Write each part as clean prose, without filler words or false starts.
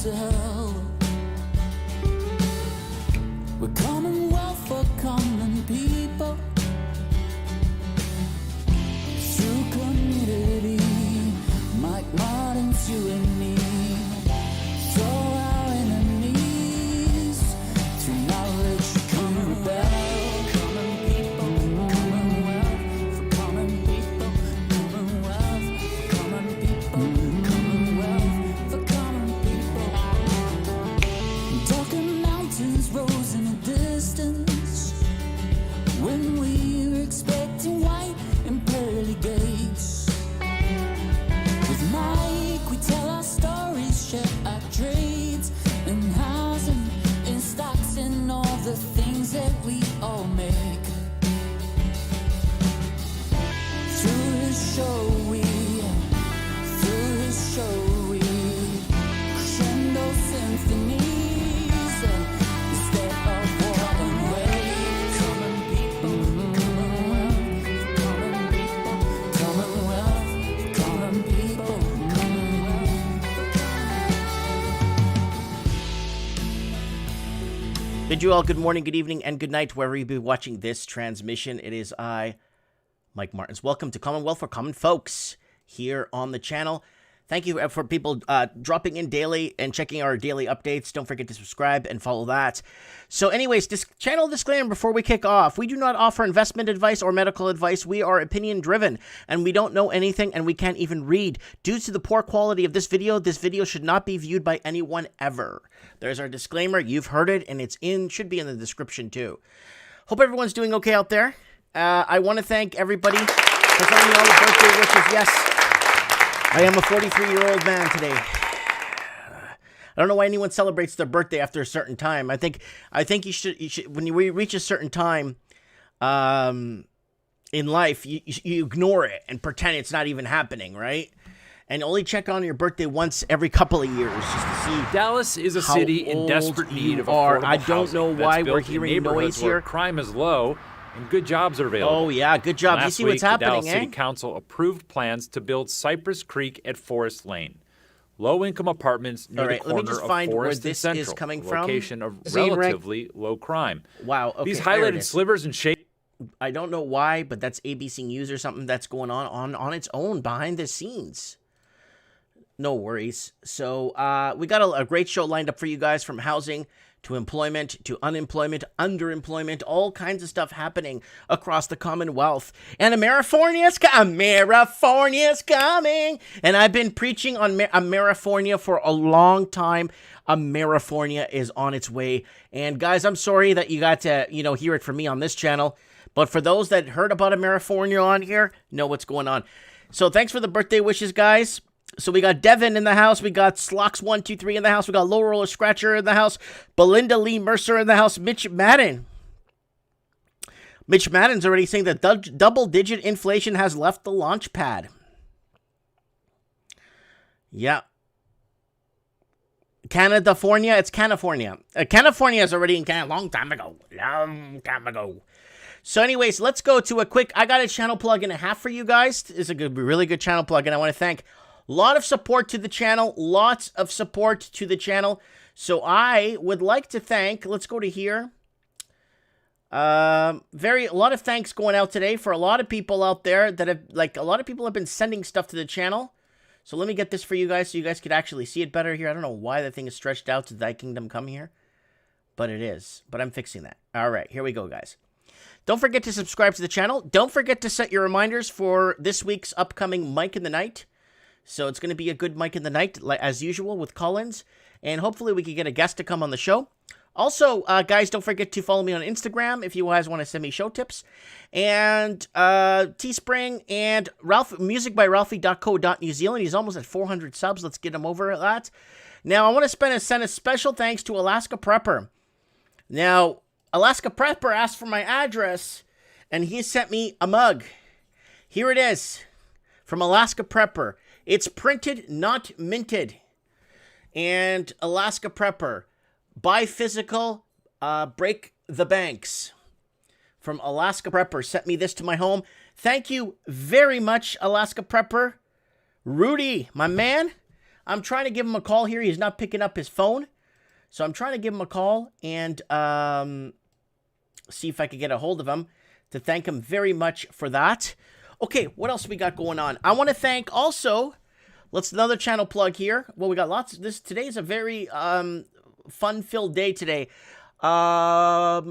to hell. We're commonwealth for common people. Through community, Mike Martin's you and me. Throw our enemies through knowledge to rebel. Common people, commonwealth for common people. Commonwealth for common people. Commonwealth for common people. Talking mountains rose in the distance when we were expecting white and pearly gates. With Mike, we tell our stories, share our trades, and housing, and stocks, and all the things that we all make. Through his show we crescendo symphonies instead of war and wave. Common people, commonwealth, common people, commonwealth, common people, Bid you all good morning, good evening, and good night, wherever you be watching this transmission. It is I, Mike Martins. Welcome to Commonwealth for Common Folks here on the channel. Thank you for people dropping in daily and checking our daily updates. Don't forget to subscribe and follow that. So anyways, this channel disclaimer before we kick off. We do not offer investment advice or medical advice. We are opinion driven and we don't know anything and we can't even read. Due to the poor quality of this video should not be viewed by anyone ever. There's our disclaimer. You've heard it and it's should be in the description too. Hope everyone's doing okay out there. I want to thank everybody for sending me all the birthday wishes. Yes. I am a 43-year-old man today. I don't know why anyone celebrates their birthday after a certain time. I think you should when you reach a certain time in life, you ignore it and pretend it's not even happening, right? And only check on your birthday once every couple of years just to see. Dallas is a city in desperate need of affordable affordable I don't know housing why that's we're built in hearing noise neighborhoods where here. crime is low and good jobs are available. Oh yeah, good job. You Last see what's week, the happening, Dallas eh? City Council approved plans to build Cypress Creek at Forest Lane. Low-income apartments near All right, the let me corner just of find where Forest and this Central, is coming a from. location of Scene rank. relatively low crime. Wow. Okay, These there it highlighted is. slivers and shapes. I don't know why, but that's ABC News or something that's going on its own behind the scenes. No worries. So we got a great show lined up for you guys, from housing to employment to unemployment, underemployment, all kinds of stuff happening across the Commonwealth. And Amerifornia's coming. And I've been preaching on Amerifornia for a long time. Amerifornia is on its way. And guys, I'm sorry that you got to, hear it from me on this channel. But for those that heard about Amerifornia on here, know what's going on. So thanks for the birthday wishes, guys. So we got Devin in the house. We got Slocks123 in the house. We got Low Roller Scratcher in the house. Belinda Lee Mercer in the house. Mitch Madden. Mitch Madden's already saying that double-digit inflation has left the launch pad. Yeah. Canadafornia. It's California. California is already in Canada long time ago. So anyways, let's go to a quick... I got a channel plug and a half for you guys. It's a really good channel plug, and I want to thank... lot of support to the channel. Lots of support to the channel. So I would like to thank... Let's go to here. A lot of thanks going out today for a lot of people out there that have... a lot of people have been sending stuff to the channel. So let me get this for you guys so you guys could actually see it better here. I don't know why that thing is stretched out to Thy Kingdom Come here. But it is. But I'm fixing that. All right, here we go, guys. Don't forget to subscribe to the channel. Don't forget to set your reminders for this week's upcoming Mike in the Night. So it's going to be a good Mike in the Night, as usual, with Collins. And hopefully we can get a guest to come on the show. Also, guys, don't forget to follow me on Instagram if you guys want to send me show tips. And Teespring and musicbyralphie.co.New Zealand. He's almost at 400 subs. Let's get him over that. Now, I want to send a special thanks to Alaska Prepper. Now, Alaska Prepper asked for my address, and he sent me a mug. Here it is from Alaska Prepper. It's printed, not minted. And Alaska Prepper, buy physical, break the banks. From Alaska Prepper, sent me this to my home. Thank you very much, Alaska Prepper. Rudy, my man, I'm trying to give him a call here. He's not picking up his phone. So I'm trying to give him a call and see if I can get a hold of him to thank him very much for that. Okay, what else we got going on? I want to thank also, another channel plug here. Well, we got lots. Today is a very fun-filled day today. Yeah,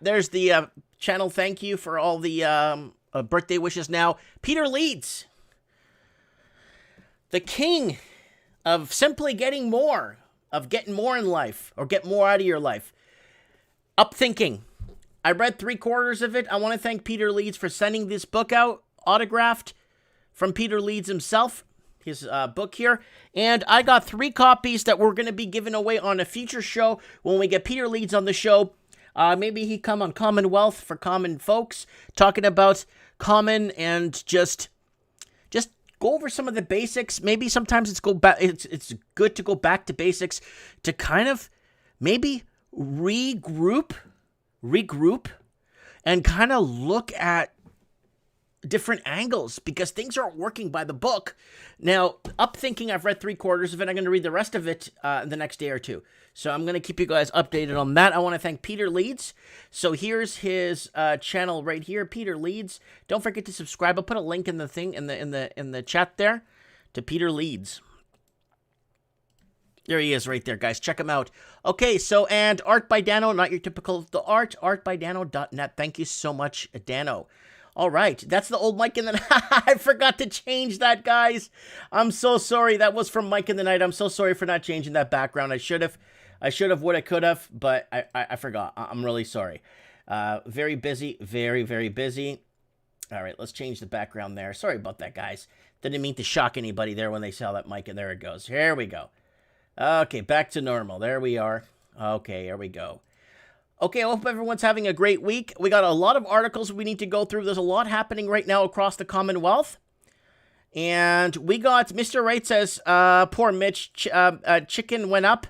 there's the channel thank you for all the birthday wishes now. Peter Leeds, the king of simply getting more, of getting more in life, or get more out of your life. Upthinking. I read 3/4 of it. I want to thank Peter Leeds for sending this book out, autographed from Peter Leeds himself, his book here. And I got 3 copies that we're going to be giving away on a future show when we get Peter Leeds on the show. Maybe he come on Commonwealth for common folks, talking about common and just go over some of the basics. Maybe sometimes it's good to go back to basics to kind of maybe regroup and kind of look at different angles, because things aren't working by the book. Now, Upthinking, I've read 3/4 of it. I'm going to read the rest of it the next day or two. So I'm going to keep you guys updated on that. I want to thank Peter Leeds. So here's his channel right here, Peter Leeds. Don't forget to subscribe. I'll put a link in the thing in the chat there to Peter Leeds. There he is right there, guys. Check him out. Okay, so, and Art by Dano, not your typical the art, artbydano.net. Thank you so much, Dano. All right, that's the old Mike in the Night. I forgot to change that, guys. I'm so sorry. That was from Mike in the Night. I'm so sorry for not changing that background. I should have, would, could have, but I forgot. I'm really sorry. Very busy, very, very busy. All right, let's change the background there. Sorry about that, guys. Didn't mean to shock anybody there when they saw that mic, and there it goes. Here we go. Okay, back to normal. There we are. Okay, here we go. Okay, I hope everyone's having a great week. We got a lot of articles we need to go through. There's a lot happening right now across the Commonwealth. And we got, Mr. Wright says, poor Mitch, chicken went up.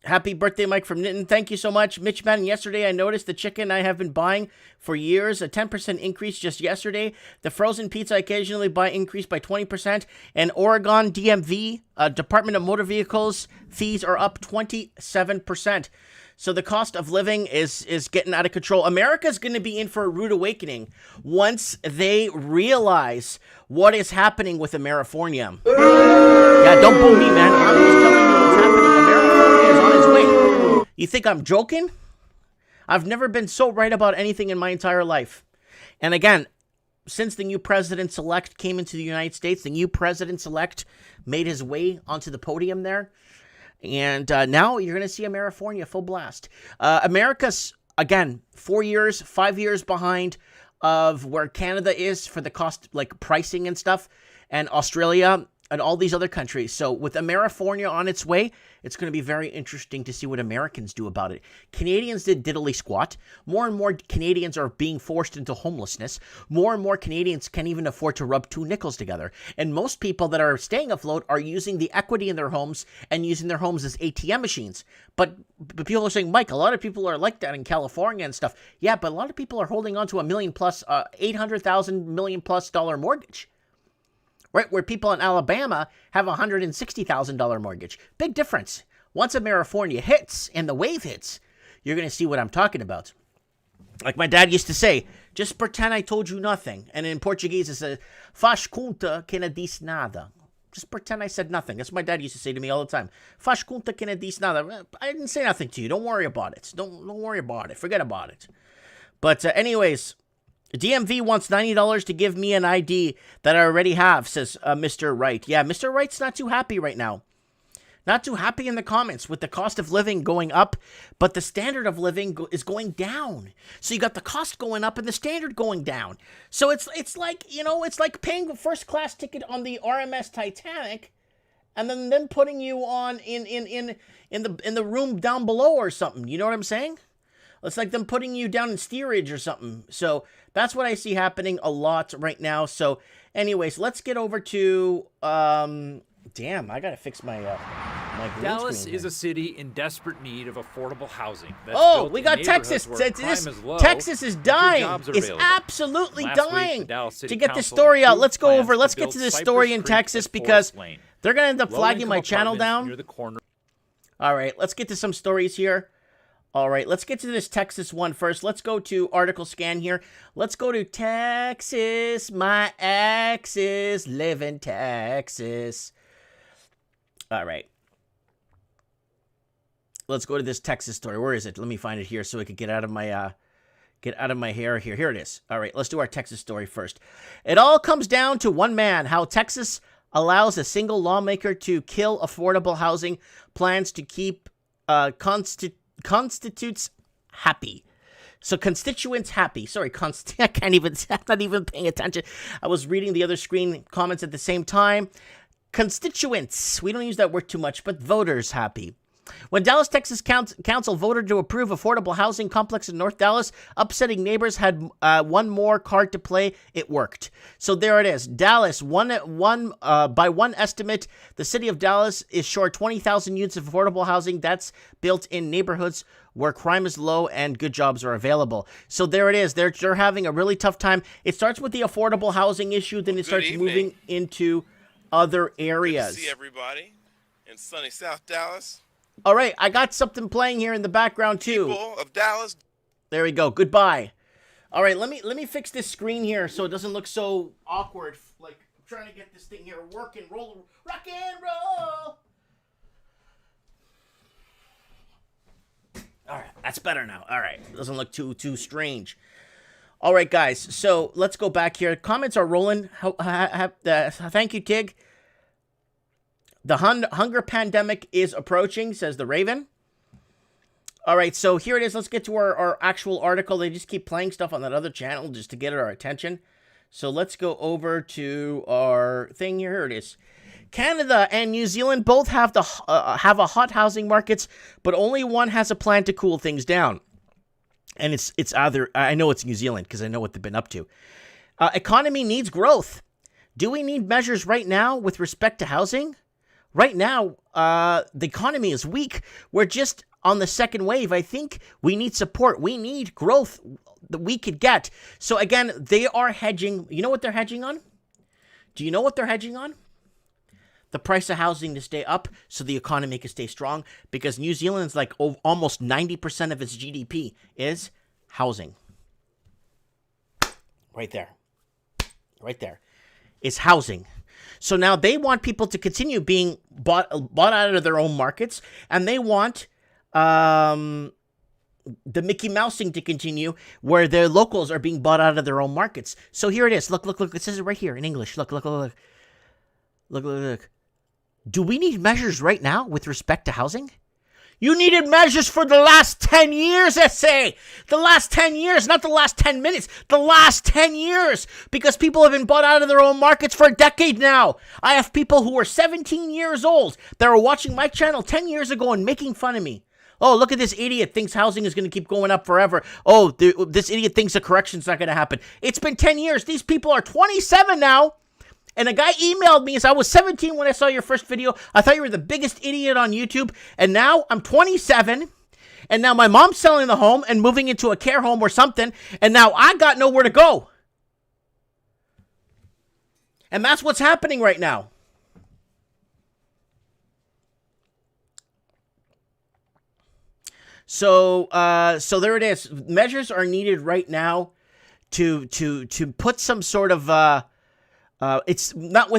Happy birthday, Mike from Nitin. Thank you so much. Mitch Madden, yesterday I noticed the chicken I have been buying for years, a 10% increase just yesterday. The frozen pizza I occasionally buy increased by 20%. And Oregon DMV, Department of Motor Vehicles, fees are up 27%. So the cost of living is getting out of control. America's going to be in for a rude awakening once they realize what is happening with Amerifornia. Yeah, don't boo me, man. I'm just telling you what's happening. Amerifornia is on its way. You think I'm joking? I've never been so right about anything in my entire life. And again, since the new president-elect came into the United States, the new president-elect made his way onto the podium there. And now you're going to see Amerifornia full blast. America's, again, 4 years, 5 years behind of where Canada is for the cost, like pricing and stuff, and Australia and all these other countries. So with Amerifornia on its way, it's going to be very interesting to see what Americans do about it. Canadians did diddly squat. More and more Canadians are being forced into homelessness. More and more Canadians can't even afford to rub 2 nickels together. And most people that are staying afloat are using the equity in their homes and using their homes as ATM machines. But people are saying, Mike, a lot of people are like that in California and stuff. Yeah, but a lot of people are holding on to $1 million plus, $800,000 million plus mortgage. Right, where people in Alabama have a $160,000 mortgage. Big difference. Once Amerifornia hits and the wave hits, you're going to see what I'm talking about. Like my dad used to say, just pretend I told you nothing. And in Portuguese, it says, faz conta que não disse nada. Just pretend I said nothing. That's what my dad used to say to me all the time. Faz conta que não disse nada. I didn't say nothing to you. Don't worry about it. Don't worry about it. Forget about it. But anyways, DMV wants $90 to give me an ID that I already have, says Mr. Wright. Yeah, Mr. Wright's not too happy right now. Not too happy in the comments with the cost of living going up, but the standard of living is going down. So you got the cost going up and the standard going down. So it's like, you know, it's like paying a first class ticket on the RMS Titanic and then them putting you on in the room down below or something. You know what I'm saying? It's like them putting you down in steerage or something. So that's what I see happening a lot right now. So anyways, let's get over to Damn, I gotta fix my my green Dallas screen is here. a city in desperate need of affordable housing. That's Oh, built we in got neighborhoods Texas. where crime is low Texas is and good dying. jobs are It's available. absolutely Last week, the dying. Dallas City To get this Council story out, approved let's go plans over. to Let's get build to this Cypress story in Creek Texas at because Forest Lane. they're gonna end up flagging my Low-income channel apartments down. near the corner. All right, let's get to some stories here. All right, let's get to this Texas one first. Let's go to article scan here. Let's go to Texas. My exes live in Texas. All right. Let's go to this Texas story. Where is it? Let me find it here so I could get out of my hair here. Here it is. All right, let's do our Texas story first. It all comes down to one man, how Texas allows a single lawmaker to kill affordable housing plans to keep constitutes happy. So constituents happy. Sorry, I can't even, I'm not even paying attention. I was reading the other screen comments at the same time. Constituents, we don't use that word too much, but voters happy. When Dallas, Texas Council voted to approve affordable housing complex in North Dallas, upsetting neighbors had one more card to play. It worked. So there it is. Dallas, by one estimate, the city of Dallas is short 20,000 units of affordable housing that's built in neighborhoods where crime is low and good jobs are available. So there it is. They're having a really tough time. It starts with the affordable housing issue, then it starts moving into other areas. Good to see everybody in sunny South Dallas. All right, I got something playing here in the background too. People of Dallas. There we go. Goodbye. All right, let me fix this screen here so it doesn't look so awkward. Like I'm trying to get this thing here working, rock and roll. All right, that's better now. All right, doesn't look too strange. All right, guys. So let's go back here. Comments are rolling. Thank you, Tig. The hunger pandemic is approaching, says the Raven. All right, so here it is. Let's get to our actual article. They just keep playing stuff on that other channel just to get our attention. So let's go over to our thing here. Here it is. Canada and New Zealand both have a hot housing markets, but only one has a plan to cool things down. And it's either, I know it's New Zealand because I know what they've been up to. Economy needs growth. Do we need measures right now with respect to housing? Right now, the economy is weak. We're just on the second wave. I think we need support. We need growth that we could get. So again, they are hedging. You know what they're hedging on? Do you know what they're hedging on? The price of housing to stay up so the economy can stay strong, because New Zealand's like almost 90% of its GDP is housing. Right there. Right there. It's housing. So now they want people to continue being bought out of their own markets, and they want the Mickey Mousing to continue where their locals are being bought out of their own markets. So here it is. Look. It says it right here in English. Look. Do we need measures right now with respect to housing? You needed measures for the last 10 years, I say. The last 10 years, not the last 10 minutes. The last 10 years. Because people have been bought out of their own markets for a decade now. I have people who are 17 years old that are watching my channel 10 years ago and making fun of me. Oh, look at this idiot thinks housing is going to keep going up forever. Oh, this idiot thinks a correction's not going to happen. It's been 10 years. These people are 27 now. And a guy emailed me and said, I was 17 when I saw your first video. I thought you were the biggest idiot on YouTube. And now I'm 27. And now my mom's selling the home and moving into a care home or something. And now I got nowhere to go. And that's what's happening right now. So there it is. Measures are needed right now to put some sort of it's not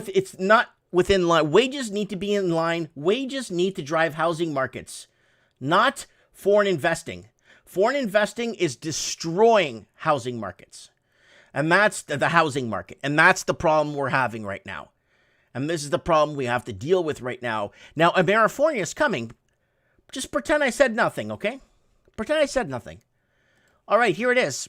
within line. Wages need to be in line. Wages need to drive housing markets, not foreign investing. Foreign investing is destroying housing markets. And that's the housing market. And that's the problem we're having right now. And this is the problem we have to deal with right now. Now, Amerifornia is coming. Just pretend I said nothing, okay? Pretend I said nothing. All right, here it is.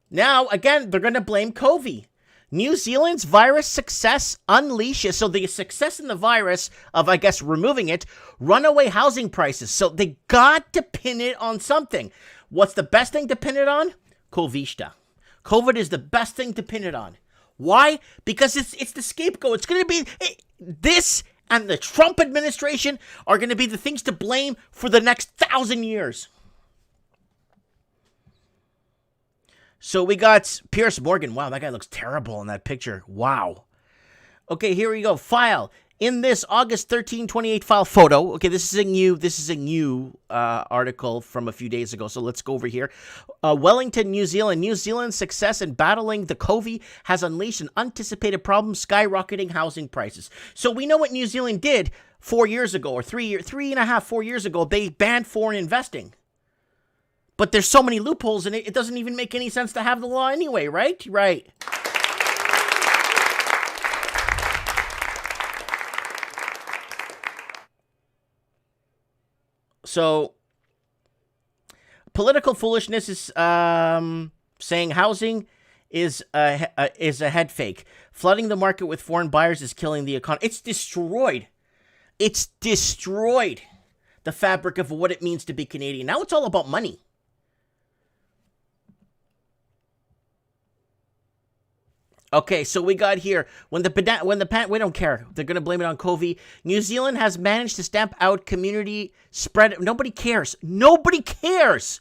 Now, again, they're going to blame COVID. New Zealand's virus success unleashes, so the success in the virus of, I guess, removing it, runaway housing prices. So they got to pin it on something. What's the best thing to pin it on? COVID. COVID is the best thing to pin it on. Why? Because it's the scapegoat. It's going to be, This and the Trump administration are going to be the things to blame for the next 1,000 years. So we got Piers Morgan. Wow, that guy looks terrible in that picture. Wow. Okay, here we go. File. In this August 13, 28 file photo. Okay, this is a new article from a few days ago. So let's go over here. Wellington, New Zealand. New Zealand's success in battling the COVID has unleashed an unanticipated problem, skyrocketing housing prices. So we know what New Zealand did 4 years ago, or 4 years ago. They banned foreign investing. But there's so many loopholes in it, it doesn't even make any sense to have the law anyway, right? Right. So, political foolishness is saying housing is a head fake. Flooding the market with foreign buyers is killing the economy. It's destroyed. It's destroyed the fabric of what it means to be Canadian. Now it's all about money. Okay, so we got here, we don't care. They're going to blame it on COVID. New Zealand has managed to stamp out community spread. Nobody cares. Nobody cares.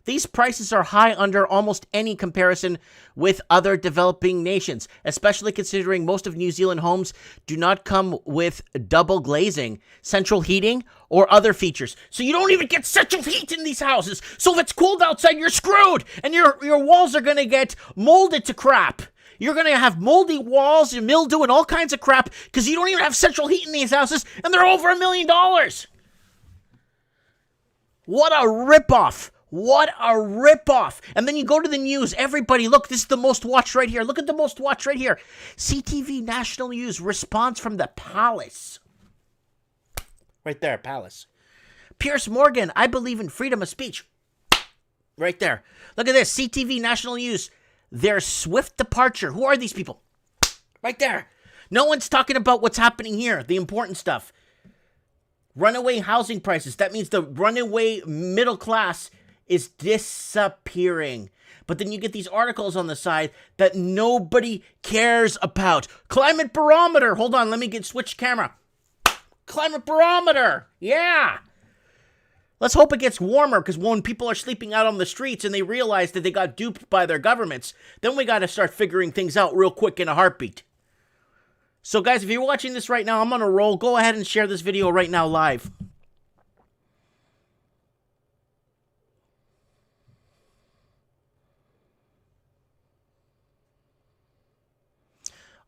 These prices are high under almost any comparison with other developing nations, especially considering most of New Zealand homes do not come with double glazing, central heating, or other features. So you don't even get central heat in these houses. So if it's cold outside, you're screwed, and your walls are going to get molded to crap. You're going to have moldy walls and mildew and all kinds of crap because you don't even have central heat in these houses, and they're over $1 million. What a ripoff. What a ripoff. And then you go to the news. Everybody, look, this is the most watched right here. Look at the most watched right here. CTV National News response from the palace. Right there, palace. Piers Morgan, I believe in freedom of speech. Right there. Look at this. CTV National News. Their swift departure. Who are these people? Right there. No one's talking about what's happening here. The important stuff. Runaway housing prices. That means the runaway middle class is disappearing. But then you get these articles on the side that nobody cares about. Climate barometer. Hold on, let me switch camera. Climate barometer. Yeah. Let's hope it gets warmer, because when people are sleeping out on the streets and they realize that they got duped by their governments, then we got to start figuring things out real quick in a heartbeat. So guys, if you're watching this right now, I'm on a roll. Go ahead and share this video right now live.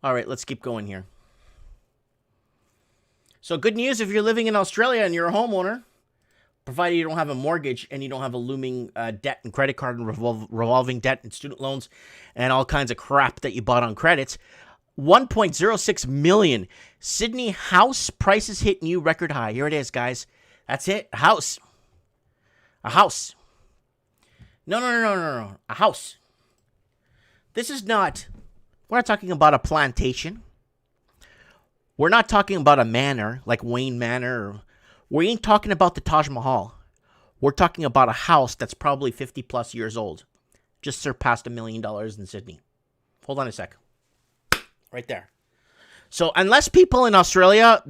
All right, let's keep going here. So good news if you're living in Australia and you're a homeowner. Provided you don't have a mortgage and you don't have a looming debt and credit card and revolving debt and student loans and all kinds of crap that you bought on credits. 1.06 million. Sydney house prices hit new record high. Here it is, guys. That's it. A house. A house. No. A house. This is not... We're not talking about a plantation. We're not talking about a manor like Wayne Manor. We ain't talking about the Taj Mahal. We're talking about a house that's probably 50 plus years old. Just surpassed $1 million in Sydney. Hold on a sec. Right there. So unless people in Australia,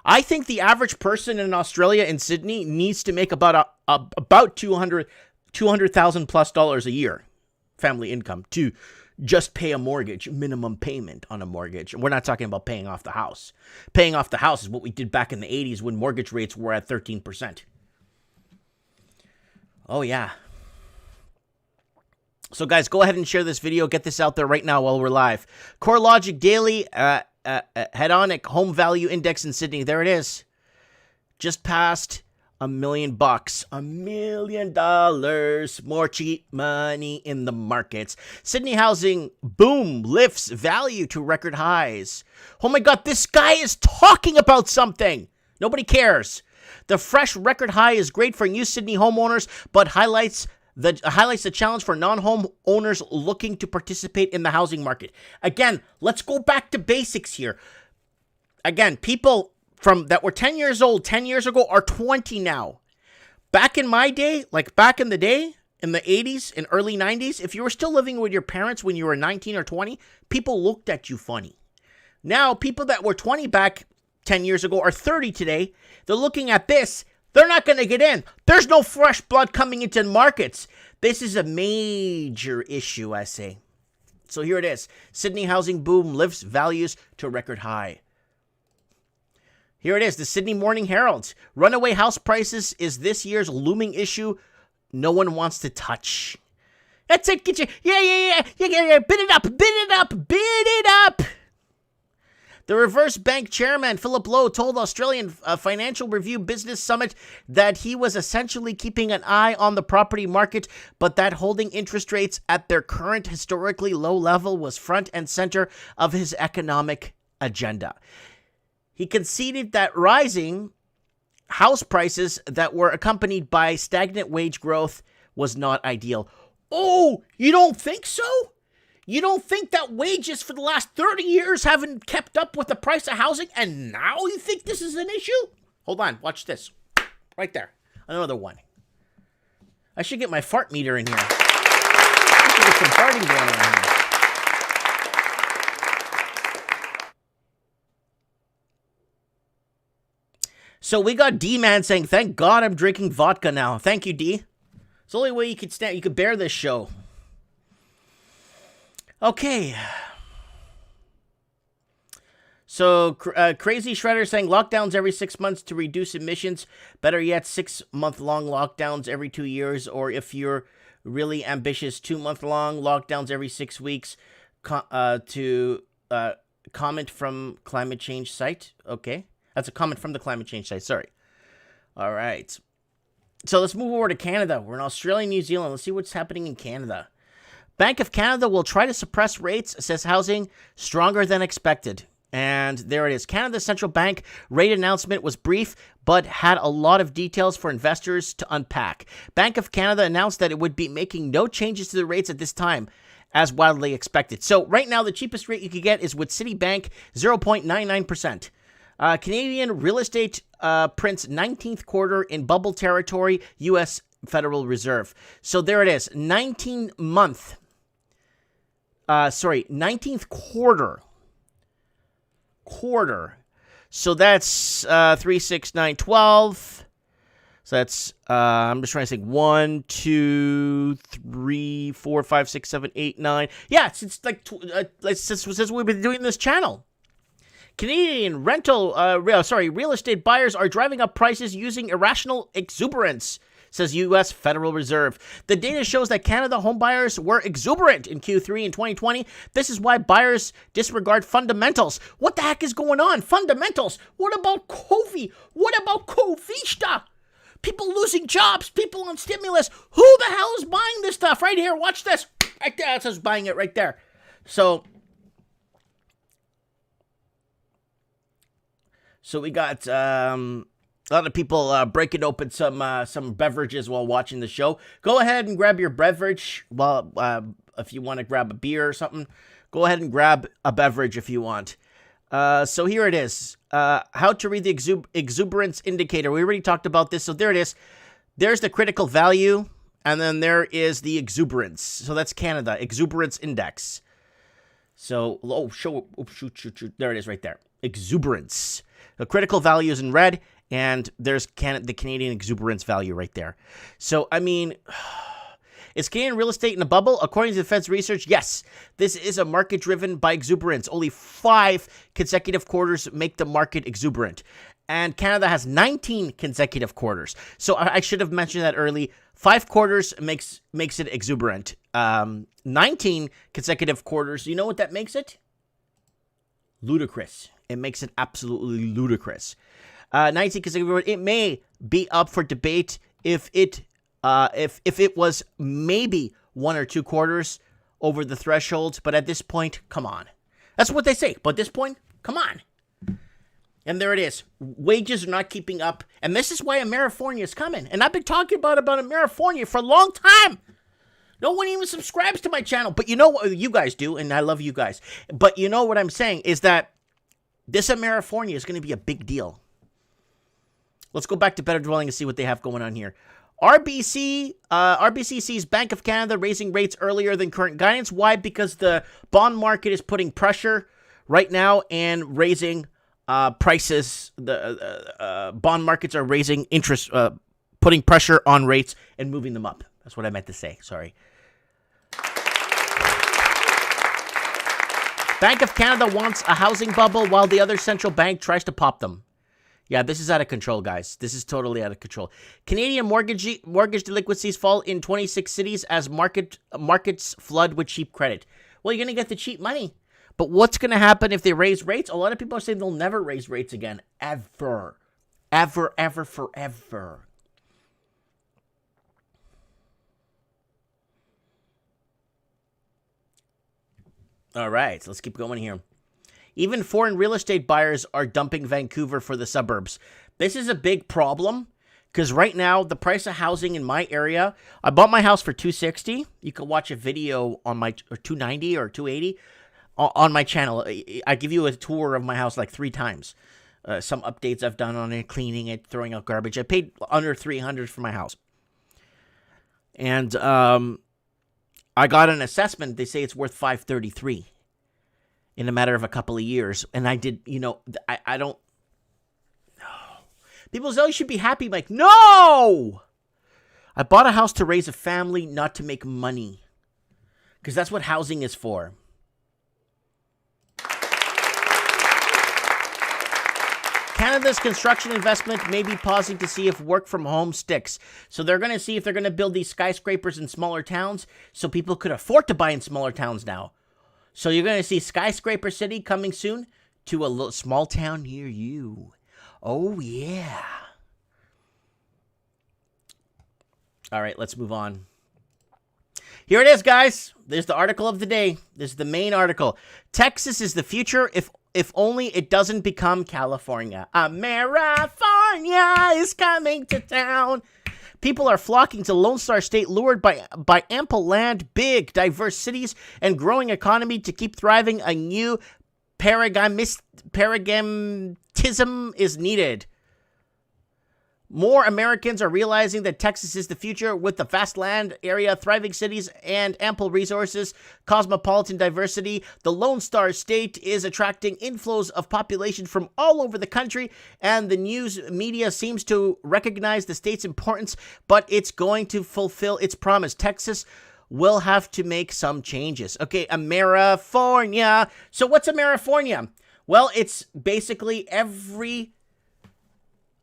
I think the average person in Australia in Sydney needs to make about $200,000 plus a year family income to just pay a mortgage, minimum payment on a mortgage. We're not talking about paying off the house. Paying off the house is what we did back in the 80s when mortgage rates were at 13%. Oh, yeah. So, guys, go ahead and share this video. Get this out there right now while we're live. CoreLogic Daily Hedonic Home Value Index in Sydney. There it is. Just passed $1 million. $1 million. More cheap money in the markets. Sydney housing boom lifts value to record highs. Oh my God, this guy is talking about something. Nobody cares. The fresh record high is great for new Sydney homeowners, but highlights the challenge for non-home owners looking to participate in the housing market. Again, let's go back to basics here. Again, people that were 10 years old 10 years ago are 20 now. Back in my day, like back in the day, in the 80s and early 90s, if you were still living with your parents when you were 19 or 20, people looked at you funny. Now, people that were 20 back 10 years ago are 30 today. They're looking at this. They're not going to get in. There's no fresh blood coming into markets. This is a major issue, I say. So here it is. Sydney housing boom lifts values to record high. Here it is. The Sydney Morning Herald. Runaway house prices is this year's looming issue no one wants to touch. That's it. Get you. Yeah. Bid it up. The Reverse Bank chairman, Philip Lowe, told Australian Financial Review Business Summit that he was essentially keeping an eye on the property market, but that holding interest rates at their current historically low level was front and center of his economic agenda. He conceded that rising house prices that were accompanied by stagnant wage growth was not ideal. Oh, you don't think so? You don't think that wages for the last 30 years haven't kept up with the price of housing, and now you think this is an issue? Hold on, watch this. Right there. Another one. I should get my fart meter in here. I should get some farting going on here. So we got D-Man saying, thank God I'm drinking vodka now. Thank you, D. It's the only way you could bear this show. Okay. So, Crazy Shredder saying lockdowns every 6 months to reduce emissions. Better yet, 6-month-long lockdowns every 2 years. Or if you're really ambitious, 2-month-long lockdowns every 6 weeks to comment from climate change site. Okay. That's a comment from the climate change site. Sorry. All right. So let's move over to Canada. We're in Australia and New Zealand. Let's see what's happening in Canada. Bank of Canada will try to suppress rates, says housing, stronger than expected. And there it is. Canada's central bank rate announcement was brief, but had a lot of details for investors to unpack. Bank of Canada announced that it would be making no changes to the rates at this time, as widely expected. So right now, the cheapest rate you could get is with Citibank, 0.99%. Canadian real estate prints 19th quarter in bubble territory, U.S. Federal Reserve. So there it is, 19th quarter. So that's 3, 6, 9, 12. So that's, I'm just trying to think, 1, 2, 3, 4, 5, 6, 7, 8, 9. Yeah, it's like, since we've been doing this channel. Canadian real estate buyers are driving up prices using irrational exuberance, says U.S. Federal Reserve. The data shows that Canada home buyers were exuberant in Q3 in 2020. This is why buyers disregard fundamentals. What the heck is going on? Fundamentals. What about COVID? What about Covista? People losing jobs, people on stimulus. Who the hell is buying this stuff? Right here, watch this. Right there, that's who's buying it right there. So we got a lot of people breaking open some beverages while watching the show. Go ahead and grab your beverage. Well, if you want to grab a beer or something, go ahead and grab a beverage if you want. So here it is. How to read the exuberance indicator. We already talked about this. So there it is. There's the critical value, and then there is the exuberance. So that's Canada, exuberance index. So, shoot. There it is right there. Exuberance. The critical value is in red, and there's the Canadian exuberance value right there. So, I mean, is Canadian real estate in a bubble? According to the Fed's research, yes. This is a market driven by exuberance. Only 5 consecutive quarters make the market exuberant. And Canada has 19 consecutive quarters. So I should have mentioned that early. 5 quarters makes it exuberant. 19 consecutive quarters, you know what that makes it? Ludicrous. It makes it absolutely ludicrous. 19 consecutive. It may be up for debate if it was maybe 1 or 2 quarters over the threshold, but at this point, come on. That's what they say. But at this point, come on. And there it is. Wages are not keeping up, and this is why Amerifornia is coming. And I've been talking about Amerifornia for a long time. No one even subscribes to my channel, but you know what you guys do, and I love you guys. But you know what I'm saying is that this Amerifornia is going to be a big deal. Let's go back to Better Dwelling and see what they have going on here. RBC sees Bank of Canada raising rates earlier than current guidance. Why? Because the bond market is putting pressure. right now and raising prices. The bond markets are raising interest, putting pressure on rates and moving them up. That's what I meant to say. Sorry. Bank of Canada wants a housing bubble while the other central bank tries to pop them. Yeah, this is out of control, guys. This is totally out of control. Canadian mortgage delinquencies fall in 26 cities as markets flood with cheap credit. Well, you're going to get the cheap money. But what's going to happen if they raise rates? A lot of people are saying they'll never raise rates again. Ever. Ever, ever, forever. All right, let's keep going here. Even foreign real estate buyers are dumping Vancouver for the suburbs. This is a big problem because right now the price of housing in my area, I bought my house for $260. You can watch a video on my or $290 or $280 on my channel. I give you a tour of my house like 3 times. Some updates I've done on it, cleaning it, throwing out garbage. I paid under $300 for my house. And I got an assessment. They say it's worth $533 in a matter of a couple of years. And I did, I don't. People say, oh, you should be happy. I'm like, no! I bought a house to raise a family, not to make money. Because that's what housing is for. Canada's construction investment may be pausing to see if work from home sticks. So they're going to see if they're going to build these skyscrapers in smaller towns so people could afford to buy in smaller towns now. So you're going to see Skyscraper City coming soon to a little small town near you. Oh, yeah. All right, let's move on. Here it is, guys. There's the article of the day. This is the main article. Texas is the future if only it doesn't become California. Amerifornia is coming to town. People are flocking to Lone Star State, lured by ample land, big, diverse cities, and growing economy to keep thriving. A new paradigmatism is needed. More Americans are realizing that Texas is the future with the vast land area, thriving cities, and ample resources, cosmopolitan diversity. The Lone Star State is attracting inflows of population from all over the country, and the news media seems to recognize the state's importance, but it's going to fulfill its promise. Texas will have to make some changes. Okay, Amerifornia. So what's Amerifornia? Well, it's basically every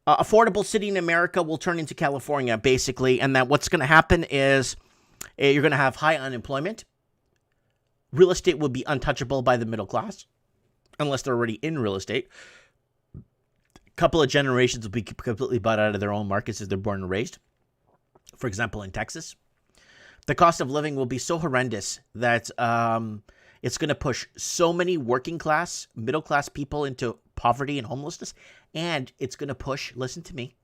affordable city in America will turn into California, basically. And that what's going to happen is you're going to have high unemployment. Real estate will be untouchable by the middle class, unless they're already in real estate. A couple of generations will be completely bought out of their own markets as they're born and raised. For example, in Texas, the cost of living will be so horrendous that it's going to push so many working class, middle class people into poverty and homelessness. And it's going to push, listen to me,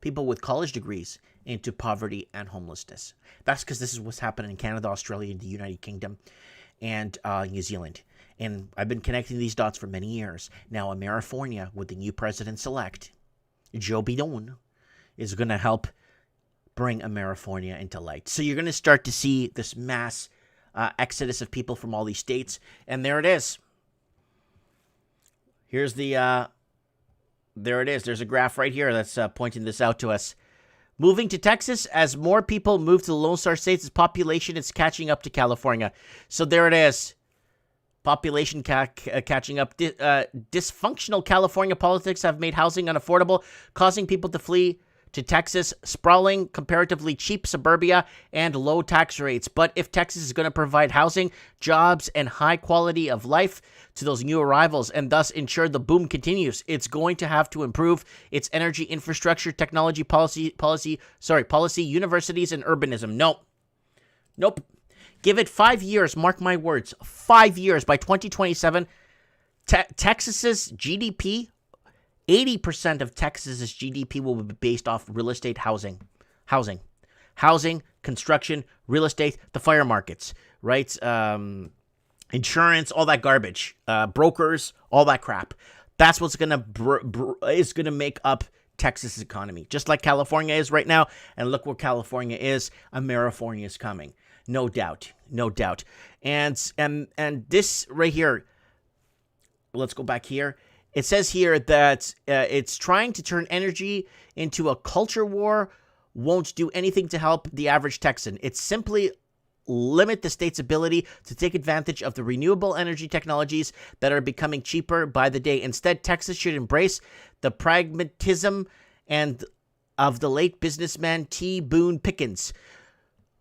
people with college degrees into poverty and homelessness. That's because this is what's happening in Canada, Australia, the United Kingdom, and New Zealand. And I've been connecting these dots for many years. Now, Amerifornia, with the new president-elect, Joe Biden, is going to help bring Amerifornia into light. So you're going to start to see this mass exodus of people from all these states. And there it is. Here's the... There it is. There's a graph right here that's pointing this out to us. Moving to Texas, as more people move to the Lone Star States, its population is catching up to California. So there it is. Population catching up. Dysfunctional California politics have made housing unaffordable, causing people to flee to Texas, sprawling, comparatively cheap suburbia, and low tax rates. But if Texas is going to provide housing, jobs, and high quality of life to those new arrivals, and thus ensure the boom continues, it's going to have to improve its energy infrastructure, technology policy, universities, and urbanism. Nope. Give it 5 years, mark my words, 5 years. By 2027, Texas's GDP, 80% of Texas's GDP will be based off real estate housing, construction, real estate, the fire markets, right? Insurance, all that garbage, brokers, all that crap. That's what's gonna make up Texas's economy, just like California is right now. And look where California is. Amerifornia is coming, no doubt. And this right here. let's go back here. It says here that it's trying to turn energy into a culture war, won't do anything to help the average Texan. It's simply limit the state's ability to take advantage of the renewable energy technologies that are becoming cheaper by the day. Instead, Texas should embrace the pragmatism and of the late businessman T. Boone Pickens,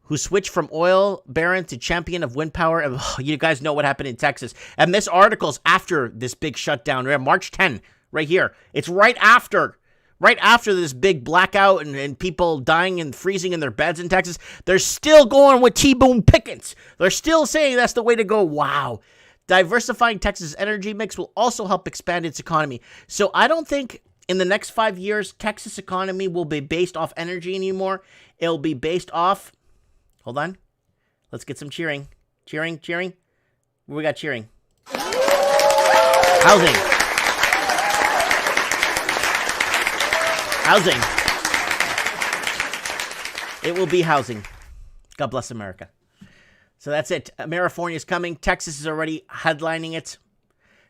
who switched from oil baron to champion of wind power. And you guys know what happened in Texas. And this article's after this big shutdown, March 10, right here. It's right after this big blackout and people dying and freezing in their beds in Texas. They're still going with T. Boone Pickens. They're still saying that's the way to go. Wow. Diversifying Texas' energy mix will also help expand its economy. So I don't think in the next 5 years, Texas economy will be based off energy anymore. It'll be based off... Hold on. Let's get some cheering. Cheering. Where we got cheering? Housing. It will be housing. God bless America. So that's it. California is coming. Texas is already headlining it.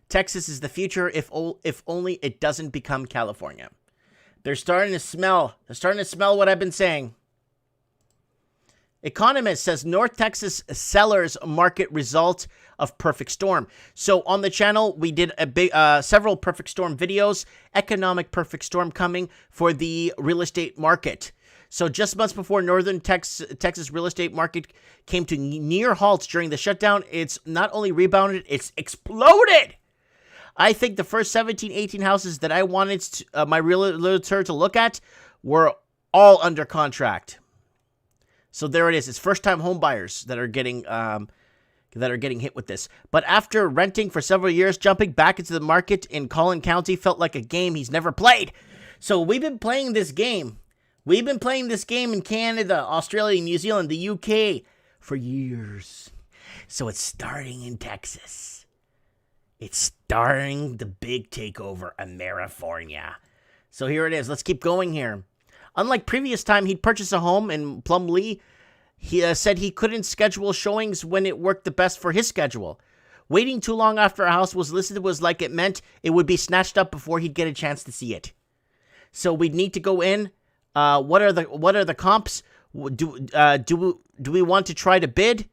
Texas is the future if only it doesn't become California. They're starting to smell what I've been saying. Economist says North Texas sellers market result of perfect storm. So on the channel, we did several perfect storm videos, economic perfect storm coming for the real estate market. So just months before northern Texas real estate market came to near halts during the shutdown, it's not only rebounded, it's exploded. I think the first 17, 18 houses that I wanted my realtor to look at were all under contract. So there it is. It's first-time home buyers that are getting hit with this. But after renting for several years, jumping back into the market in Collin County felt like a game he's never played. So we've been playing this game. We've been playing this game in Canada, Australia, New Zealand, the UK for years. So it's starting in Texas. It's starting the big takeover of California. So here it is. Let's keep going here. Unlike previous time he'd purchased a home in Plumlee, he said he couldn't schedule showings when it worked the best for his schedule. Waiting too long after a house was listed was like it meant it would be snatched up before he'd get a chance to see it. So we'd need to go in. What are the comps? Do we want to try to bid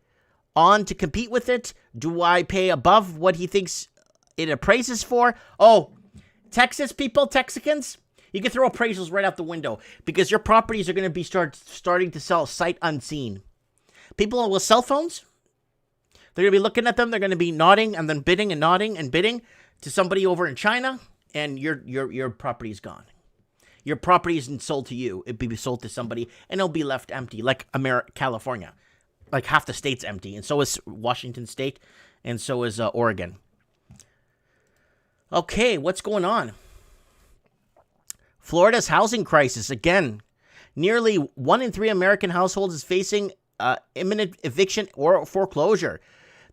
on to compete with it? Do I pay above what he thinks it appraises for? Oh, Texas people, Texicans. You can throw appraisals right out the window because your properties are going to be starting to sell sight unseen. People with cell phones, they're going to be looking at them. They're going to be nodding and then bidding and nodding and bidding to somebody over in China, and your property is gone. Your property isn't sold to you. It'll be sold to somebody, and it'll be left empty, like California. Like half the state's empty, and so is Washington State, and so is Oregon. Okay, what's going on? Florida's housing crisis again. Nearly 1 in 3 American households is facing imminent eviction or foreclosure.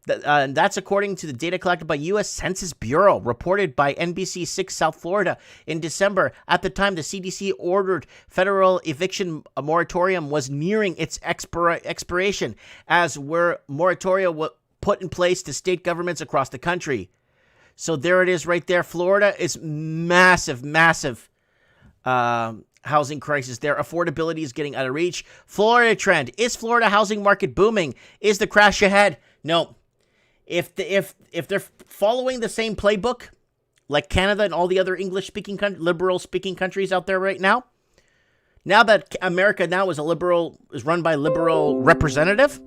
That's according to the data collected by U.S. Census Bureau, reported by NBC 6 South Florida in December. At the time, the CDC ordered federal eviction moratorium was nearing its expiration, as were moratoria put in place to state governments across the country. So there it is right there. Florida is massive housing crisis there. Affordability is getting out of reach. Florida trend. Is Florida housing market booming? Is the crash ahead? No. If they're following the same playbook like Canada and all the other English-speaking liberal-speaking countries out there right now that America now is run by a liberal representative,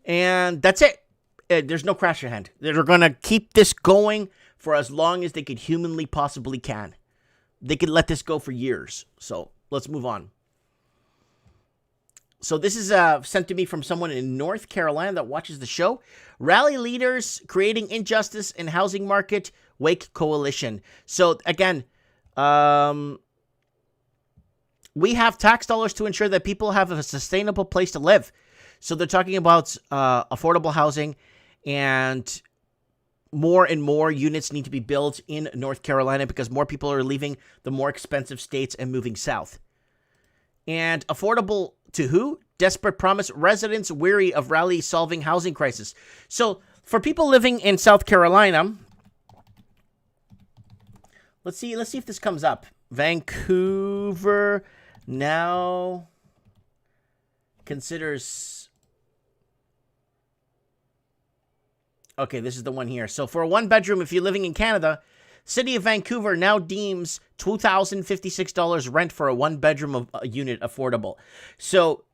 and that's it. There's no crash ahead. They're going to keep this going for as long as they could humanly possibly can. They could let this go for years. So let's move on. So this is sent to me from someone in North Carolina that watches the show. Rally leaders creating injustice in housing market, Wake Coalition. So again, we have tax dollars to ensure that people have a sustainable place to live. So they're talking about affordable housing, and and more units need to be built in North Carolina because more people are leaving the more expensive states and moving south. And affordable to who? Desperate promise. Residents weary of rally solving housing crisis. So for people living in South Carolina, Let's see if this comes up. Vancouver now considers. Okay, this is the one here. So for a 1-bedroom, if you're living in Canada, City of Vancouver now deems $2,056 rent for a 1-bedroom of a unit affordable. So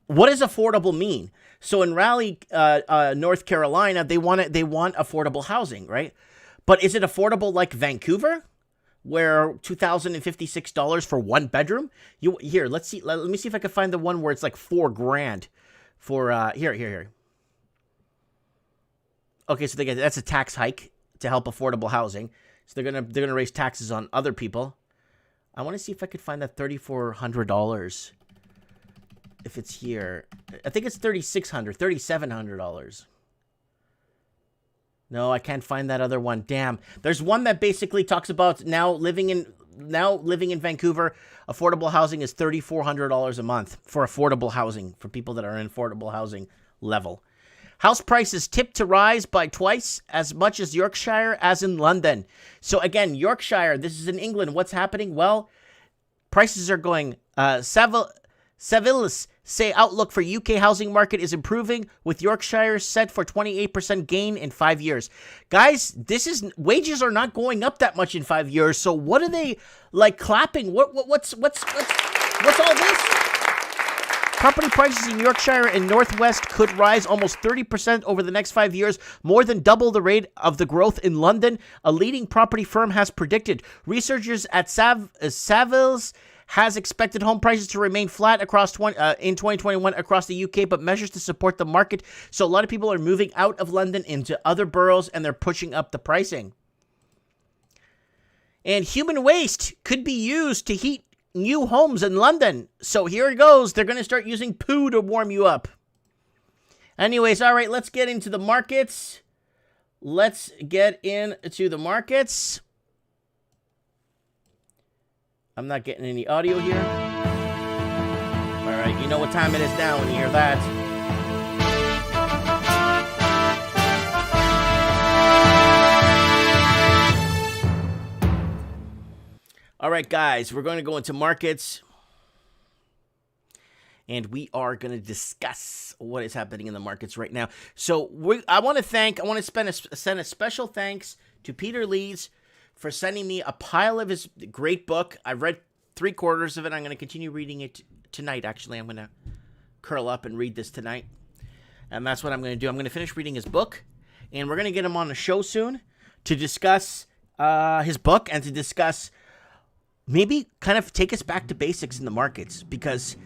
what does affordable mean? So in Raleigh, North Carolina, they want affordable housing, right? But is it affordable like Vancouver, where $2,056 for 1 bedroom? Here, let's see. Let me see if I can find the one where it's like $4,000 for here. Okay, so that's a tax hike to help affordable housing. So they're gonna raise taxes on other people. I want to see if I could find that $3,400. If it's here, I think it's $3,600, $3,700. No, I can't find that other one. Damn. There's one that basically talks about now living in Vancouver, affordable housing is $3,400 a month for affordable housing for people that are in affordable housing level. House prices tipped to rise by twice as much as Yorkshire as in London. So again, Yorkshire, this is in England. What's happening? Well, prices are going. Savills say outlook for UK housing market is improving, with Yorkshire set for 28% gain in 5 years. Guys, wages are not going up that much in 5 years. So what are they like clapping? What's all this? Property prices in Yorkshire and Northwest could rise almost 30% over the next 5 years, more than double the rate of the growth in London, a leading property firm has predicted. Researchers at Savills has expected home prices to remain flat across in 2021 across the UK, but measures to support the market. So a lot of people are moving out of London into other boroughs, and they're pushing up the pricing. And human waste could be used to heat new homes in London. So here it goes. They're going to start using poo to warm you up. Anyways, all right, let's get into the markets. I'm not getting any audio here. All right, you know what time it is now when you hear that. All right, guys, we're going to go into markets. And we are going to discuss what is happening in the markets right now. So I want to send a special thanks to Peter Leeds for sending me a pile of his great book. I've read 3/4 of it. I'm going to continue reading it tonight. Actually, I'm going to curl up and read this tonight. And that's what I'm going to do. I'm going to finish reading his book. And we're going to get him on the show soon to discuss his book and to discuss maybe kind of take us back to basics in the markets. Because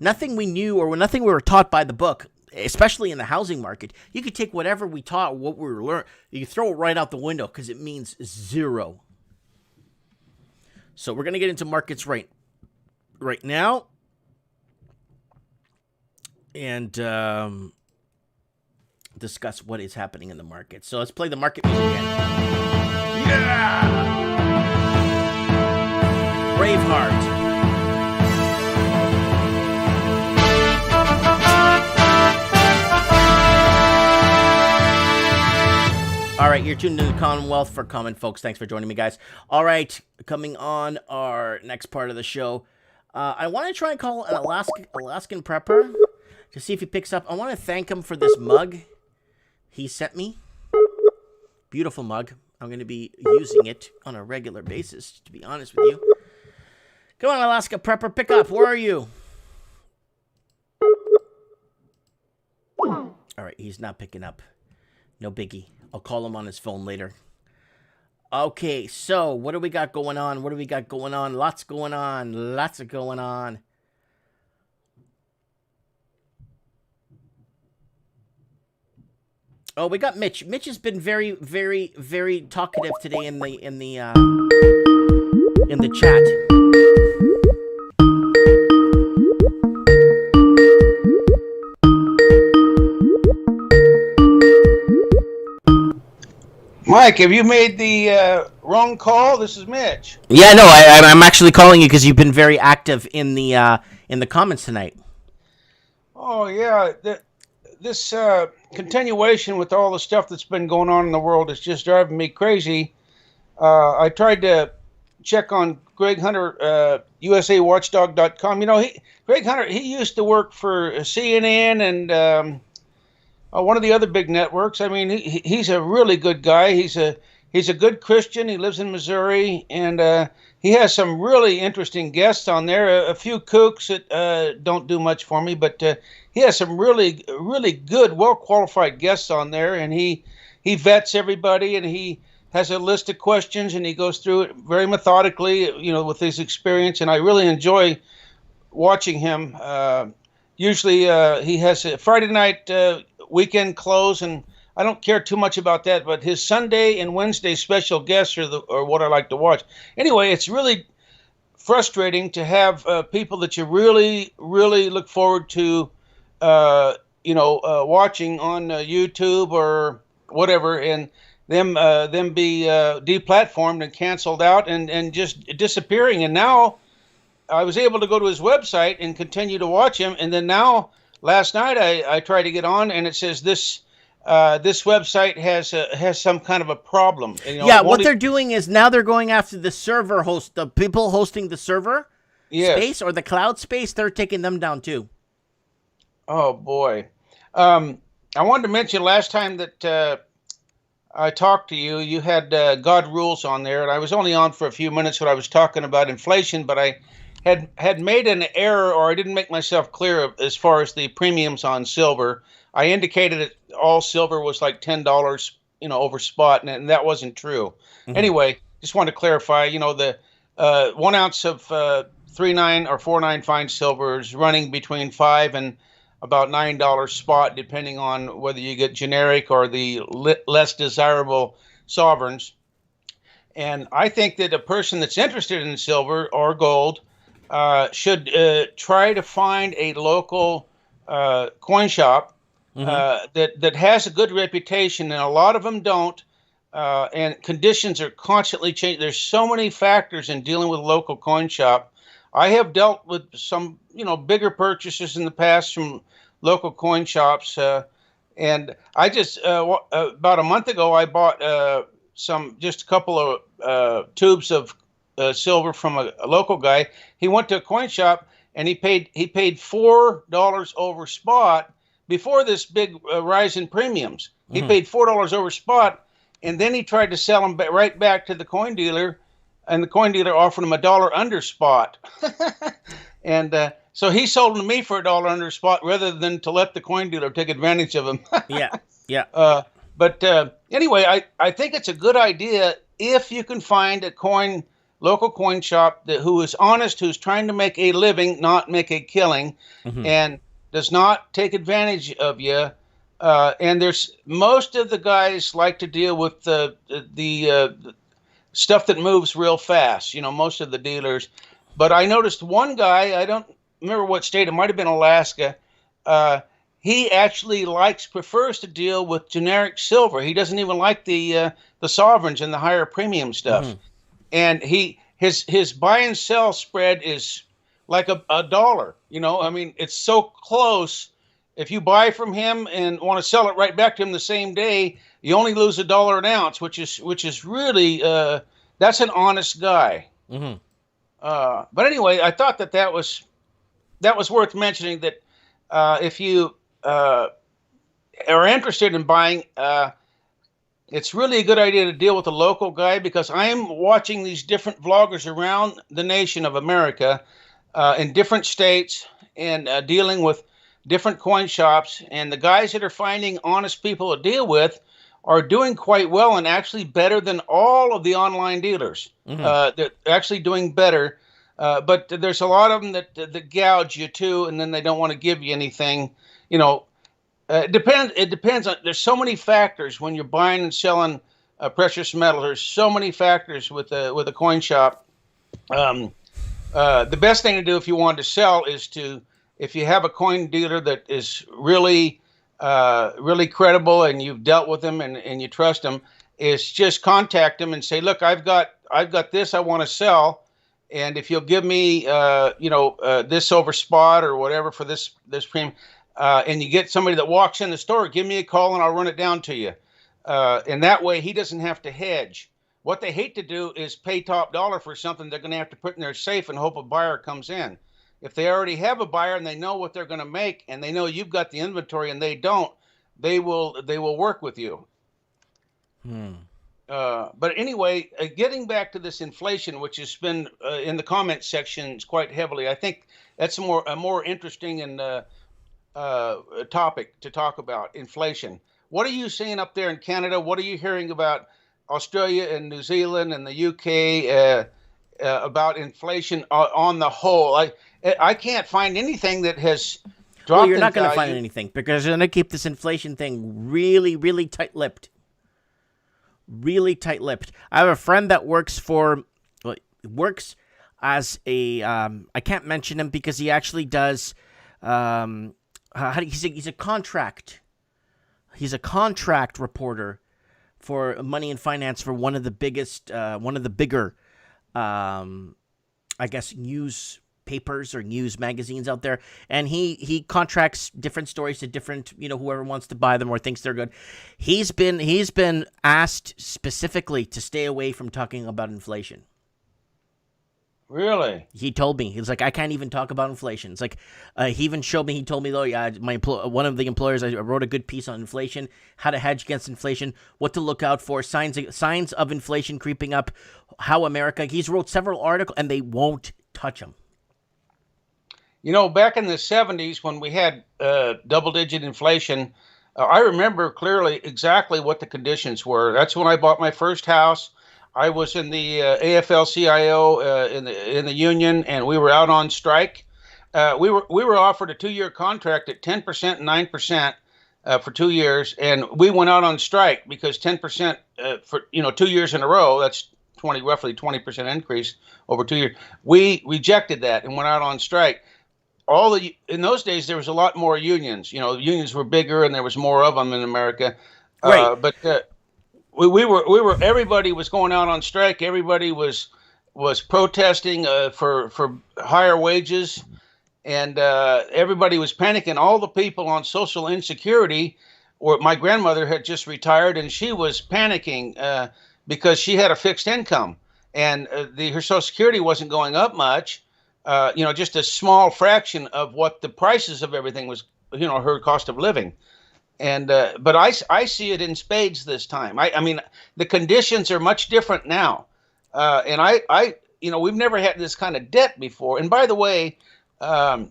nothing we knew or nothing we were taught by the book, especially in the housing market, you could take whatever we taught, what we were learning, you throw it right out the window because it means zero. So we're going to get into markets right now. And discuss what is happening in the market. So let's play the market music again. Yeah! Braveheart. All right, you're tuned into Commonwealth for Common Folks. Thanks for joining me, guys. All right, coming on our next part of the show, I want to try and call an Alaskan prepper to see if he picks up. I want to thank him for this mug he sent me. Beautiful mug. I'm going to be using it on a regular basis, to be honest with you. Come on, Alaska prepper, pick up. Where are you? All right, he's not picking up. No biggie. I'll call him on his phone later. Okay, so what do we got going on? Lots going on. Oh, we got Mitch. Mitch has been very, very, very talkative today in the chat. Mike, have you made the wrong call? This is Mitch. Yeah, no, I'm actually calling you because you've been very active in the comments tonight. Oh yeah, this continuation with all the stuff that's been going on in the world is just driving me crazy. I tried to check on Greg Hunter, USAWatchdog.com. You know, Greg Hunter, he used to work for CNN and one of the other big networks. I mean, he's a really good guy. He's a good Christian. He lives in Missouri, and he has some really interesting guests on there. A few kooks that don't do much for me, but he has some really good, well-qualified guests on there, and he vets everybody, and he has a list of questions, and he goes through it very methodically, you know, with his experience, and I really enjoy watching him. Usually he has a Friday night weekend close, and I don't care too much about that, but his Sunday and Wednesday special guests are what I like to watch. Anyway, it's really frustrating to have people that you really look forward to, watching on YouTube or whatever, and them be deplatformed and canceled out and just disappearing. And now I was able to go to his website and continue to watch him. And then now last night I tried to get on, and it says this website has some kind of a problem. And, yeah, what they're doing is now they're going after the server host, the people hosting the server space or the cloud space. They're taking them down too. Oh boy. I wanted to mention last time that I talked to you, you had God Rules on there, and I was only on for a few minutes when I was talking about inflation, but I had made an error, or I didn't make myself clear as far as the premiums on silver. I indicated that all silver was like $10, over spot, and that wasn't true. Mm-hmm. Anyway, just wanted to clarify, the 1 ounce of 3.9 or 4.9 fine silver is running between $5 and about $9 spot, depending on whether you get generic or the less desirable sovereigns. And I think that a person that's interested in silver or gold should try to find a local coin shop that has a good reputation, and a lot of them don't. And conditions are constantly changing. There's so many factors in dealing with a local coin shop. I have dealt with some, bigger purchases in the past from local coin shops, and I just about a month ago I bought just a couple of tubes of silver from a local guy. He went to a coin shop and he paid $4 over spot before this big rise in premiums. He paid $4 over spot, and then he tried to sell them right back to the coin dealer. And the coin dealer offered him $1 under spot. And so he sold them to me for $1 under spot rather than to let the coin dealer take advantage of him. Yeah. But anyway, I think it's a good idea if you can find a local coin shop who is honest, who's trying to make a living, not make a killing, and does not take advantage of you. And most of the guys like to deal with the stuff that moves real fast, most of the dealers. But I noticed one guy, I don't remember what state, it might have been Alaska. He actually prefers to deal with generic silver. He doesn't even like the sovereigns and the higher premium stuff. And his buy and sell spread is like a dollar. I mean, it's so close. If you buy from him and want to sell it right back to him the same day, you only lose $1 an ounce, which is really that's an honest guy. But anyway, I thought that was worth mentioning. That if you are interested in buying, it's really a good idea to deal with a local guy, because I'm watching these different vloggers around the nation of America in different states and dealing with different coin shops, and the guys that are finding honest people to deal with are doing quite well, and actually better than all of the online dealers. They're actually doing better, but there's a lot of them that gouge you too, and then they don't want to give you anything. It depends on. There's so many factors when you're buying and selling precious metal. There's so many factors with a coin shop. The best thing to do if you want to sell is if you have a coin dealer that is really credible and you've dealt with them and you trust them, is just contact them and say, look, I've got this I want to sell, and if you'll give me this over spot or whatever for this premium, and you get somebody that walks in the store, give me a call and I'll run it down to you. And that way he doesn't have to hedge. what they hate to do is pay top dollar for something they're going to have to put in their safe and hope a buyer comes in. If they already have a buyer and they know what they're going to make, and they know you've got the inventory and they don't, they will work with you. But anyway, getting back to this inflation, which has been in the comment sections quite heavily, I think that's a more interesting and topic to talk about, inflation. What are you seeing up there in Canada? What are you hearing about Australia and New Zealand and the UK about inflation on the whole? I can't find anything that has dropped. Well, you're not going to find anything because they're going to keep this inflation thing really, really tight-lipped. Really tight-lipped. I have a friend that works as a I can't mention him because he actually does he's a contract reporter for money and finance for one of the bigger I guess news papers or news magazines out there, and he contracts different stories to different, whoever wants to buy them or thinks they're good. He's been asked specifically to stay away from talking about inflation. Really? He told me, he was like, I can't even talk about inflation. It's like, he even showed me, he told me though, yeah, one of the employers, I wrote a good piece on inflation, how to hedge against inflation, what to look out for, signs of inflation creeping up, how America, he's wrote several articles and they won't touch them. Back in the 70s when we had double-digit inflation, I remember clearly exactly what the conditions were. That's when I bought my first house. I was in the AFL-CIO in the union, and we were out on strike. We were offered a 2-year contract at 10% and 9% for 2 years, and we went out on strike because 10% for 2 years in a row. That's roughly 20% increase over 2 years. We rejected that and went out on strike. In those days there was a lot more unions. Unions were bigger and there was more of them in America. Right. But we were everybody was going out on strike. Everybody was protesting for higher wages, and everybody was panicking. All the people on social insecurity, or my grandmother had just retired and she was panicking because she had a fixed income and her Social Security wasn't going up much. Just a small fraction of what the prices of everything was, her cost of living. And but I see it in spades this time. I mean, the conditions are much different now. And we've never had this kind of debt before. And by the way, Martin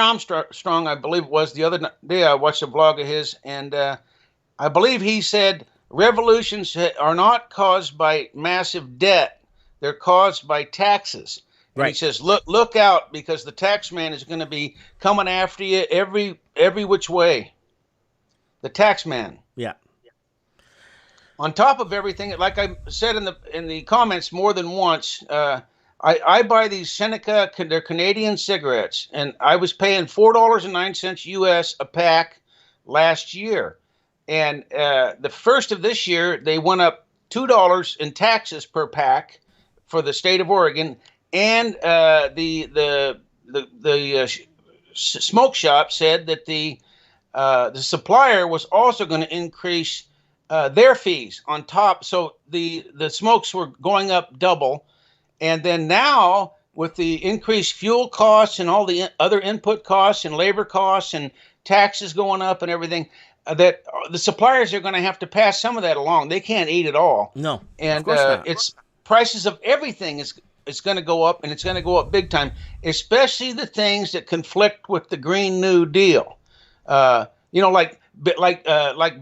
Armstrong, I believe it was the other day, I watched a blog of his, and I believe he said revolutions are not caused by massive debt. They're caused by taxes. And right. He says, look out, because the tax man is going to be coming after you every which way. The tax man. Yeah. On top of everything, like I said in the comments more than once, I buy these Seneca, they're Canadian cigarettes, and I was paying $4.09 US a pack last year. And the first of this year, they went up $2 in taxes per pack for the state of Oregon. And the smoke shop said that the supplier was also going to increase their fees on top. So the smokes were going up double. And then now with the increased fuel costs and all the other input costs and labor costs and taxes going up and everything, that the suppliers are going to have to pass some of that along. They can't eat it all. No, and of course not. It's prices of everything it's going to go up, and it's going to go up big time, especially the things that conflict with the Green New Deal. Like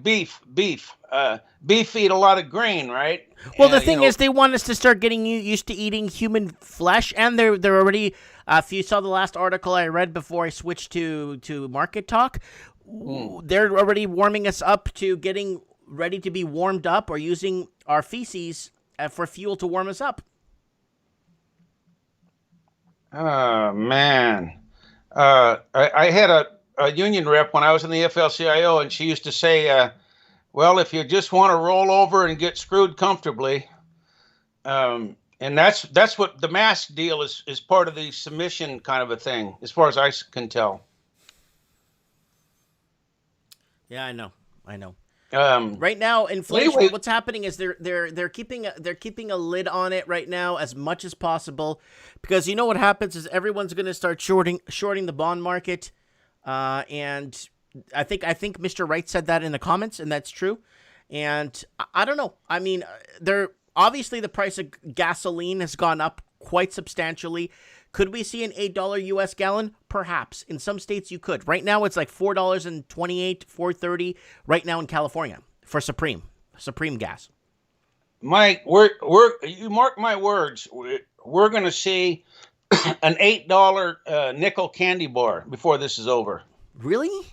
beef. Beef eat a lot of grain, right? Well, the thing is, they want us to start getting used to eating human flesh, and they're already. If you saw the last article I read before I switched to Market Talk, they're already warming us up to getting ready to be warmed up or using our feces for fuel to warm us up. Oh, man. I had a union rep when I was in the AFL-CIO, and she used to say, well, if you just want to roll over and get screwed comfortably, and that's what the mask deal is part of the submission kind of a thing, as far as I can tell. Yeah, I know. Right now, inflation. Anyway, What's happening is they're keeping a lid on it right now as much as possible, because you know what happens is everyone's going to start shorting the bond market, and I think Mr. Wright said that in the comments, and that's true. And I don't know. I mean, obviously the price of gasoline has gone up quite substantially. Could we see an $8 US gallon? Perhaps. In some states you could. Right now it's like $4.28, $4.30 right now in California for Supreme gas. Mike, you mark my words. We're going to see an $8 nickel candy bar before this is over. Really?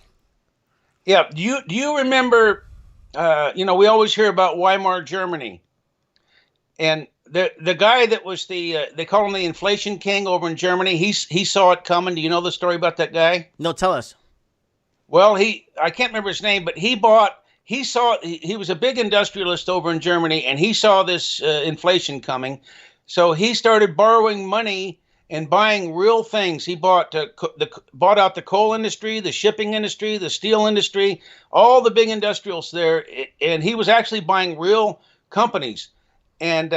Yeah. Do you remember? We always hear about Weimar Germany, and the guy that was they call him the inflation king over in Germany. He saw it coming. Do you know the story about that guy? No, tell us. Well, I can't remember his name, but he was a big industrialist over in Germany, and he saw this inflation coming. So he started borrowing money and buying real things. He bought out the coal industry, the shipping industry, the steel industry, all the big industrials there, and he was actually buying real companies. And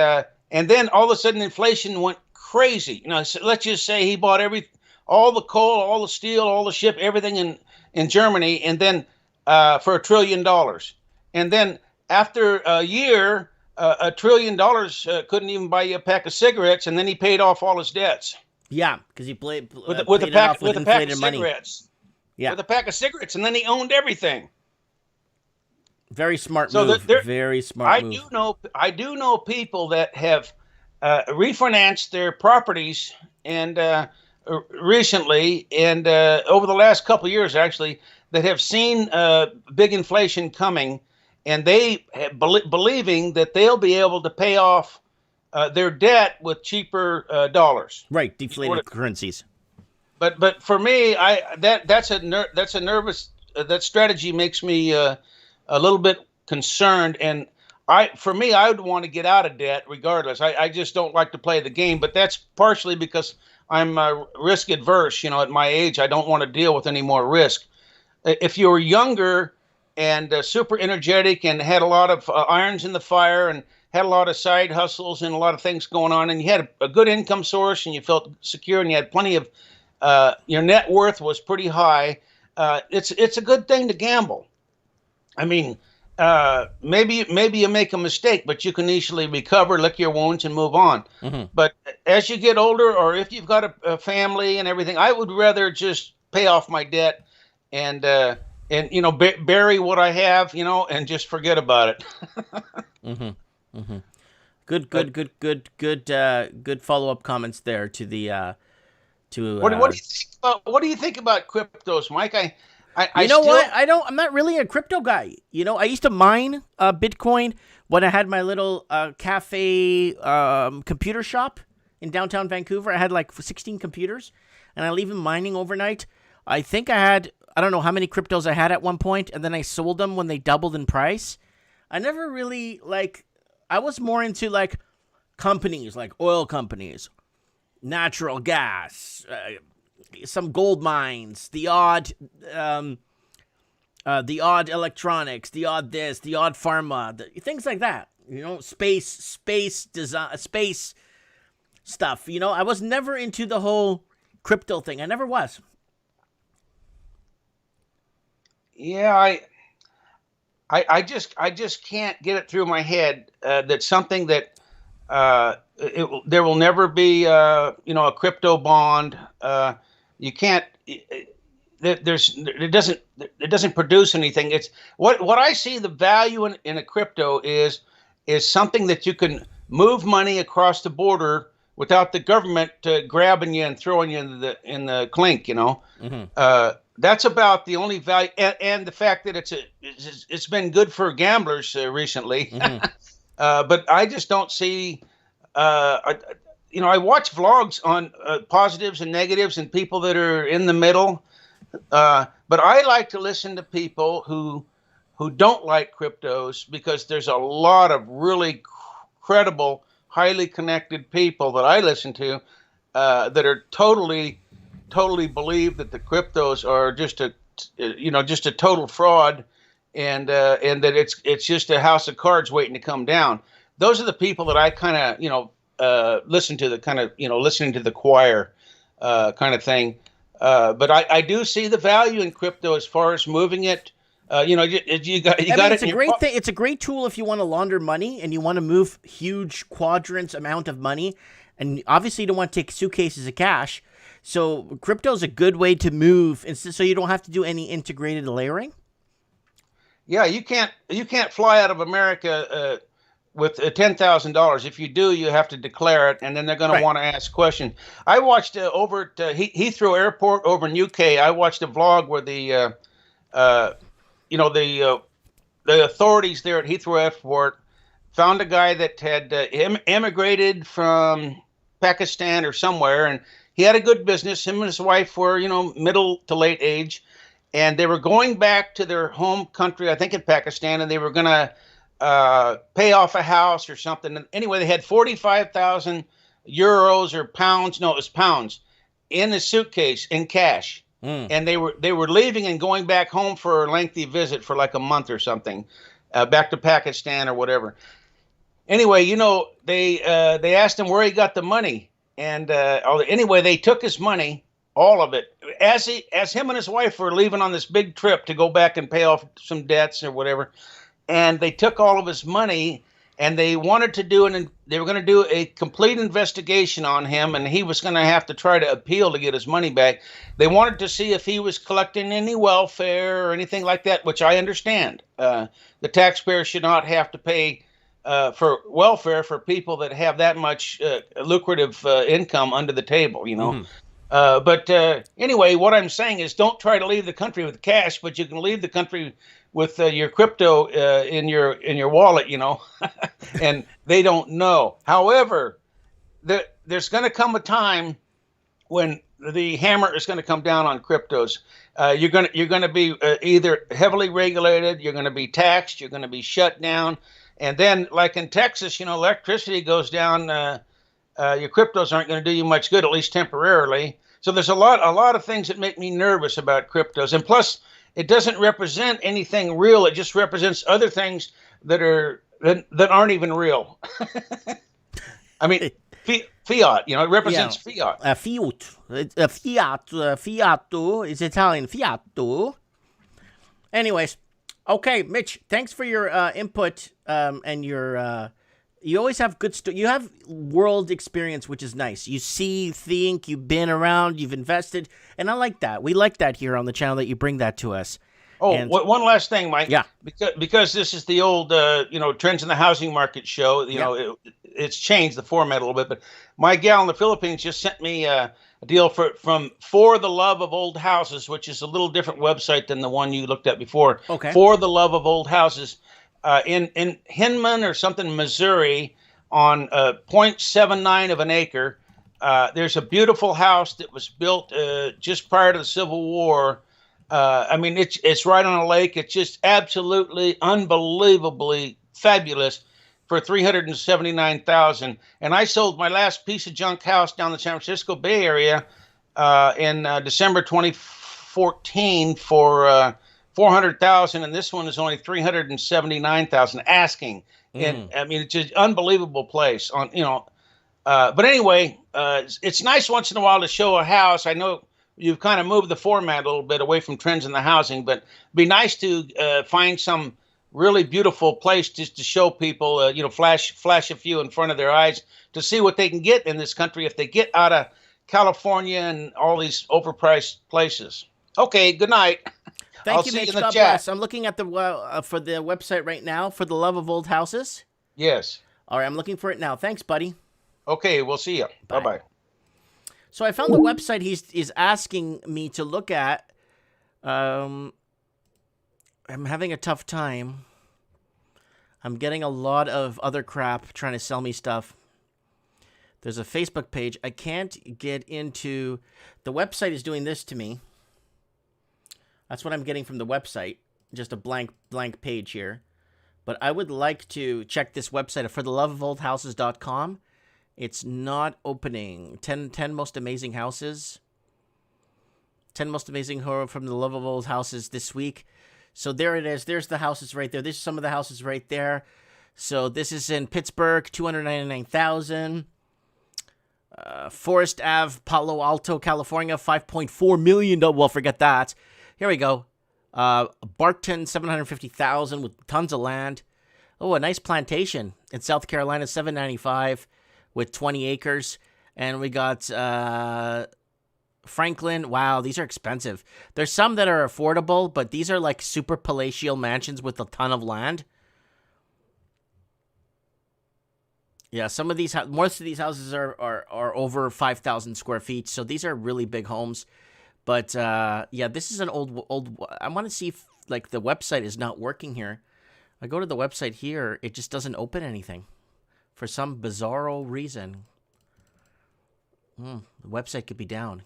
then all of a sudden inflation went crazy. So let's just say he bought all the coal, all the steel, all the ship, everything in Germany, and then for $1 trillion. And then after a year, $1 trillion couldn't even buy you a pack of cigarettes, and then he paid off all his debts. Yeah, because he paid with a pack of money. Cigarettes. Yeah, with a pack of cigarettes, and then he owned everything. Very smart move. Very smart move. I do know people that have refinanced their properties and recently, and over the last couple of years, actually, that have seen big inflation coming, and they believing that they'll be able to pay off their debt with cheaper dollars. Right, deflated currencies. But for me, that strategy makes me a little bit concerned, and I would want to get out of debt regardless. I just don't like to play the game, but that's partially because I'm risk adverse. At my age, I don't want to deal with any more risk. If you were younger and super energetic and had a lot of irons in the fire and had a lot of side hustles and a lot of things going on, and you had a good income source and you felt secure and you had plenty of your net worth was pretty high, it's a good thing to gamble. I mean, maybe you make a mistake, but you can easily recover, lick your wounds, and move on. Mm-hmm. But as you get older, or if you've got a family and everything, I would rather just pay off my debt and bury what I have, and just forget about it. Mm-hmm. Mm-hmm. Good follow-up comments there to the What do you think about cryptos, Mike? What? I'm not really a crypto guy. I used to mine Bitcoin when I had my little cafe computer shop in downtown Vancouver. I had like 16 computers, and I leave them mining overnight. I think I don't know how many cryptos I had at one point, and then I sold them when they doubled in price. I never really I was more into companies, like oil companies, natural gas, some gold mines, the odd electronics, the odd this, the odd pharma, things like that. Space design, space stuff. I was never into the whole crypto thing. I never was. Yeah, I just can't get it through my head that something that there will never be a crypto bond. You can't. It doesn't produce anything. It's what I see the value in a crypto is something that you can move money across the border without the government grabbing you and throwing you in the clink. Mm-hmm. That's about the only value, and the fact that it's been good for gamblers recently. Mm-hmm. But I just don't see. I watch vlogs on positives and negatives and people that are in the middle. But I like to listen to people who don't like cryptos, because there's a lot of really credible, highly connected people that I listen to that are totally believe that the cryptos are just a total fraud, and that it's just a house of cards waiting to come down. Those are the people that I kind of listen to, the kind of listening to the choir kind of thing. But I do see the value in crypto as far as moving it. You got it's a great thing. It's a great tool if you want to launder money and you want to move huge quadrants amount of money, and obviously you don't want to take suitcases of cash. So crypto is a good way to move, so you don't have to do any integrated layering. Yeah, you can't fly out of America with $10,000. If you do, you have to declare it, and then they're going to want to ask questions. I watched over at Heathrow Airport over in UK. I watched a vlog where the authorities there at Heathrow Airport found a guy that had emigrated from Pakistan or somewhere, and he had a good business. Him and his wife were, middle to late age, and they were going back to their home country, I think in Pakistan, and they were going to pay off a house or something. And anyway, they had 45,000 euros or pounds. No, it was pounds in a suitcase in cash. And they were leaving and going back home for a lengthy visit for like a month or something, back to Pakistan or whatever. Anyway, they asked him where he got the money, and anyway, they took his money, all of it, as him and his wife were leaving on this big trip to go back and pay off some debts or whatever, and they took all of his money. And they wanted to they were going to do a complete investigation on him, and he was going to have to try to appeal to get his money back. They wanted to see if he was collecting any welfare or anything like that, which I understand. The taxpayer should not have to pay for welfare for people that have that much lucrative income under the table, But anyway, what I'm saying is don't try to leave the country with cash, but you can leave the country with your crypto in your wallet, and they don't know. However, there's going to come a time when the hammer is going to come down on cryptos. You're going to be either heavily regulated, you're going to be taxed, you're going to be shut down, and then like in Texas, electricity goes down. Your cryptos aren't going to do you much good, at least temporarily. So there's a lot of things that make me nervous about cryptos, and plus, it doesn't represent anything real. It just represents other things that aren't even real. I mean, fiat. It represents fiat. Fiato is Italian. Fiato. Anyways, okay, Mitch. Thanks for your input and your. You always have good you have world experience, which is nice. You see, think, you've been around, you've invested, and I like that. We like that here on the channel that you bring that to us. Oh, and one last thing, Mike. Yeah. Because this is the old, trends in the housing market show. It's changed the format a little bit. But my gal in the Philippines just sent me a deal from For the Love of Old Houses, which is a little different website than the one you looked at before. Okay. For the Love of Old Houses. In Hinman or something, Missouri, on 0.79 of an acre, there's a beautiful house that was built just prior to the Civil War. It's right on a lake. It's just absolutely, unbelievably fabulous for $379,000. And I sold my last piece of junk house down the San Francisco Bay Area in December 2014 for $400,000, and this one is only $379,000 asking. And it's an unbelievable place. But anyway, it's nice once in a while to show a house. I know you've kind of moved the format a little bit away from trends in the housing, but it'd be nice to find some really beautiful place just to show people, flash a few in front of their eyes to see what they can get in this country if they get out of California and all these overpriced places. Okay, good night. Thank you, Mitch. God bless. I'm looking at the for the website right now, For the Love of Old Houses. Yes. All right, I'm looking for it now. Thanks, buddy. Okay, we'll see you. Bye-bye. So I found the website he's asking me to look at. I'm having a tough time. I'm getting a lot of other crap trying to sell me stuff. There's a Facebook page. I can't get into... The website is doing this to me. That's what I'm getting from the website. Just a blank page here. But I would like to check this website at fortheloveofoldhouses.com. It's not opening. 10 most amazing houses. 10 most amazing horror from the Love of Old Houses this week. So there it is. There's the houses right there. There's some of the houses right there. So this is in Pittsburgh, 299,000. Forest Ave, Palo Alto, California, $5.4 million. Well, forget that. Here we go. Barkton, 750,000 with tons of land. Oh, a nice plantation in South Carolina, 795 with 20 acres. And we got Franklin. Wow, these are expensive. There's some that are affordable, but these are like super palatial mansions with a ton of land. Yeah, some of these, most of these houses are over 5,000 square feet, so these are really big homes. But yeah, this is an old. I want to see if like the website is not working here. I go to the website here, it just doesn't open anything for some bizarro reason. The website could be down.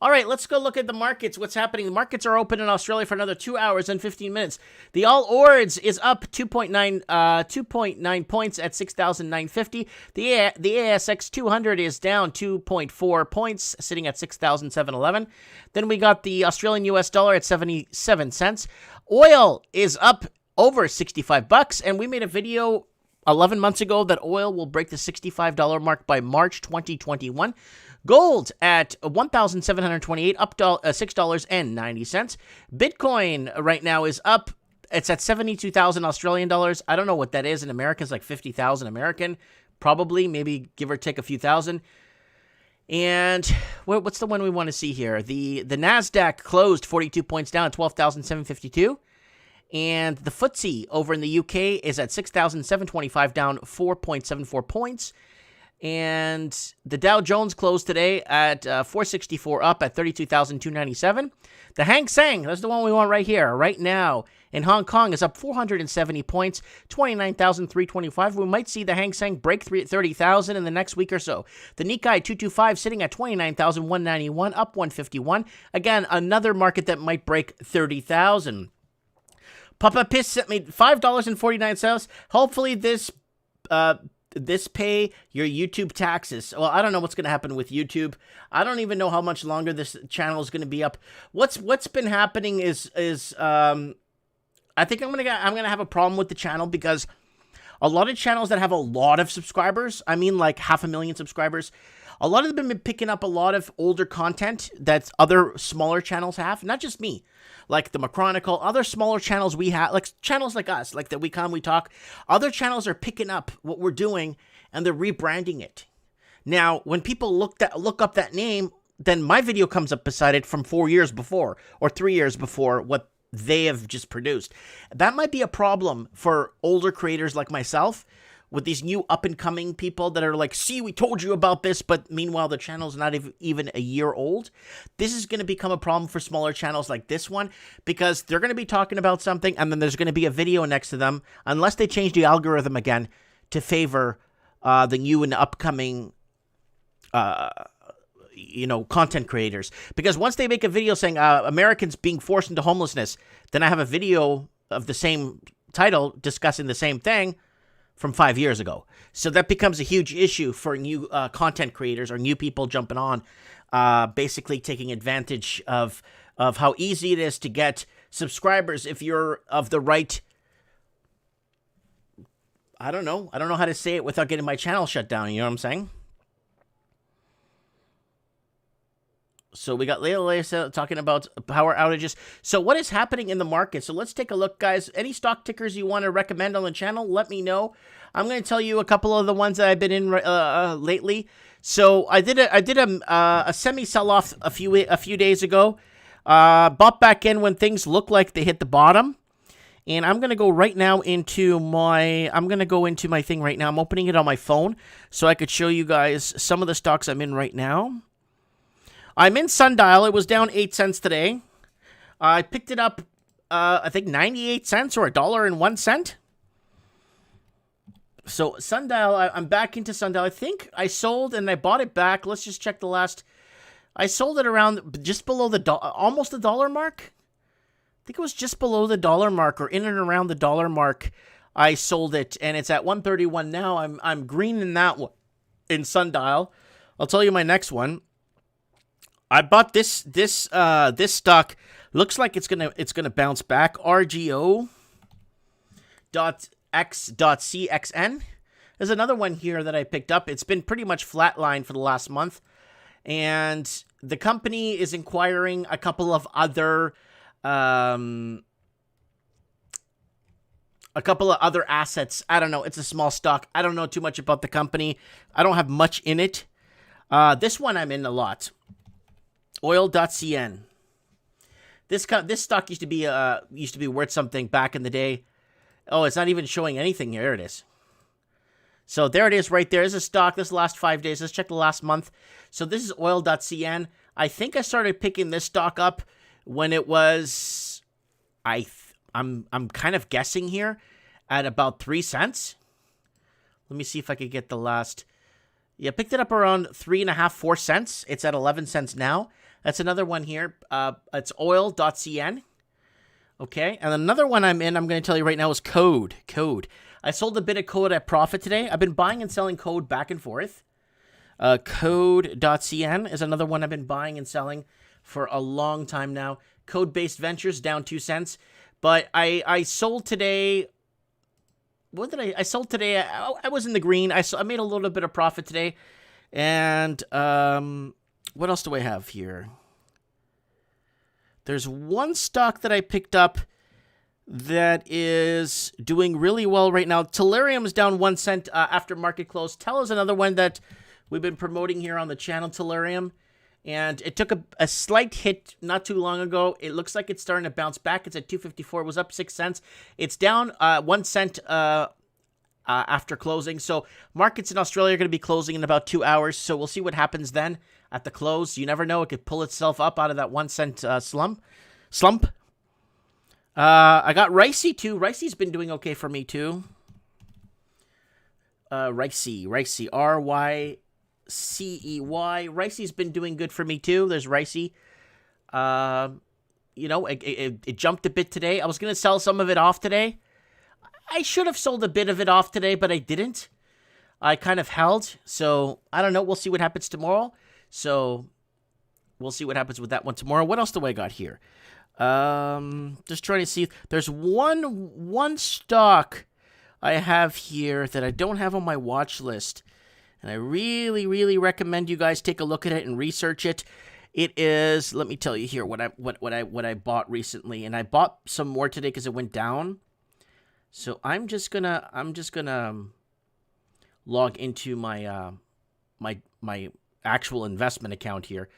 All right, let's go look at the markets. What's happening? The markets are open in Australia for another 2 hours and 15 minutes. The All Ords is up 2.9 points at 6,950. The ASX 200 is down 2.4 points, sitting at 6,711. Then we got the Australian US dollar at 77 cents. Oil is up over $65, and we made a video 11 months ago that oil will break the $65 mark by March 2021. Gold at 1,728, up $6.90. Bitcoin right now is up. It's at 72,000 Australian dollars. I don't know what that is in America. It's like 50,000 American, probably, maybe give or take a few thousand. And what's the one we want to see here? The NASDAQ closed 42 points down at 12,752. And the FTSE over in the UK is at 6,725, down 4.74 points. And the Dow Jones closed today at 464, up at 32,297. The Hang Seng, that's the one we want right here, right now, in Hong Kong is up 470 points, 29,325. We might see the Hang Seng break 30,000 in the next week or so. The Nikkei 225 sitting at 29,191, up 151. Again, another market that might break 30,000. Papa Piss sent me $5.49. Hopefully this pay your YouTube taxes. Well, I don't know what's going to happen with YouTube. I don't even know how much longer this channel is going to be up. What's been happening is I think I'm going to have a problem with the channel because a lot of channels that have a lot of subscribers, I mean like 500,000 subscribers, a lot of them have been picking up a lot of older content that other smaller channels have, not just me. Like the McChronicle, other smaller channels we have, like channels like us, like that we come, we talk. Other channels are picking up what we're doing and they're rebranding it. Now, when people look up that name, then my video comes up beside it from 4 years before or 3 years before what they have just produced. That might be a problem for older creators like myself with these new up-and-coming people that are like, see, we told you about this, but meanwhile, the channel's not even a year old. This is going to become a problem for smaller channels like this one because they're going to be talking about something, and then there's going to be a video next to them, unless they change the algorithm again to favor the new and upcoming content creators. Because once they make a video saying Americans being forced into homelessness, then I have a video of the same title discussing the same thing from 5 years ago. So that becomes a huge issue for new content creators or new people jumping on, basically taking advantage of how easy it is to get subscribers if you're of the right... I don't know how to say it without getting my channel shut down, you know what I'm saying? So we got Leila talking about power outages. So what is happening in the market? So let's take a look, guys. Any stock tickers you want to recommend on the channel, let me know. I'm going to tell you a couple of the ones that I've been in lately. So I did a semi sell-off a few days ago. Bought back in when things look like they hit the bottom. And I'm going to go right now into my thing right now. I'm opening it on my phone so I could show you guys some of the stocks I'm in right now. I'm in Sundial. It was down 8 cents today. I picked it up, I think 98 cents or $1.01. So Sundial, I'm back into Sundial. I think I sold and I bought it back. Let's just check the last. I sold it around just below almost the dollar mark. I think it was just below the dollar mark or in and around the dollar mark. I sold it and it's at 131 now. I'm green in that one in Sundial. I'll tell you my next one. I bought this stock Looks like it's gonna bounce back. RGO.X.CXN. There's another one here that I picked up. It's been pretty much flatline for the last month. And the company is inquiring a couple of other assets. I don't know. It's a small stock. I don't know too much about the company. I don't have much in it. This one I'm in a lot. Oil.cn. This stock used to be worth something back in the day. Oh, it's not even showing anything here. There it is. So there it is right there. There's a stock this last 5 days. Let's check the last month. So this is oil.cn. I think I started picking this stock up when it was, I'm kind of guessing here, at about 3 cents. Let me see if I could get the last. Yeah, picked it up around 3.5, 4 cents. It's at 11 cents now. That's another one here. It's oil.cn. Okay, and another one I'm in, I'm going to tell you right now, is Code. I sold a bit of Code at profit today. I've been buying and selling Code back and forth. Code.cn is another one I've been buying and selling for a long time now. Code-based ventures down 2 cents. But I sold today. What did I sold today? I was in the green. I made a little bit of profit today. And what else do I have here? There's one stock that I picked up that is doing really well right now. Tellurium is down 1 cent after market close. Tell is another one that we've been promoting here on the channel, Tellurium. And it took a slight hit not too long ago. It looks like it's starting to bounce back. It's at 254. It was up 6 cents. It's down 1 cent after closing. So markets in Australia are going to be closing in about 2 hours. So we'll see what happens then at the close. You never know. It could pull itself up out of that 1 cent slump. I got Ricey too. Ricey's been doing okay for me too. Ricey, R-Y-C-E-Y. Ricey's been doing good for me too. There's Ricey. You know, it jumped a bit today. I was going to sell some of it off today. I should have sold a bit of it off today, but I didn't. I kind of held. So, I don't know. We'll see what happens tomorrow. So, we'll see what happens with that one tomorrow. What else do I got here? Just trying to see. There's one stock I have here that I don't have on my watch list. And I really, really recommend you guys take a look at it and research it. It is, let me tell you here what I bought recently, and I bought some more today because it went down. So I'm just gonna log into my my actual investment account here,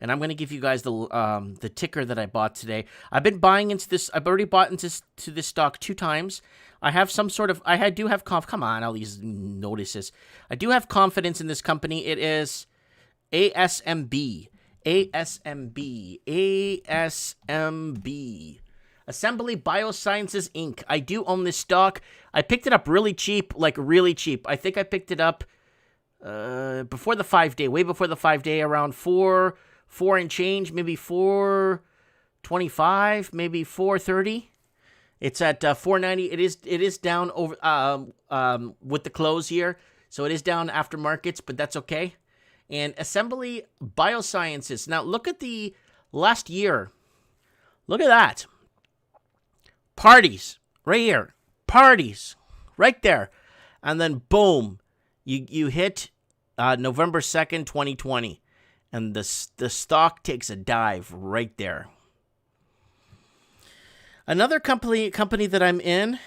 and I'm gonna give you guys the ticker that I bought today. I've been buying into this. I've already bought into this stock 2 times. I have some sort of. I do have come on, all these notices. I do have confidence in this company. It is ASMB. Assembly Biosciences Inc. I do own this stock. I picked it up really cheap, like really cheap. I think I picked it up before the 5-day, way before the 5-day, around 4 and change, maybe 4.25, maybe 4.30. It's at 4.90. It is down over with the close here, so it is down after markets, but that's okay. And Assembly Biosciences. Now look at the last year. Look at that. Parties right here. Parties right there. And then boom, you hit November 2nd, 2020. And the stock takes a dive right there. Another company that I'm in.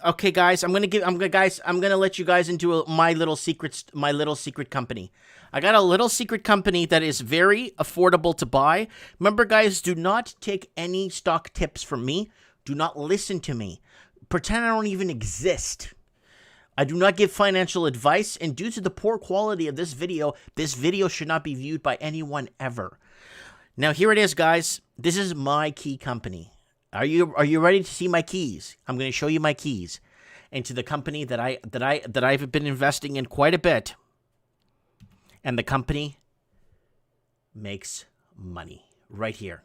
Okay, guys, I'm gonna let you guys into my little secret company. I got a little secret company that is very affordable to buy. Remember, guys, do not take any stock tips from me. Do not listen to me. Pretend I don't even exist. I do not give financial advice, and due to the poor quality of this video should not be viewed by anyone ever. Now, here it is, guys. This is my key company. Are you ready to see my keys? I'm going to show you my keys into the company that I've been investing in quite a bit. And the company makes money right here.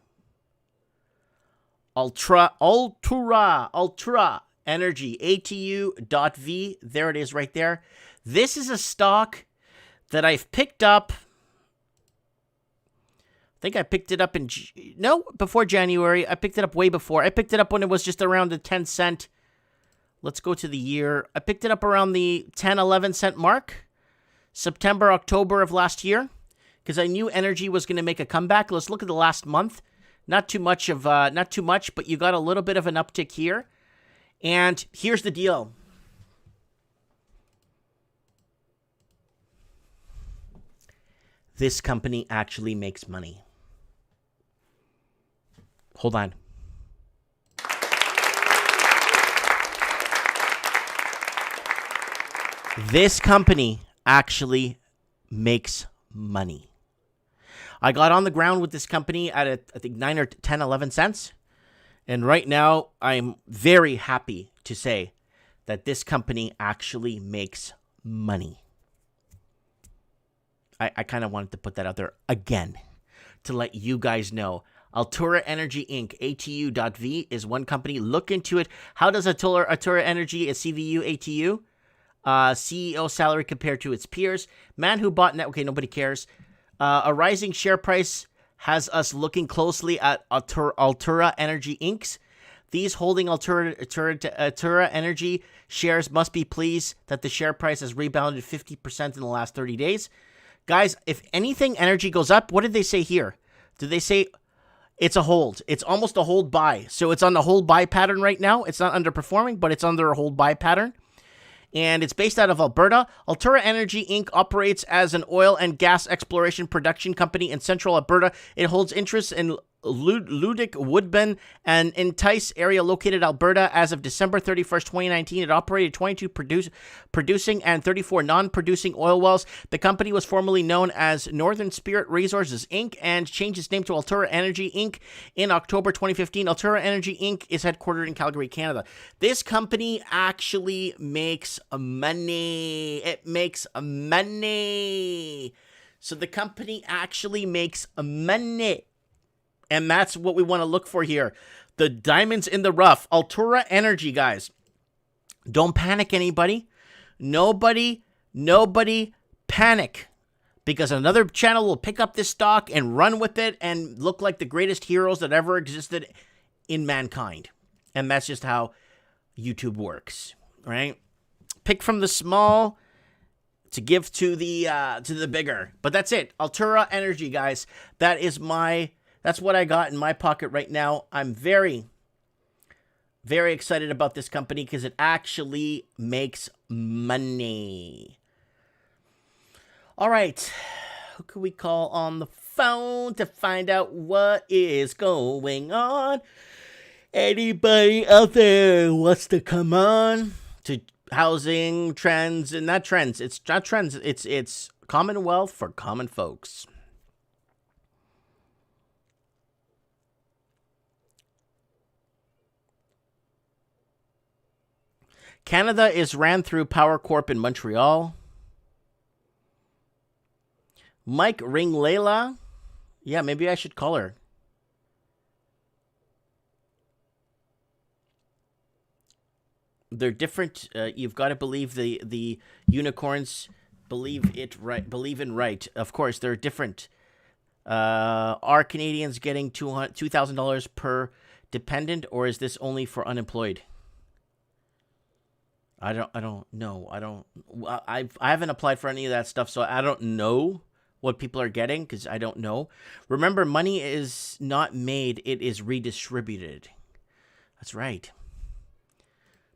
Ultra Energy, ATU.V. There it is right there. This is a stock that I've picked up think I picked it up in, before January. I picked it up way before. I picked it up when it was just around the 10 cent. Let's go to the year. I picked it up around the 10, 11 cent mark. September, October of last year. Because I knew energy was going to make a comeback. Let's look at the last month. Not too much, but you got a little bit of an uptick here. And here's the deal. This company actually makes money. Hold on. This company actually makes money. I got on the ground with this company at, I think, 9 or 10, 11 cents. And right now, I'm very happy to say that this company actually makes money. I kind of wanted to put that out there again to let you guys know. Altura Energy Inc., ATU.V, is one company. Look into it. How does Altura Energy, a CVU, ATU, CEO salary compared to its peers? Man who bought net. Okay, nobody cares. A rising share price has us looking closely at Altura Energy Inc. These holding Altura Energy shares must be pleased that the share price has rebounded 50% in the last 30 days. Guys, if anything energy goes up, what did they say here? Did they say it's a hold? It's almost a hold buy. So it's on the hold buy pattern right now. It's not underperforming, but it's under a hold buy pattern. And it's based out of Alberta. Altura Energy Inc. operates as an oil and gas exploration production company in central Alberta. It holds interests in Ludic, Woodbine, and Entice area located in Alberta. As of December 31st, 2019, it operated 22 producing and 34 non-producing oil wells. The company was formerly known as Northern Spirit Resources, Inc. and changed its name to Altura Energy, Inc. in October 2015. Altura Energy, Inc. is headquartered in Calgary, Canada. This company actually makes money. It makes money. So the company actually makes money. And that's what we want to look for here. The diamonds in the rough. Altura Energy, guys. Don't panic, anybody. Nobody panic. Because another channel will pick up this stock and run with it and look like the greatest heroes that ever existed in mankind. And that's just how YouTube works, right? Pick from the small to give to the bigger. But that's it. Altura Energy, guys. That's what I got in my pocket right now. I'm very, very excited about this company because it actually makes money. All right. Who can we call on the phone to find out what is going on? Anybody out there who wants to come on to housing trends? And not trends. It's not trends. It's Commonwealth for common folks. Canada is ran through Power Corp in Montreal. Mike Ringlela. Yeah, maybe I should call her. They're different. You've got to believe the unicorns believe in right. Of course, they're different. Are Canadians getting $2,000 per dependent, or is this only for unemployed? I don't know. I haven't applied for any of that stuff, so I don't know what people are getting because I don't know. Remember, money is not made, it is redistributed. That's right.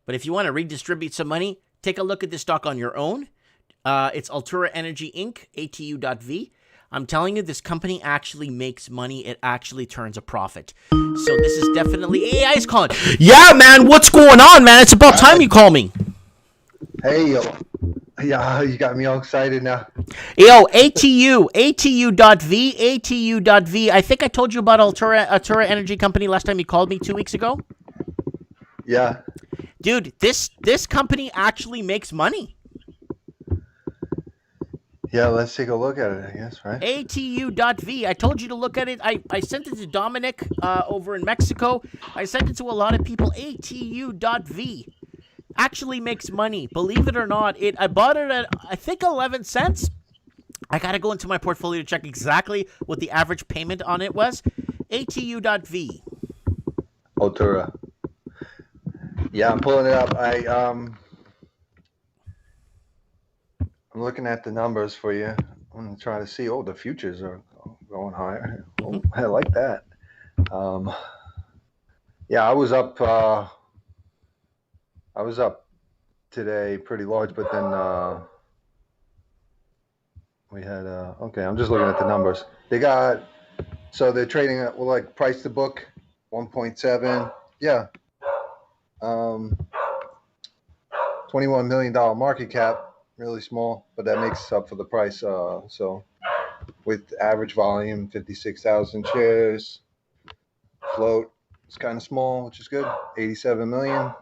But if you want to redistribute some money, take a look at this stock on your own. It's Altura Energy Inc., ATU.V. I'm telling you, this company actually makes money. It actually turns a profit. So this is definitely AI's calling. Yeah, man, what's going on, man? It's about time you call me. Hey, yo. Yeah, you got me all excited now. Yo, ATU.V. I think I told you about Altura Energy Company last time you called me 2 weeks ago. Yeah. Dude, this company actually makes money. Yeah, let's take a look at it, I guess, right? ATU.V. I told you to look at it. I sent it to Dominic over in Mexico. I sent it to a lot of people. ATU.V. actually makes money. Believe it or not. I bought it at, I think, 11 cents. I got to go into my portfolio to check exactly what the average payment on it was. ATU.V. Altura. Yeah, I'm pulling it up. I'm looking at the numbers for you. I'm trying to see. Oh, the futures are going higher. Oh, I like that. Yeah, I was up today pretty large, but then we had okay, I'm just looking at the numbers. So they're trading at, well, like price to book 1.7. Yeah. $21 million market cap, really small, but that makes up for the price. So with average volume 56,000 shares, float it's kind of small, which is good. 87 million.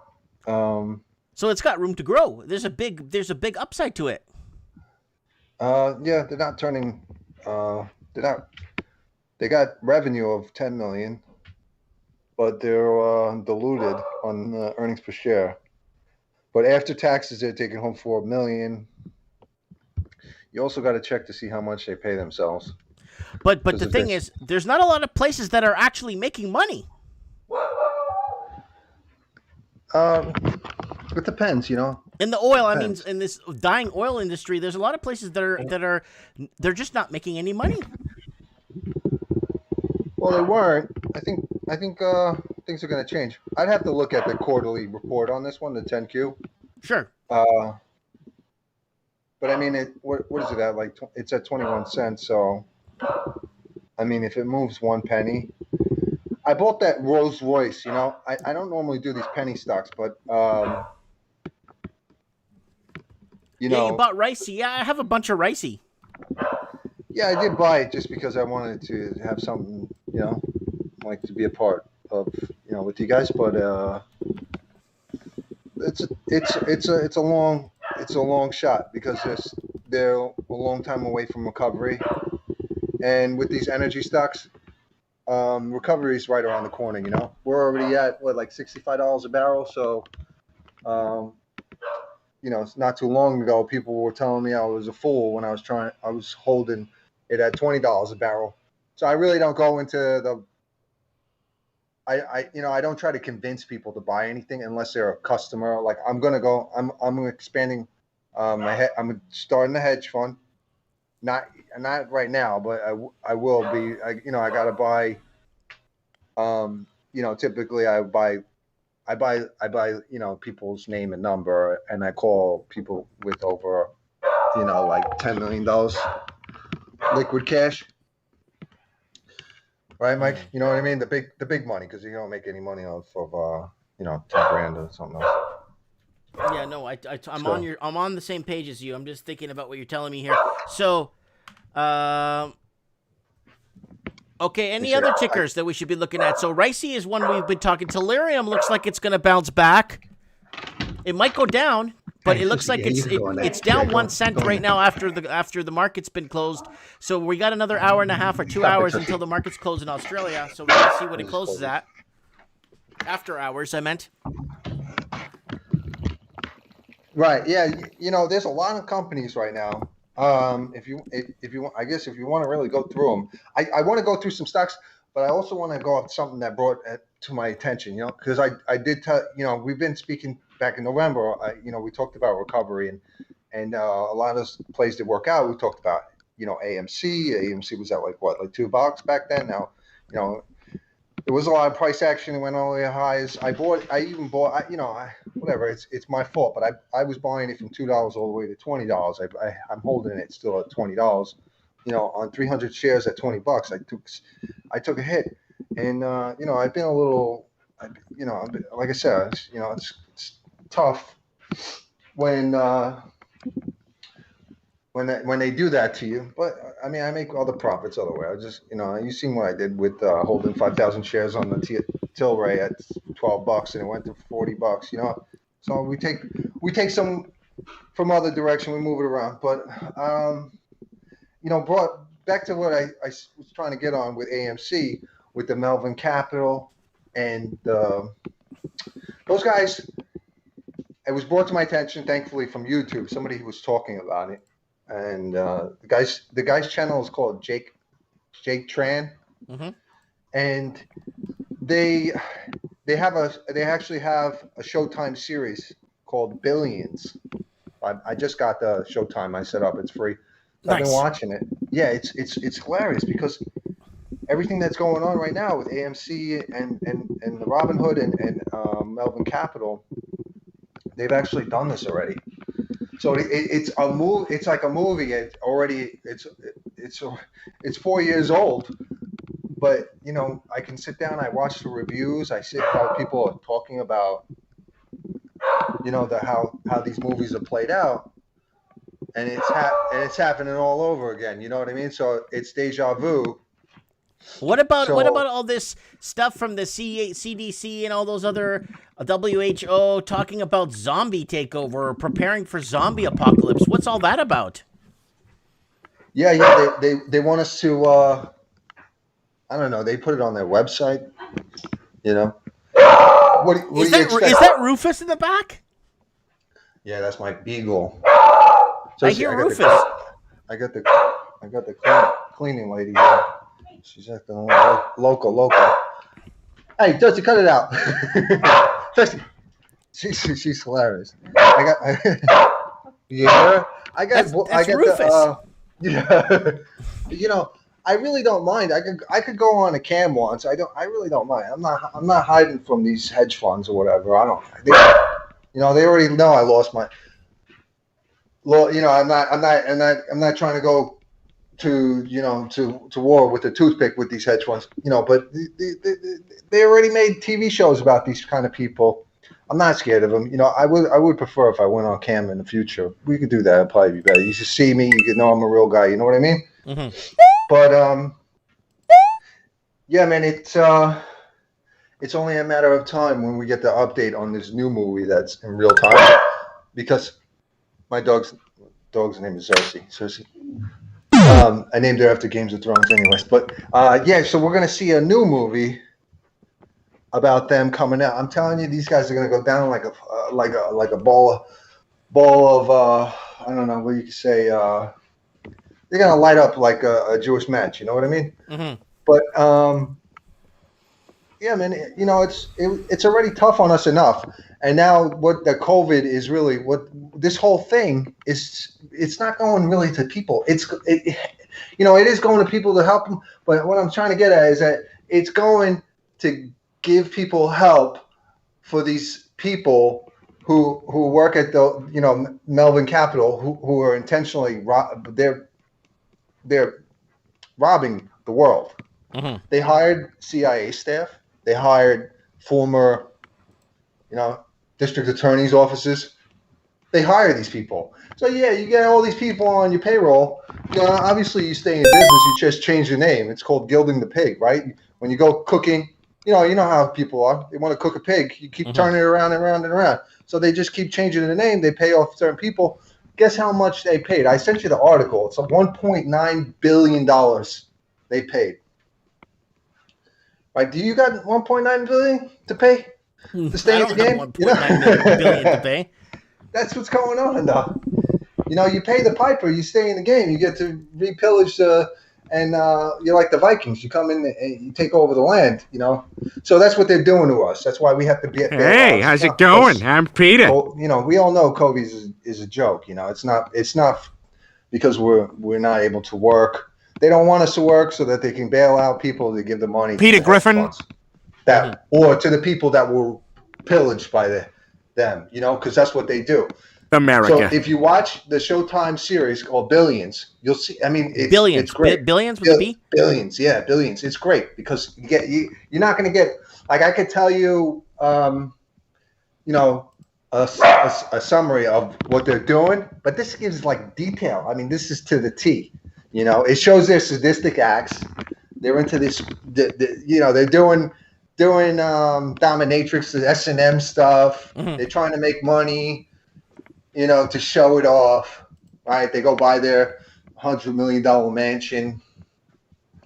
So it's got room to grow. There's a big upside to it. Yeah, they're not turning. They got revenue of 10 million, but they're diluted on earnings per share. But after taxes, they're taking home 4 million. You also got to check to see how much they pay themselves. But the thing is, there's not a lot of places that are actually making money. It depends, you know. In the oil, I mean, in this dying oil industry, there's a lot of places that they're just not making any money. Well, they weren't. I think things are going to change. I'd have to look at the quarterly report on this one, the 10Q. Sure. But I mean, what is it at? Like it's at 21 cents. So, I mean, if it moves 1 penny, I bought that Rolls Royce. You know, I don't normally do these penny stocks, but you know, you bought Ricey. Yeah, I have a bunch of Ricey. Yeah, I did buy it just because I wanted to have something, you know, like to be a part of, you know, with you guys. But it's a long shot because they're a long time away from recovery, and with these energy stocks, recovery is right around the corner. You know, we're already at like $65 a barrel, so. You know, it's not too long ago, people were telling me I was a fool when I was holding it at $20 a barrel. So I really don't go into I don't try to convince people to buy anything unless they're a customer. Like I'm expanding I'm starting a hedge fund. Not right now, but I will be. I got to buy, typically I buy, you know, people's name and number, and I call people with over, like $10 million liquid cash. Right, Mike? You know what I mean? The big money, because you don't make any money off of, 10 grand or something else. Yeah, no, I'm on the same page as you. I'm just thinking about what you're telling me here. So, okay, any other tickers that we should be looking at? So Ricey is one we've been talking. Tellurium looks like it's going to bounce back. It might go down, but it looks like it's down 1 cent right now after the market's been closed. So we got another hour and a half or 2 hours until the market's closed in Australia. So we're going to see what it closes at. After hours, I meant. Right. Yeah. There's a lot of companies right now. If you want to really go through them, I want to go through some stocks, but I also want to go off something that brought it to my attention, because I did tell, we've been speaking back in November, we talked about recovery and a lot of plays that work out. We talked about, AMC was at like $2 back then. Now, there was a lot of price action. It went all the way highs. Whatever. It's my fault, but I was buying it from $2 all the way to $20. I'm holding it still at $20. On 300 shares at $20, I took a hit, and I've been a little, like I said, it's tough when they do that to you. But I mean, I make all the profits other way. I just, you seen what I did with holding 5,000 shares on the Tilray at $12, and it went to $40. So we take some from other direction, we move it around. But brought back to what I was trying to get on with AMC, with the Melvin Capital and those guys. It was brought to my attention, thankfully, from YouTube. Somebody who was talking about it. and the guy's channel is called Jake Tran, and they actually have a Showtime series called Billions. I just got the Showtime. I set up. It's free. So I've been watching it. Yeah, it's hilarious because everything that's going on right now with AMC and the Robin Hood and Melvin Capital, they've actually done this already. So it's a movie. It's like a movie. It's 4 years old, but you know, I can sit down. I watch the reviews. I sit how people are talking about, you know, how these movies are played out, and it's happening all over again. You know what I mean? So it's deja vu. What about all this stuff from the CDC and all those other WHO talking about zombie takeover or preparing for zombie apocalypse? What's all that about? Yeah, they want us to. I don't know. They put it on their website. You know. What do you expect? Is that Rufus in the back? Yeah, that's my beagle. So I hear Rufus. I got the cleaning lady here. She's acting local. Hey, Dusty, cut it out. Dusty, she's hilarious. Yeah, I got Rufus. Yeah. You know, I really don't mind. I could go on a cam once. I really don't mind. I'm not hiding from these hedge funds or whatever. You know, they already know I lost my. Well, you know, I'm not trying to go to, you know, to war with a toothpick with these hedge funds, you know, but they already made TV shows about these kind of people. I'm not scared of them. You know, I would prefer if I went on cam in the future. We could do that. It'd probably be better. You should see me. You could know I'm a real guy. You know what I mean? But yeah, man, it's only a matter of time when we get the update on this new movie that's in real time, because my dog's name is Cersei. I named her after Games of Thrones, anyways. But yeah, so we're gonna see a new movie about them coming out. I'm telling you, these guys are gonna go down like a ball of I don't know what you could say. They're gonna light up like a Jewish match. You know what I mean? But yeah, man, you know, it's already tough on us enough. And now what the COVID is really, what this whole thing is, it's not going really to people. You know, it is going to people to help them. But what I'm trying to get at is that it's going to give people help for these people who work at the, you know, Melvin Capital, who are intentionally, they're robbing the world. They hired CIA staff. They hired former, you know, district attorneys' offices. They hire these people. So yeah, you get all these people on your payroll. You know, obviously, you stay in business. You just change your name. It's called gilding the pig, right? When you go cooking, you know how people are. They want to cook a pig. You keep turning it around and around and around. So they just keep changing the name. They pay off certain people. Guess how much they paid? I sent you the article. It's $1.9 billion they paid. Right? Do you got $1.9 billion to pay to stay in the game? $1.9 billion to pay. That's what's going on, though. You know, you pay the piper, you stay in the game, you get to repillage and you're like the Vikings. You come in and you take over the land. You know, so that's what they're doing to us. That's why we have to be. Hey, how's it going? I'm Peter. You know, we all know COVID is a joke. You know, it's not because we're not able to work. They don't want us to work so that they can bail out people to give the money. Peter Griffin. Or to the people that were pillaged by them, you know, because that's what they do. America. So if you watch the Showtime series called Billions, you'll see. I mean, Billions. It's great. Billions with a B? Billions, yeah, Billions. It's great because you're not going to get, like, I could tell you, you know, a summary of what they're doing, but this gives like detail. I mean, this is to the T. You know, it shows their sadistic acts. They're into this. You know, they're doing dominatrix, the S&M stuff. They're trying to make money, you know, to show it off, right? They go buy their $100 million mansion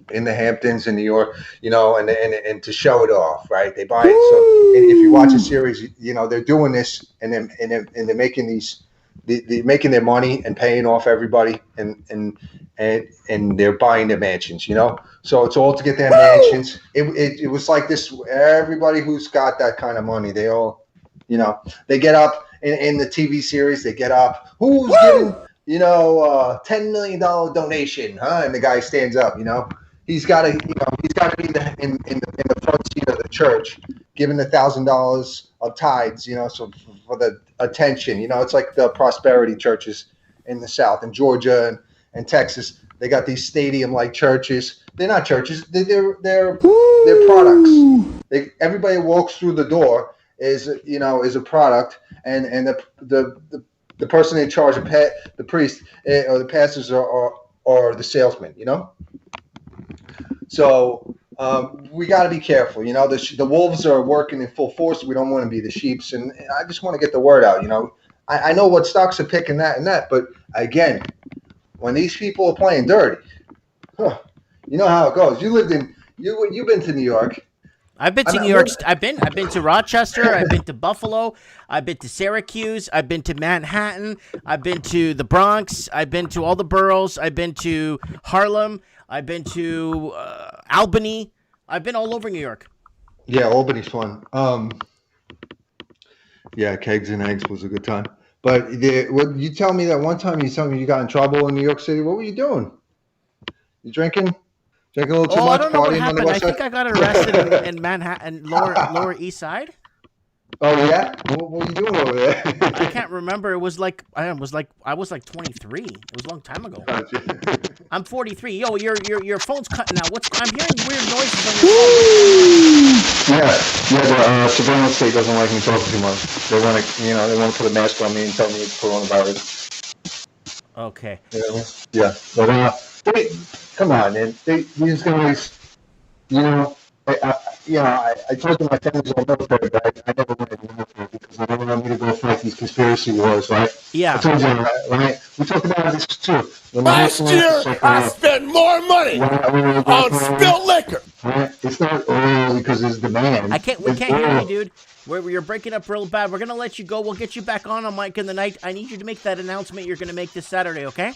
in the Hamptons in New York, you know, and to show it off, right? They buy it. So if you watch a series, you know, they're doing this and they're making these they're making their money and paying off everybody, and they're buying their mansions, So it's all to get their mansions. It was like this. Everybody who's got that kind of money, they all, they get up in the TV series. They get up. Who's giving, $10 million donation, huh? And the guy stands up. He's got to, be in the front seat of the church, giving $1,000 of tithes, so for the attention. It's like the prosperity churches in the South, in Georgia and Texas. They got these stadium-like churches. They're not churches. They're products. Everybody who walks through the door is a product, and the person in charge of the priest or the pastors are the salesman. So we got to be careful. The wolves are working in full force. We don't want to be the sheeps, and I just want to get the word out. I know what stocks are picking that and that, but again, when these people are playing dirty, you know how it goes. You've been to New York. I've been to New York. I've been to Rochester. I've been to Buffalo. I've been to Syracuse. I've been to Manhattan. I've been to the Bronx. I've been to all the boroughs. I've been to Harlem. I've been to Albany. I've been all over New York. Yeah, Albany's fun. Yeah, Kegs and Eggs was a good time. But you tell me that one time you got in trouble in New York City. What were you doing? You drinking? Drinking a little too much? I don't know what partying on the happened. I West think Side? I got arrested in Manhattan, Lower East Side. Oh yeah, what were you doing over there? I can't remember. It was like I was like 23. It was a long time ago. I'm 43. Yo, your phone's cutting out. I'm hearing weird noises on your phone. Yeah. The surveillance state doesn't like me talking too much. They want to put a mask on me and tell me it's coronavirus. Okay. Yeah. But come on, man. These guys, I told you my family's all military, but I never wanted to military because they didn't want me to go fight these conspiracy wars, right? Yeah. I told you that, right? We talked about this too. Last year, I spent more money on spilled liquor. Right? It's not all because there's demand. We can't hear you, dude. You're breaking up real bad. We're gonna let you go. We'll get you back on Mike in the Night. I need you to make that announcement you're gonna make this Saturday, okay?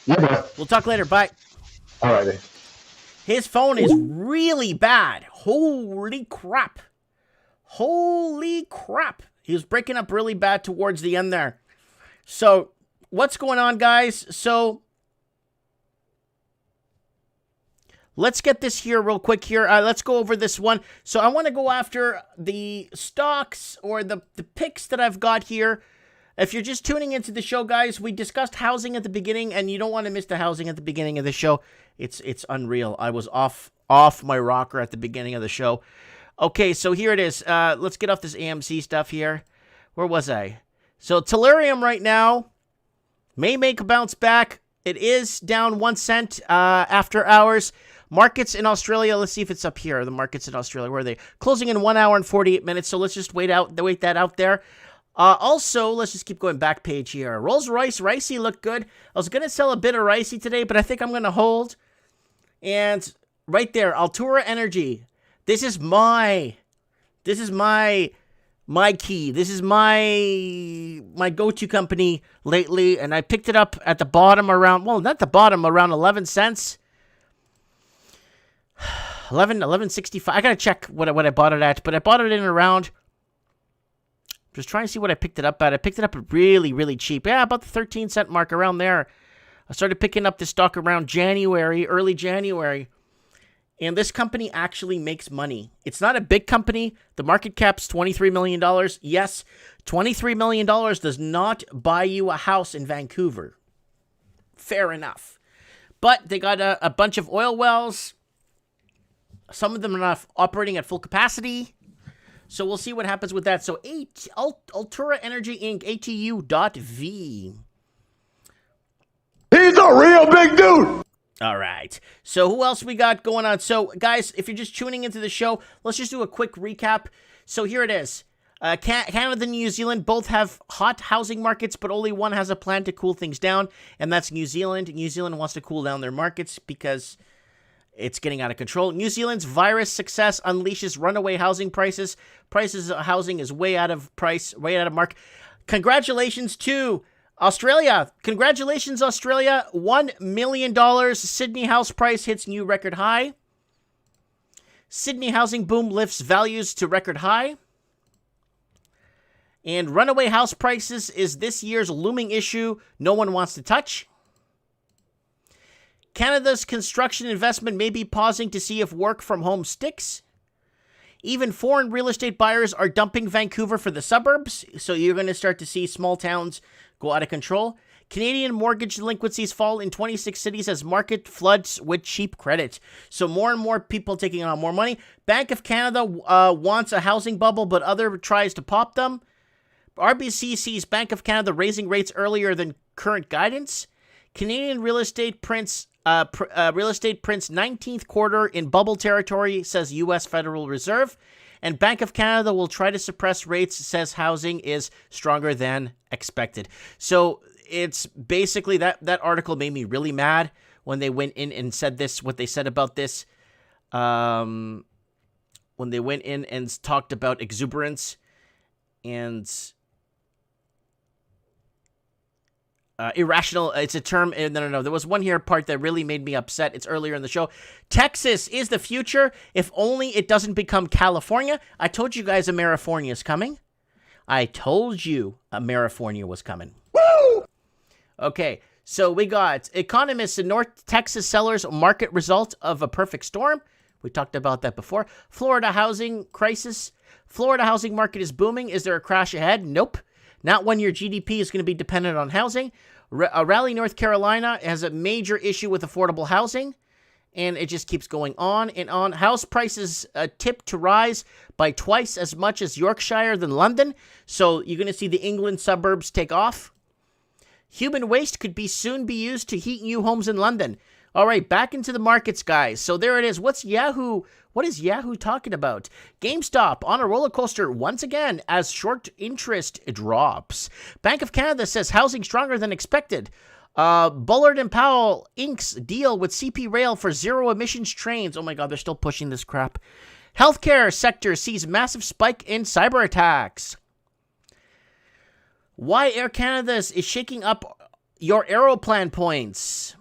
Yeah, bro. We'll talk later. Bye. All right. His phone is really bad. Holy crap. Holy crap. He was breaking up really bad towards the end there. So, what's going on, guys? So, let's get this here real quick here. Let's go over this one. So, I want to go after the stocks or the picks that I've got here. If you're just tuning into the show, guys, we discussed housing at the beginning, and you don't want to miss the housing at the beginning of the show. It's unreal. I was off my rocker at the beginning of the show. Okay, so here it is. Let's get off this AMC stuff here. Where was I? So Tellurium right now may make a bounce back. It is down 1 cent after hours. Markets in Australia, let's see if it's up here. The markets in Australia, where are they? Closing in 1 hour and 48 minutes, so let's just wait that out there. Also, let's just keep going back page here. Rolls-Royce, Ricey looked good. I was going to sell a bit of Ricey today, but I think I'm going to hold. And right there, Altura Energy. This is my key. This is my go-to company lately, and I picked it up at the bottom around, well, not the bottom, around 11 cents. 11.65. I got to check what I bought it at, but I bought it in around, just trying to see what I picked it up at. I picked it up at really, really cheap. Yeah, about the 13 cent mark, around there. I started picking up this stock around early January. And this company actually makes money. It's not a big company. The market cap's $23 million. Yes, $23 million does not buy you a house in Vancouver. Fair enough. But they got a bunch of oil wells. Some of them are not operating at full capacity. So we'll see what happens with that. So Altura Energy Inc., ATU.V. He's a real big dude. All right. So who else we got going on? So, guys, if you're just tuning into the show, let's just do a quick recap. So here it is. Canada and New Zealand both have hot housing markets, but only one has a plan to cool things down, and that's New Zealand. New Zealand wants to cool down their markets because it's getting out of control. New Zealand's virus success unleashes runaway housing prices. Prices of housing is way out of mark. Congratulations to Australia. Congratulations, Australia. $1 million. Sydney house price hits new record high. Sydney housing boom lifts values to record high. And runaway house prices is this year's looming issue no one wants to touch. Canada's construction investment may be pausing to see if work from home sticks. Even foreign real estate buyers are dumping Vancouver for the suburbs, so you're going to start to see small towns go out of control. Canadian mortgage delinquencies fall in 26 cities as market floods with cheap credit. So more and more people taking on more money. Bank of Canada wants a housing bubble, but other tries to pop them. RBC sees Bank of Canada raising rates earlier than current guidance. Canadian real estate prints 19th quarter in bubble territory, says U.S. Federal Reserve. And Bank of Canada will try to suppress rates, says housing is stronger than expected. So it's basically that article made me really mad when they went in and said this, what they said about this. When they went in and talked about exuberance and irrational, it's a term. No. There was one here part that really made me upset. It's earlier in the show. Texas is the future if only it doesn't become California. I told you guys Amerifornia is coming. I told you Amerifornia was coming. Woo! Okay, so we got economists in North Texas sellers market result of a perfect storm. We talked about that before. Florida housing crisis. Florida housing market is booming. Is there a crash ahead? Nope. Not when your GDP is going to be dependent on housing. Raleigh, North Carolina has a major issue with affordable housing, and it just keeps going on and on. House prices tipped to rise by twice as much as Yorkshire than London, so you're going to see the England suburbs take off. Human waste could soon be used to heat new homes in London. All right, back into the markets, guys. So there it is. What is Yahoo talking about? GameStop on a roller coaster once again as short interest drops. Bank of Canada says housing stronger than expected. Bullard and Powell inks deal with CP Rail for zero emissions trains. Oh my God, they're still pushing this crap. Healthcare sector sees massive spike in cyber attacks. Why Air Canada is shaking up your Aeroplan points.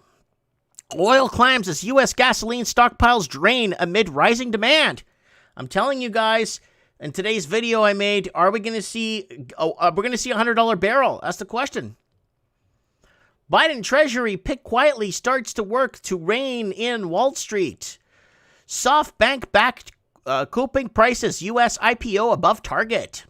Oil climbs as U.S. gasoline stockpiles drain amid rising demand. I'm telling you guys, in today's video I made, are we going to see? We're going to see a $100 barrel. That's the question. Biden Treasury pick quietly starts to work to rein in Wall Street. SoftBank backed cooping prices. U.S. IPO above target.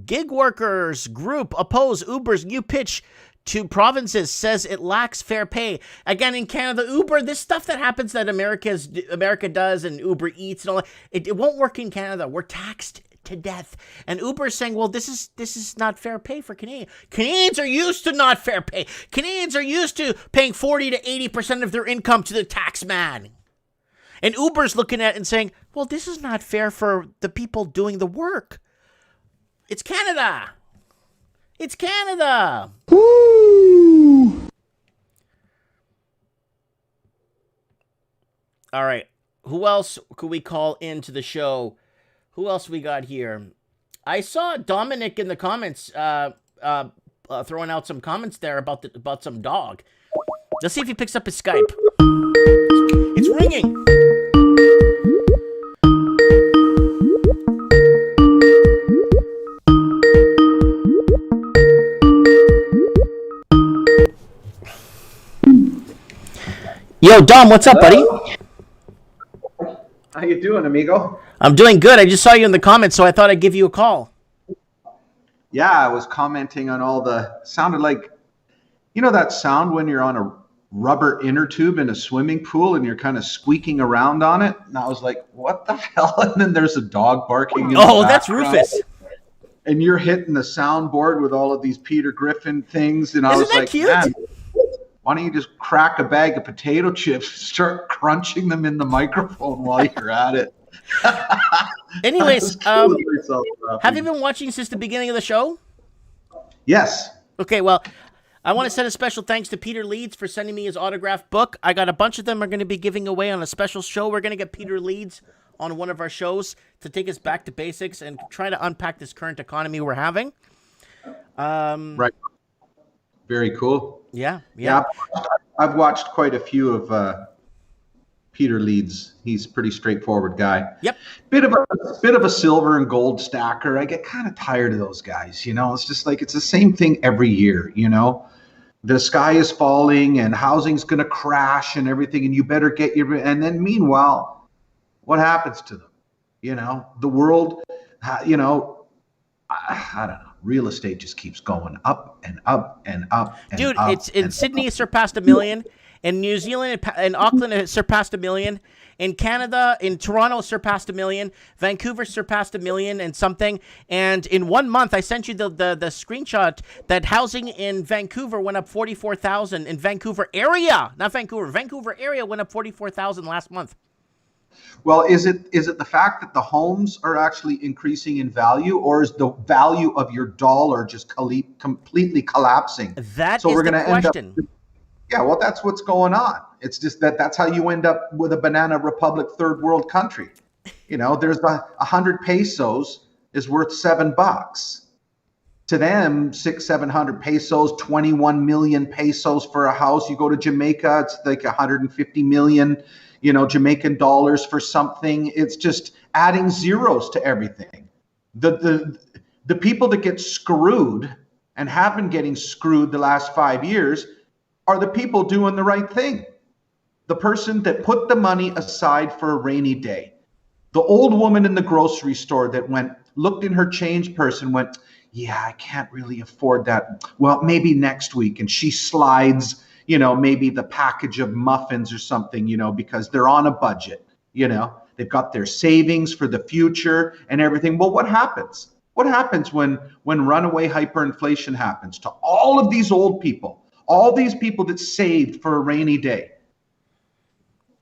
Gig workers group oppose Uber's new pitch to provinces, says it lacks fair pay. Again, in Canada, Uber, this stuff that happens that America does and Uber Eats and all that, it won't work in Canada. We're taxed to death. And Uber's saying, well, this is not fair pay for Canadians. Canadians are used to not fair pay. Canadians are used to paying 40 to 80% of their income to the tax man. And Uber's looking at it and saying, well, this is not fair for the people doing the work. It's Canada. It's Canada. Woo! All right. Who else could we call into the show? Who else we got here? I saw Dominic in the comments throwing out some comments there about some dog. Let's see if he picks up his Skype. It's ringing. Yo, Dom, what's up, buddy? How you doing, amigo? I'm doing good. I just saw you in the comments, so I thought I'd give you a call. Yeah, I was commenting on all sounded like, you know that sound when you're on a rubber inner tube in a swimming pool and you're kind of squeaking around on it? And I was like, what the hell? And then there's a dog barking in the that's background. Rufus. And you're hitting the soundboard with all of these Peter Griffin things. And I was like, cute? Man, why don't you just crack a bag of potato chips and start crunching them in the microphone while you're at it? Anyways, have you been watching since the beginning of the show? Yes. Okay, well, I want to send a special thanks to Peter Leeds for sending me his autographed book. I got a bunch of them I'm going to be giving away on a special show. We're going to get Peter Leeds on one of our shows to take us back to basics and try to unpack this current economy we're having. Right. Very cool. Yeah. I've watched quite a few of Peter Leeds. He's a pretty straightforward guy. Yep. Bit of a silver and gold stacker. I get kind of tired of those guys. It's just like it's the same thing every year. The sky is falling and housing's going to crash and everything, and you better get your. And then meanwhile, what happens to them? The world. I don't know. Real estate just keeps going up and up and up. And dude, up it's in Sydney, it surpassed 1 million. In New Zealand and Auckland, it surpassed 1 million. In Canada, in Toronto, it surpassed 1 million. Vancouver surpassed 1 million and something. And in 1 month, I sent you the screenshot that housing in Vancouver went up 44,000. In Vancouver area, not Vancouver. Vancouver area went up 44,000 last month. Well, is it the fact that the homes are actually increasing in value, or is the value of your dollar just completely collapsing? That is the question. Yeah, well, that's what's going on. It's just that's how you end up with a banana republic third world country. There's 100 pesos is worth $7. To them, 600-700 pesos, 21 million pesos for a house. You go to Jamaica, it's like 150 million. Jamaican dollars for something. It's just adding zeros to everything. The people that get screwed and have been getting screwed the last 5 years are the people doing the right thing. The person that put the money aside for a rainy day. The old woman in the grocery store that looked in her change purse and went, yeah, I can't really afford that. Well, maybe next week. And she slides maybe the package of muffins or something, because they're on a budget, they've got their savings for the future and everything. Well, what happens? What happens when runaway hyperinflation happens to all of these old people, all these people that saved for a rainy day,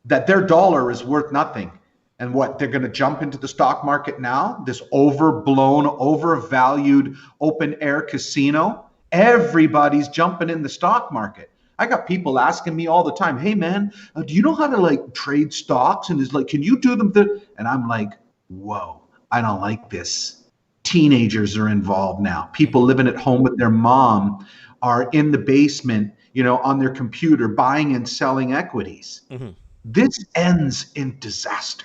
that their dollar is worth nothing? And what, they're going to jump into the stock market now? This overblown, overvalued open air casino? Everybody's jumping in the stock market. I got people asking me all the time, hey man, do you know how to trade stocks? And can you do them? And I'm like, whoa, I don't like this. Teenagers are involved now. People living at home with their mom are in the basement, on their computer, buying and selling equities. Mm-hmm. This ends in disaster.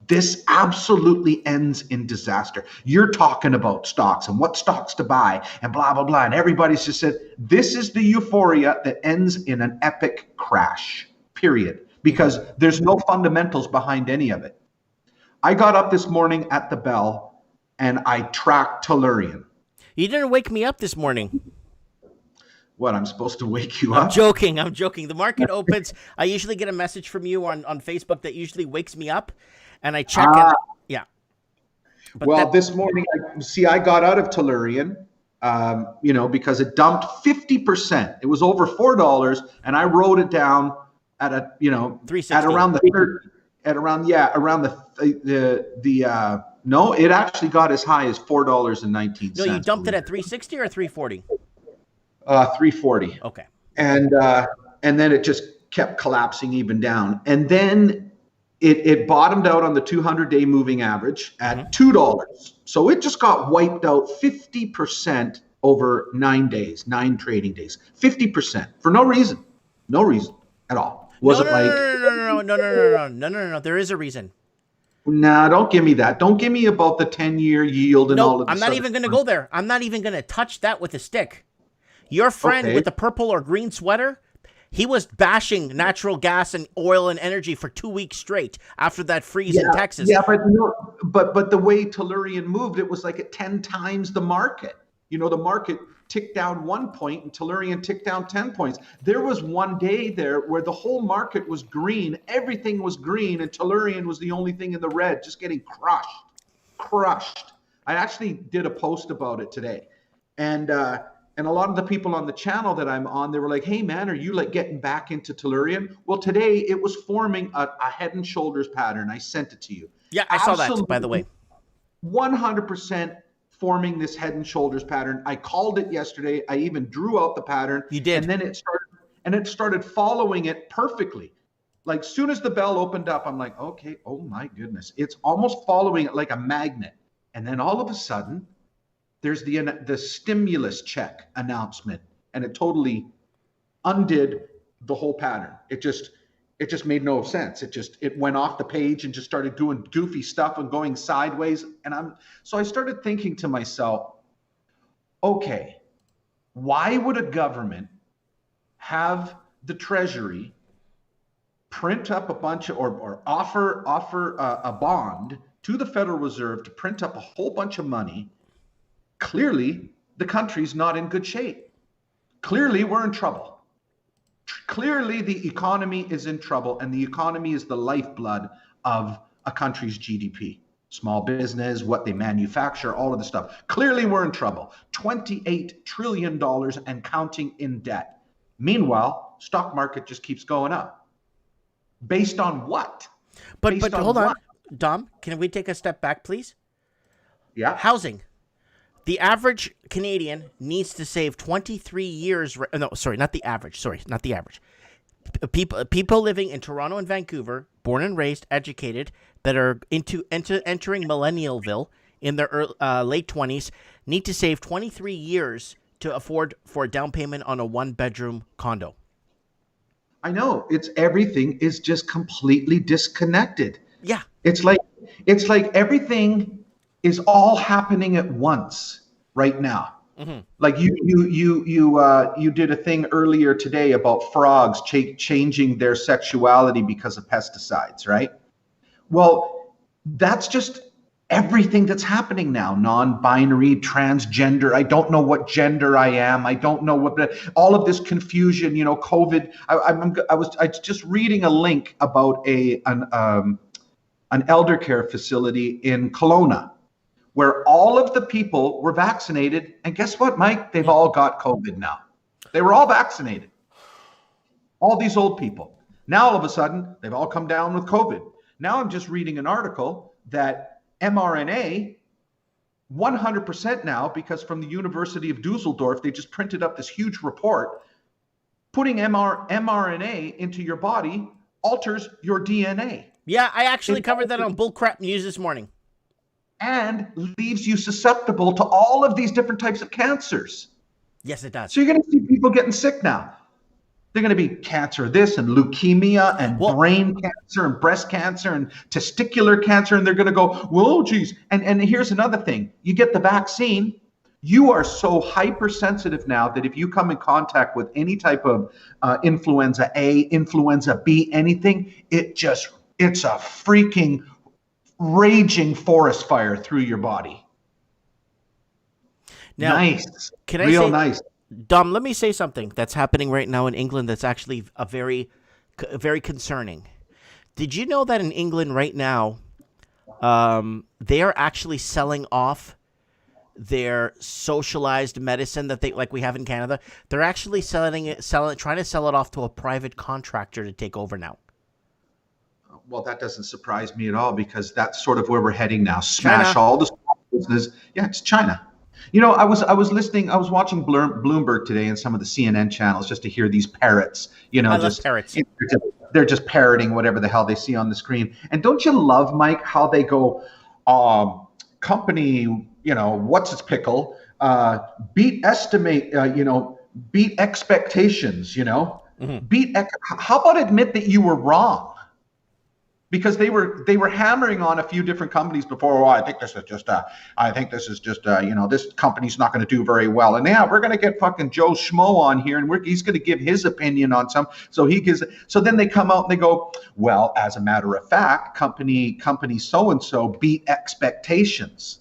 This absolutely ends in disaster. You're talking about stocks and what stocks to buy and blah, blah, blah. And everybody's just said, this is the euphoria that ends in an epic crash, period. Because there's no fundamentals behind any of it. I got up this morning at the bell and I tracked Tellurian. You didn't wake me up this morning. What, I'm supposed to wake you up? I'm joking. The market opens. I usually get a message from you on Facebook that usually wakes me up. And I check it. Yeah. But this morning, I got out of Tellurian, because it dumped 50%. It was over $4, and I wrote it down at a, 360. at around the third, no, it actually got as high as $4.19. No, you dumped it at 360 or 340. 340. Okay. And then it just kept collapsing even down, and then it bottomed out on the 200-day moving average at $2. So it just got wiped out 50% over 9 days, 9 trading days. 50% for no reason at all. No. There is a reason. Nah, don't give me that. Don't give me about the 10-year yield and all of that. I'm not even going to go there. I'm not even going to touch that with a stick. Your friend with the purple or green sweater, he was bashing natural gas and oil and energy for 2 weeks straight after that freeze in Texas. Yeah, but the way Tellurian moved, it was like at 10 times the market. The market ticked down 1 point and Tellurian ticked down 10 points. There was one day there where the whole market was green, everything was green, and Tellurian was the only thing in the red, just getting crushed. I actually did a post about it today, and a lot of the people on the channel that I'm on, they were like, hey man, are you getting back into Tellurian? Well, today it was forming a head and shoulders pattern. I sent it to you. Yeah, I saw that, by the way. 100% forming this head and shoulders pattern. I called it yesterday. I even drew out the pattern. You did. And then it started following it perfectly. Like soon as the bell opened up, I'm like, okay, oh my goodness. It's almost following it like a magnet. And then all of a sudden, there's the stimulus check announcement, and it totally undid the whole pattern. It just made no sense. It went off the page and just started doing goofy stuff and going sideways. And so I started thinking to myself, okay, why would a government have the Treasury print up a bunch of, or offer a bond to the Federal Reserve to print up a whole bunch of money? Clearly, the country's not in good shape. Clearly, we're in trouble. Clearly, the economy is in trouble, and the economy is the lifeblood of a country's GDP. Small business, what they manufacture, all of the stuff. Clearly, we're in trouble. $28 trillion and counting in debt. Meanwhile, stock market just keeps going up. Based on what? But hold on, Dom, can we take a step back, please? Yeah. Housing. The average Canadian needs to save 23 years. No, sorry, not the average. Sorry, not the average. People living in Toronto and Vancouver, born and raised, educated, that are entering millennialville in their late 20s, need to save 23 years to afford for a down payment on a one-bedroom condo. I know. Everything is just completely disconnected. Yeah. It's like everything is all happening at once right now. Mm-hmm. Like you did a thing earlier today about frogs changing their sexuality because of pesticides, right? Well, that's just everything that's happening now. Non-binary, transgender. I don't know what gender I am. I don't know what all of this confusion. COVID. I was just reading a link about an elder care facility in Kelowna, where all of the people were vaccinated. And guess what, Mike? They've all got COVID now. They were all vaccinated. All these old people. Now, all of a sudden, they've all come down with COVID. Now I'm just reading an article that mRNA, 100% now, because from the University of Dusseldorf, they just printed up this huge report, putting mRNA into your body alters your DNA. Yeah, I actually covered that on Bullcrap News this morning. And leaves you susceptible to all of these different types of cancers. Yes, it does. So you're going to see people getting sick now. They're going to be cancer of this and leukemia and brain cancer and breast cancer and testicular cancer. And they're going to go, well, geez. And here's another thing. You get the vaccine. You are so hypersensitive now that if you come in contact with any type of influenza A, influenza B, anything, it's a freaking raging forest fire through your body. Now, nice. Can I Real say, nice. Dom, let me say something that's happening right now in England that's actually very concerning. Did you know that in England right now, they are actually selling off their socialized medicine that we have in Canada? They're actually trying to sell it off to a private contractor to take over now. Well, that doesn't surprise me at all, because that's sort of where we're heading now. Smash China. all the business. Yeah, it's China. I was watching Bloomberg today and some of the CNN channels just to hear these parrots. I love parrots. They're just parroting whatever the hell they see on the screen. And don't you love, Mike, how they go, company, what's its pickle, beat expectations, Mm-hmm. How about admit that you were wrong? Because they were hammering on a few different companies before. Oh, I think this is just this company's not going to do very well. And yeah, we're going to get fucking Joe Schmo on here, and he's going to give his opinion on some. So then they come out and they go, well, as a matter of fact, company so and so beat expectations.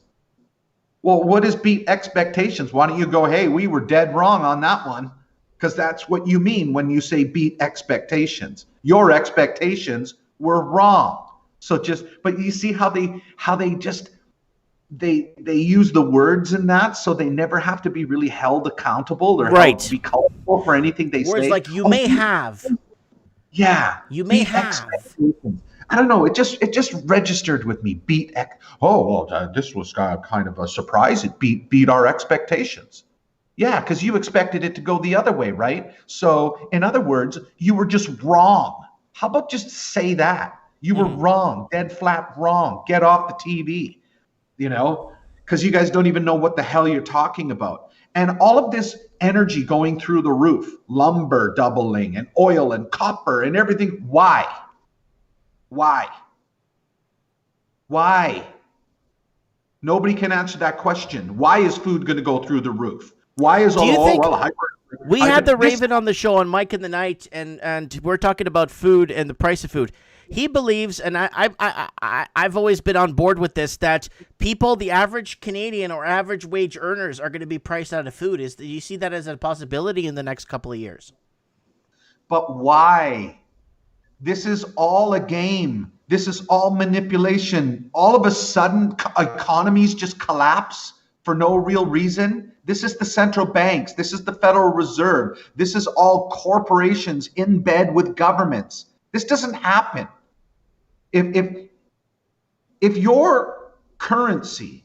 Well, what is beat expectations? Why don't you go, hey, we were dead wrong on that one? Because that's what you mean when you say beat expectations. Your expectations were wrong. But you see how they use the words in that, so they never have to be really held accountable or held to be culpable for anything they say. Words like you may have. Yeah. You may have. I don't know. It just registered with me. This was kind of a surprise. It beat our expectations. Yeah, because you expected it to go the other way, right? So, in other words, you were just wrong. How about just say that? You were wrong, dead flat wrong. Get off the TV, because you guys don't even know what the hell you're talking about. And all of this energy going through the roof, lumber doubling and oil and copper and everything. Why? Nobody can answer that question. Why is food going to go through the roof? Why is we had the Raven on the show on Mike in the Night, and we're talking about food and the price of food. He believes, and I've always been on board with this, that people, the average Canadian or average wage earners, are going to be priced out of food. Do you see that as a possibility in the next couple of years? But why? This is all a game. This is all manipulation. All of a sudden, economies just collapse for no real reason. This is the central banks. This is the Federal Reserve. This is all corporations in bed with governments. This doesn't happen. If your currency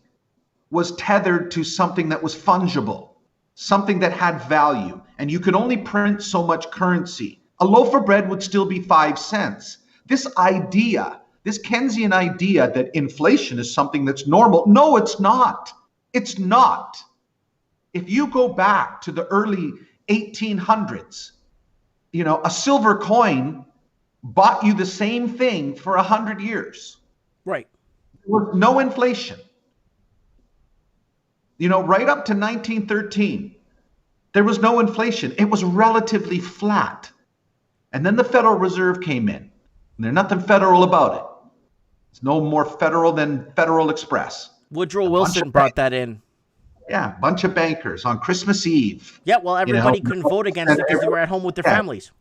was tethered to something that was fungible, something that had value, and you could only print so much currency, a loaf of bread would still be 5 cents. This idea, this Keynesian idea that inflation is something that's normal, no, it's not. It's not. If you go back to the early 1800s, a silver coin bought you the same thing for 100 years. Right. There was no inflation. Right up to 1913, there was no inflation. It was relatively flat. And then the Federal Reserve came in, and there's nothing federal about it. It's no more federal than Federal Express. Woodrow Wilson brought that in. Yeah, a bunch of bankers on Christmas Eve. Yeah, well, everybody couldn't vote against it because they were at home with their families.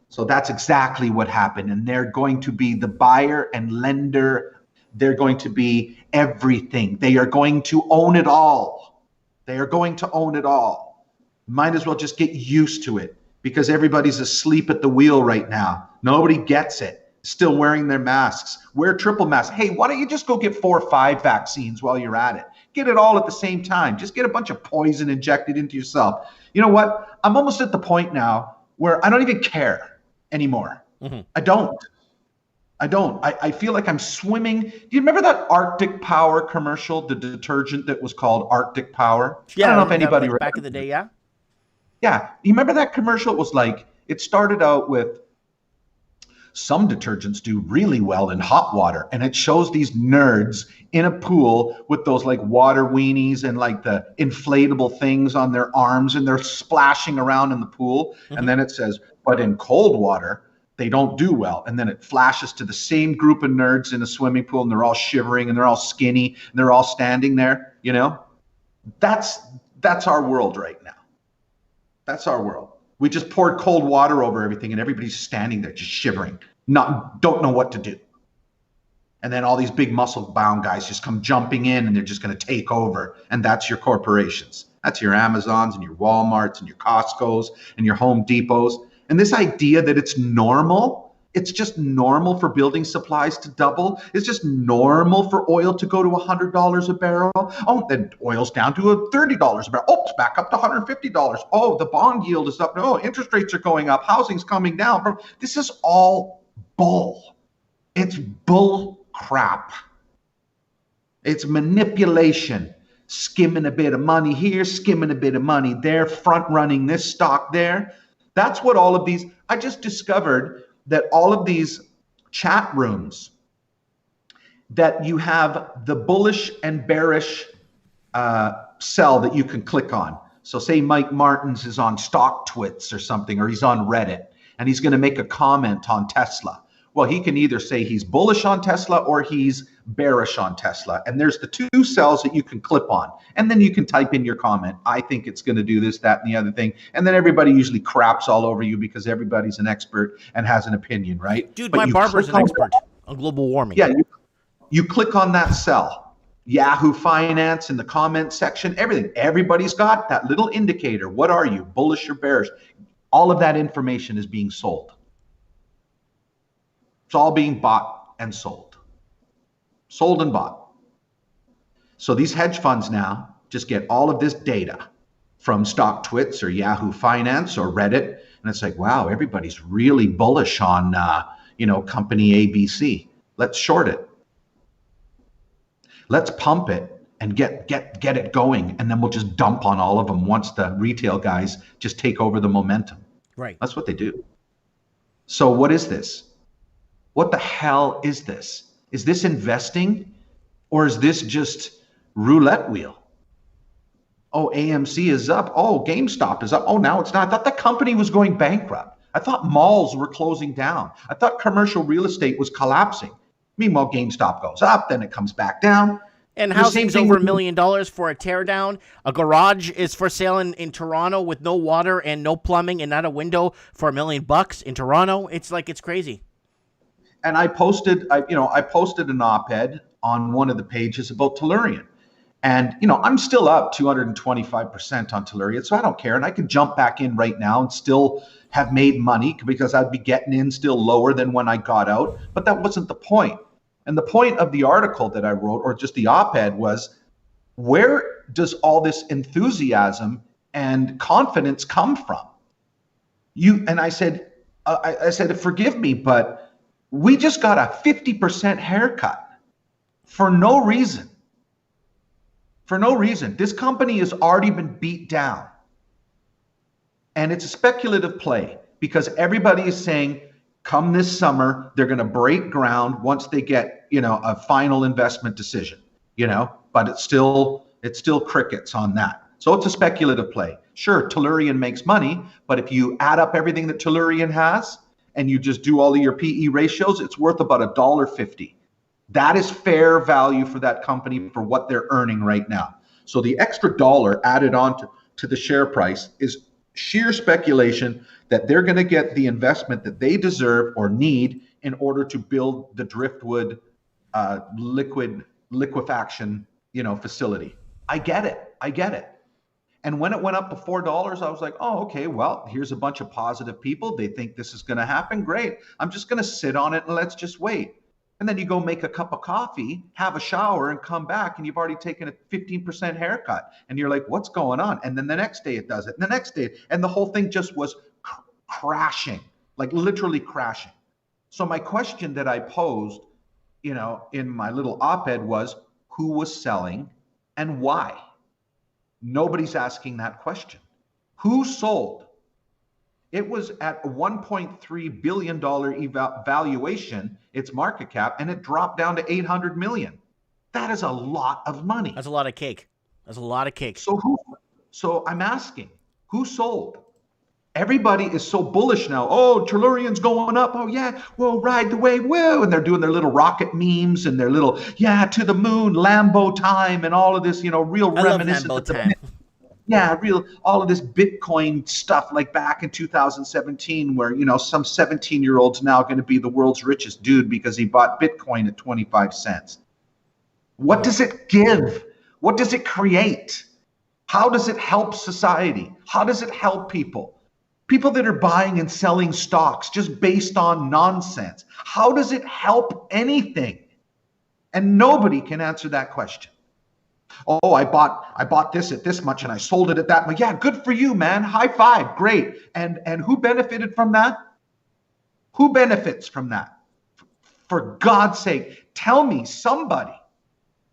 So that's exactly what happened. And they're going to be the buyer and lender. They're going to be everything. They are going to own it all. They are going to own it all. Might as well just get used to it, because everybody's asleep at the wheel right now. Nobody gets it. Still wearing their masks. Wear triple masks. Hey, why don't you just go get 4 or 5 vaccines while you're at it? Get it all at the same time. Just get a bunch of poison injected into yourself. You know what? I'm almost at the point now where I don't even care anymore. I don't. I feel like I'm swimming. Do you remember that Arctic Power commercial, the detergent that was called Arctic Power? Yeah, I don't know if anybody like back in the day, yeah? Yeah. You remember that commercial? It was like, it started out with, some detergents do really well in hot water. And it shows these nerds in a pool with those like water weenies and like the inflatable things on their arms, and they're splashing around in the pool. And then it says, but in cold water, they don't do well. And then it flashes to the same group of nerds in a swimming pool, and they're all shivering and they're all skinny and they're all standing there, That's our world right now. That's our world. We just poured cold water over everything, and everybody's standing there just shivering, don't know what to do. And then all these big muscle-bound guys just come jumping in, and they're just going to take over. And that's your corporations. That's your Amazons and your Walmarts and your Costcos and your Home Depots. And this idea that it's normal, it's just normal for building supplies to double. It's just normal for oil to go to $100 a barrel. Oh, then oil's down to $30 a barrel. Oh, it's back up to $150. Oh, the bond yield is up. No, interest rates are going up. Housing's coming down. This is all bull. It's bull crap. It's manipulation. Skimming a bit of money here, skimming a bit of money there, front running this stock there. That's what all of these, I just discovered that all of these chat rooms, that you have the bullish and bearish cell that you can click on. So say Mike Martins is on StockTwits or something, or he's on Reddit, and he's going to make a comment on Tesla. Well, he can either say he's bullish on Tesla or he's bearish on Tesla. And there's the 2 cells that you can clip on. And then you can type in your comment. I think it's going to do this, that, and the other thing. And then everybody usually craps all over you because everybody's an expert and has an opinion, right? Dude, my barber's an expert on global warming. Yeah, you click on that cell. Yahoo Finance in the comment section, everything. Everybody's got that little indicator. What are you, bullish or bearish? All of that information is being sold. It's all being bought and sold. Sold and bought. So these hedge funds now just get all of this data from StockTwits or Yahoo Finance or Reddit, And it's like, wow, everybody's really bullish on, company ABC. Let's short it. Let's pump it and get it going. And then we'll just dump on all of them once the retail guys just take over the momentum. Right. That's what they do. So what is this? What the hell is this? Is this investing, or is this just roulette wheel? Oh, AMC is up. Oh, GameStop is up. Oh, now it's not. I thought the company was going bankrupt. I thought malls were closing down. I thought commercial real estate was collapsing. Meanwhile, GameStop goes up, then it comes back down. And housing's over $1 million for a teardown. A garage is for sale in Toronto with no water and no plumbing and not a window for $1 million in Toronto. It's crazy. And I posted an op-ed on one of the pages about Tellurian. And, I'm still up 225% on Tellurian, so I don't care. And I could jump back in right now and still have made money because I'd be getting in still lower than when I got out. But that wasn't the point. And the point of the article that I wrote, or just the op-ed, was, where does all this enthusiasm and confidence come from? I said, forgive me, but we just got a 50% haircut for no reason. For no reason. This company has already been beat down. And it's a speculative play because everybody is saying, come this summer, they're going to break ground once they get, a final investment decision, but it's still crickets on that. So it's a speculative play. Sure, Tellurian makes money, but if you add up everything that Tellurian has and you just do all of your PE ratios, it's worth about $1.50. That is fair value for that company for what they're earning right now. So the extra dollar added on to the share price is sheer speculation that they're going to get the investment that they deserve or need in order to build the driftwood liquefaction, facility. I get it. And when it went up to $4, I was like, oh, okay, well, here's a bunch of positive people. They think this is going to happen. Great. I'm just going to sit on it and let's just wait. And then you go make a cup of coffee, have a shower, and come back, and you've already taken a 15% haircut. And you're like, what's going on? And then the next day it does it, and the next day, and the whole thing just was crashing, like literally crashing. So my question that I posed, in my little op-ed was, who was selling and why? Nobody's asking that question. Who sold? It was at a $1.3 billion valuation, its market cap, and it dropped down to $800 million. That is a lot of money. That's a lot of cake. So I'm asking, who sold? Everybody is so bullish now. Oh, Tellurian's going up. Oh, yeah. Well, ride the wave. Whoa. And they're doing their little rocket memes and their little, to the moon, Lambo time, and all of this, real reminiscent of the time. Yeah, all of this Bitcoin stuff like back in 2017 where, some 17-year-old's now going to be the world's richest dude because he bought Bitcoin at 25 cents. What does it give? What does it create? How does it help society? How does it help people? People that are buying and selling stocks just based on nonsense. How does it help anything? And nobody can answer that question. Oh, I bought this at this much and I sold it at that much. Yeah, good for you, man. High five. Great. And who benefited from that? Who benefits from that? For God's sake, tell me somebody.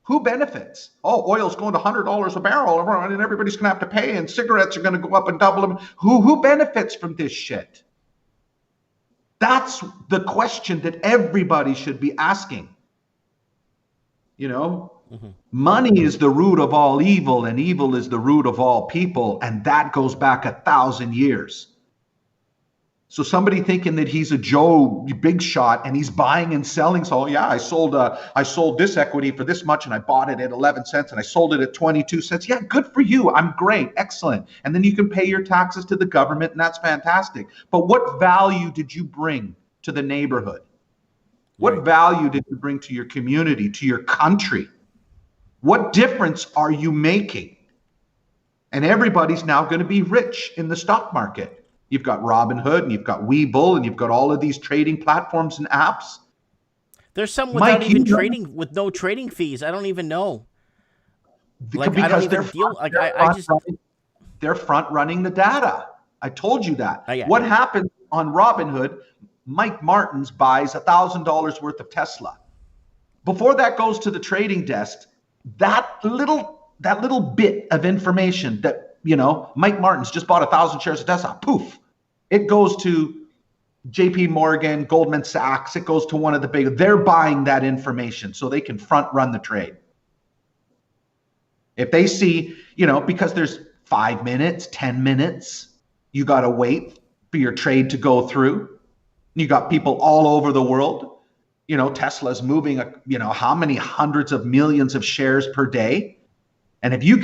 Who benefits? Oh, oil's going to $100 a barrel and everybody's going to have to pay and cigarettes are going to go up and double them. Who benefits from this shit? That's the question that everybody should be asking. Money is the root of all evil, and evil is the root of all people, and that goes back 1,000 years. So somebody thinking that he's a Joe big shot and he's buying and selling. So I sold this equity for this much and I bought it at 11 cents and I sold it at 22 cents. Yeah, good for you. I'm great. Excellent. And then you can pay your taxes to the government and that's fantastic. But what value did you bring to the neighborhood? What value did you bring to your community, to your country? What difference are you making? And everybody's now going to be rich in the stock market. You've got Robinhood and you've got Webull and you've got all of these trading platforms and apps. There's some without even trading, with no trading fees. I don't even know. Because they're front running the data. I told you that. Oh, yeah. What happens on Robinhood? Mike Martins buys $1,000 worth of Tesla. Before that goes to the trading desk, that little bit of information that, Mike Martins just bought 1,000 shares of Tesla, poof, it goes to JP Morgan, Goldman Sachs, it goes to one of the big, they're buying that information so they can front run the trade. If they see, because there's 5 minutes, 10 minutes, you got to wait for your trade to go through. You got people all over the world. Tesla's moving, how many hundreds of millions of shares per day. And if you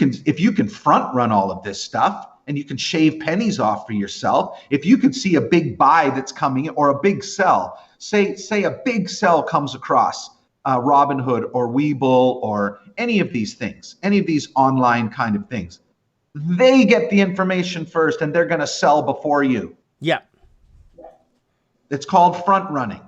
can front run all of this stuff and you can shave pennies off for yourself, if you can see a big buy that's coming or a big sell, say a big sell comes across Robinhood or Webull or any of these things, any of these online kind of things, they get the information first and they're going to sell before you. Yeah. It's called front running.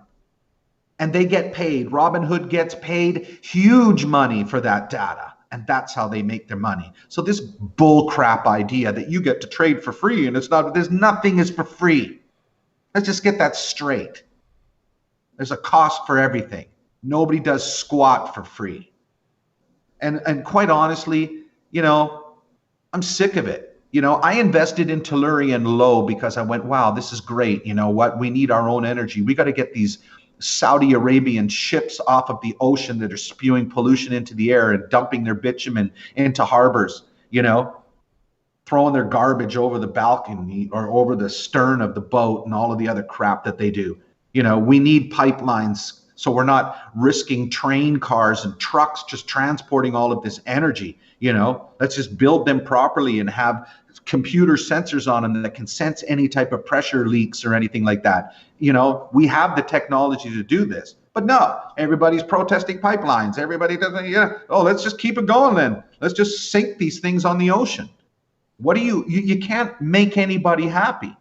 And they get paid. Robinhood gets paid huge money for that data. And that's how they make their money. So this bull crap idea that you get to trade for free and nothing is for free. Let's just get that straight. There's a cost for everything. Nobody does squat for free. And quite honestly, I'm sick of it. I invested in Tellurian low because I went, wow, this is great. You know what? We need our own energy. We got to get these Saudi Arabian ships off of the ocean that are spewing pollution into the air and dumping their bitumen into harbors, throwing their garbage over the balcony or over the stern of the boat and all of the other crap that they do. We need pipelines so we're not risking train cars and trucks just transporting all of this energy. Let's just build them properly and have computer sensors on them that can sense any type of pressure leaks or anything like that. We have the technology to do this. But no, everybody's protesting pipelines. Everybody doesn't, let's just keep it going then. Let's just sink these things on the ocean. What do you can't make anybody happy.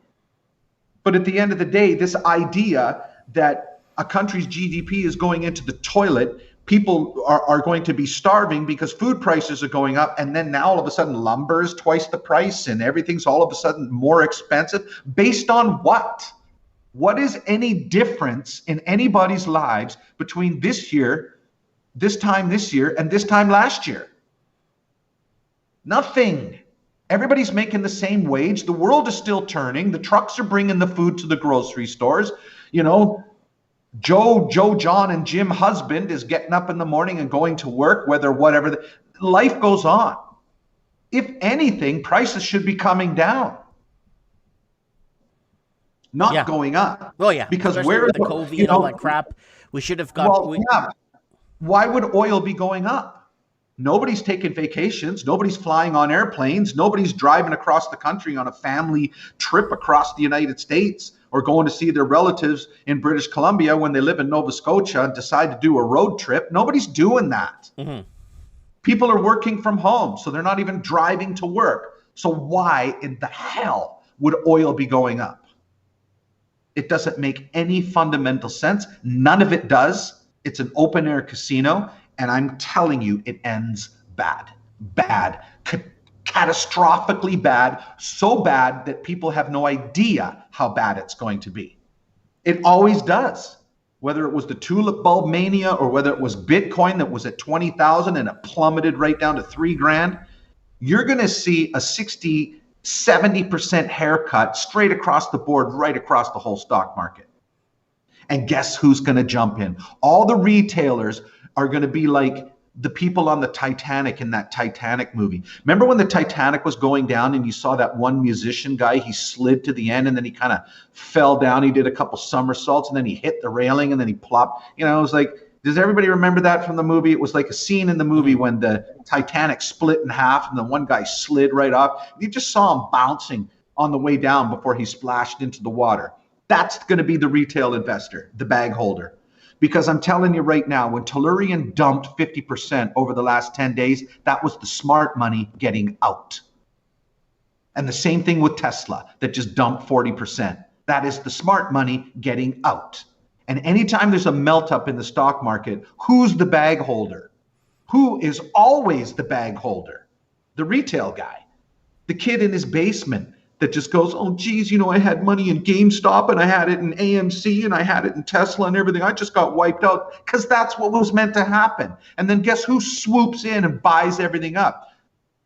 But at the end of the day, this idea that a country's GDP is going into the toilet, people are going to be starving because food prices are going up, and then now all of a sudden lumber is twice the price and everything's all of a sudden more expensive. Based on what? What is any difference in anybody's lives between this time this year, and this time last year? Nothing. Everybody's making the same wage. The world is still turning. The trucks are bringing the food to the grocery stores. Joe, John, and Jim husband is getting up in the morning and going to work, whatever. Life goes on. If anything, prices should be coming down, not going up. Oh yeah, because especially where with the COVID and all that crap, we should have got. Why would oil be going up? Nobody's taking vacations. Nobody's flying on airplanes. Nobody's driving across the country on a family trip across the United States, or going to see their relatives in British Columbia when they live in Nova Scotia and decide to do a road trip. Nobody's doing that. Mm-hmm. People are working from home, so they're not even driving to work. So why in the hell would oil be going up? It doesn't make any fundamental sense. None of it does. It's an open air casino, and I'm telling you, it ends bad. Catastrophically bad, so bad that people have no idea how bad it's going to be. It always does. Whether it was the tulip bulb mania or whether it was Bitcoin that was at 20,000 and it plummeted right down to $3,000, you're going to see a 60, 70% haircut straight across the board, right across the whole stock market. And guess who's going to jump in? All the retailers are going to be like the people on the Titanic in that Titanic movie. Remember when the Titanic was going down and you saw that one musician guy, he slid to the end and then he kind of fell down. He did a couple somersaults and then he hit the railing and then he plopped. It was like, does everybody remember that from the movie? It was like a scene in the movie when the Titanic split in half and the one guy slid right off. You just saw him bouncing on the way down before he splashed into the water. That's going to be the retail investor, the bag holder. Because I'm telling you right now, when Tellurian dumped 50% over the last 10 days, that was the smart money getting out. And the same thing with Tesla that just dumped 40%. That is the smart money getting out. And anytime there's a melt up in the stock market, who's the bag holder? Who is always the bag holder? The retail guy, the kid in his basement that just goes, oh, geez, I had money in GameStop and I had it in AMC and I had it in Tesla and everything. I just got wiped out because that's what was meant to happen. And then guess who swoops in and buys everything up?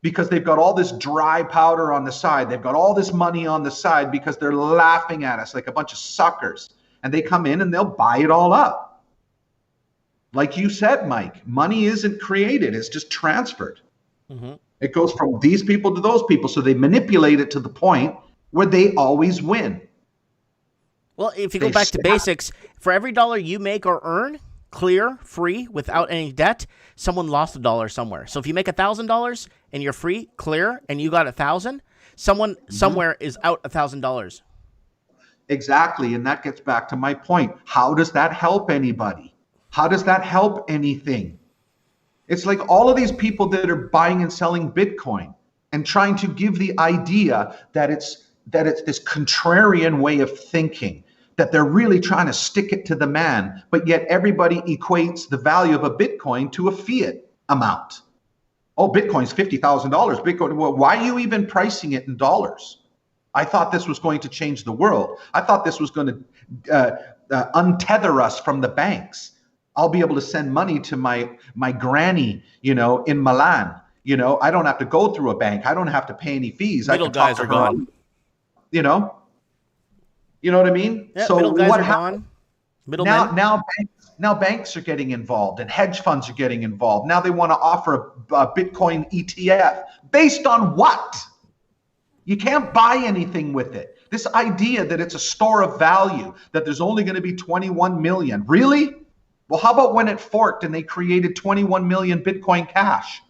Because they've got all this dry powder on the side. They've got all this money on the side because they're laughing at us like a bunch of suckers. And they come in and they'll buy it all up. Like you said, Mike, money isn't created. It's just transferred. Mm-hmm. It goes from these people to those people. So they manipulate it to the point where they always win. Well, if you go back to basics, for every dollar you make or earn, clear, free, without any debt, someone lost $1 somewhere. So if you make $1,000 and you're free, clear, and you got 1,000, someone somewhere is out $1,000. Exactly. And that gets back to my point. How does that help anybody? How does that help anything? It's like all of these people that are buying and selling Bitcoin and trying to give the idea that it's this contrarian way of thinking, that they're really trying to stick it to the man, but yet everybody equates the value of a Bitcoin to a fiat amount. Oh, Bitcoin's $50,000. Bitcoin, well, why are you even pricing it in dollars? I thought this was going to change the world. I thought this was going to untether us from the banks. I'll be able to send money to my granny, in Milan. I don't have to go through a bank. I don't have to pay any fees. Middle guys are gone. You know what I mean? Yeah, so middle guys are gone. Now banks are getting involved and hedge funds are getting involved. Now they want to offer a Bitcoin ETF. Based on what? You can't buy anything with it. This idea that it's a store of value, that there's only going to be 21 million. Really? Well, how about when it forked and they created 21 million Bitcoin Cash?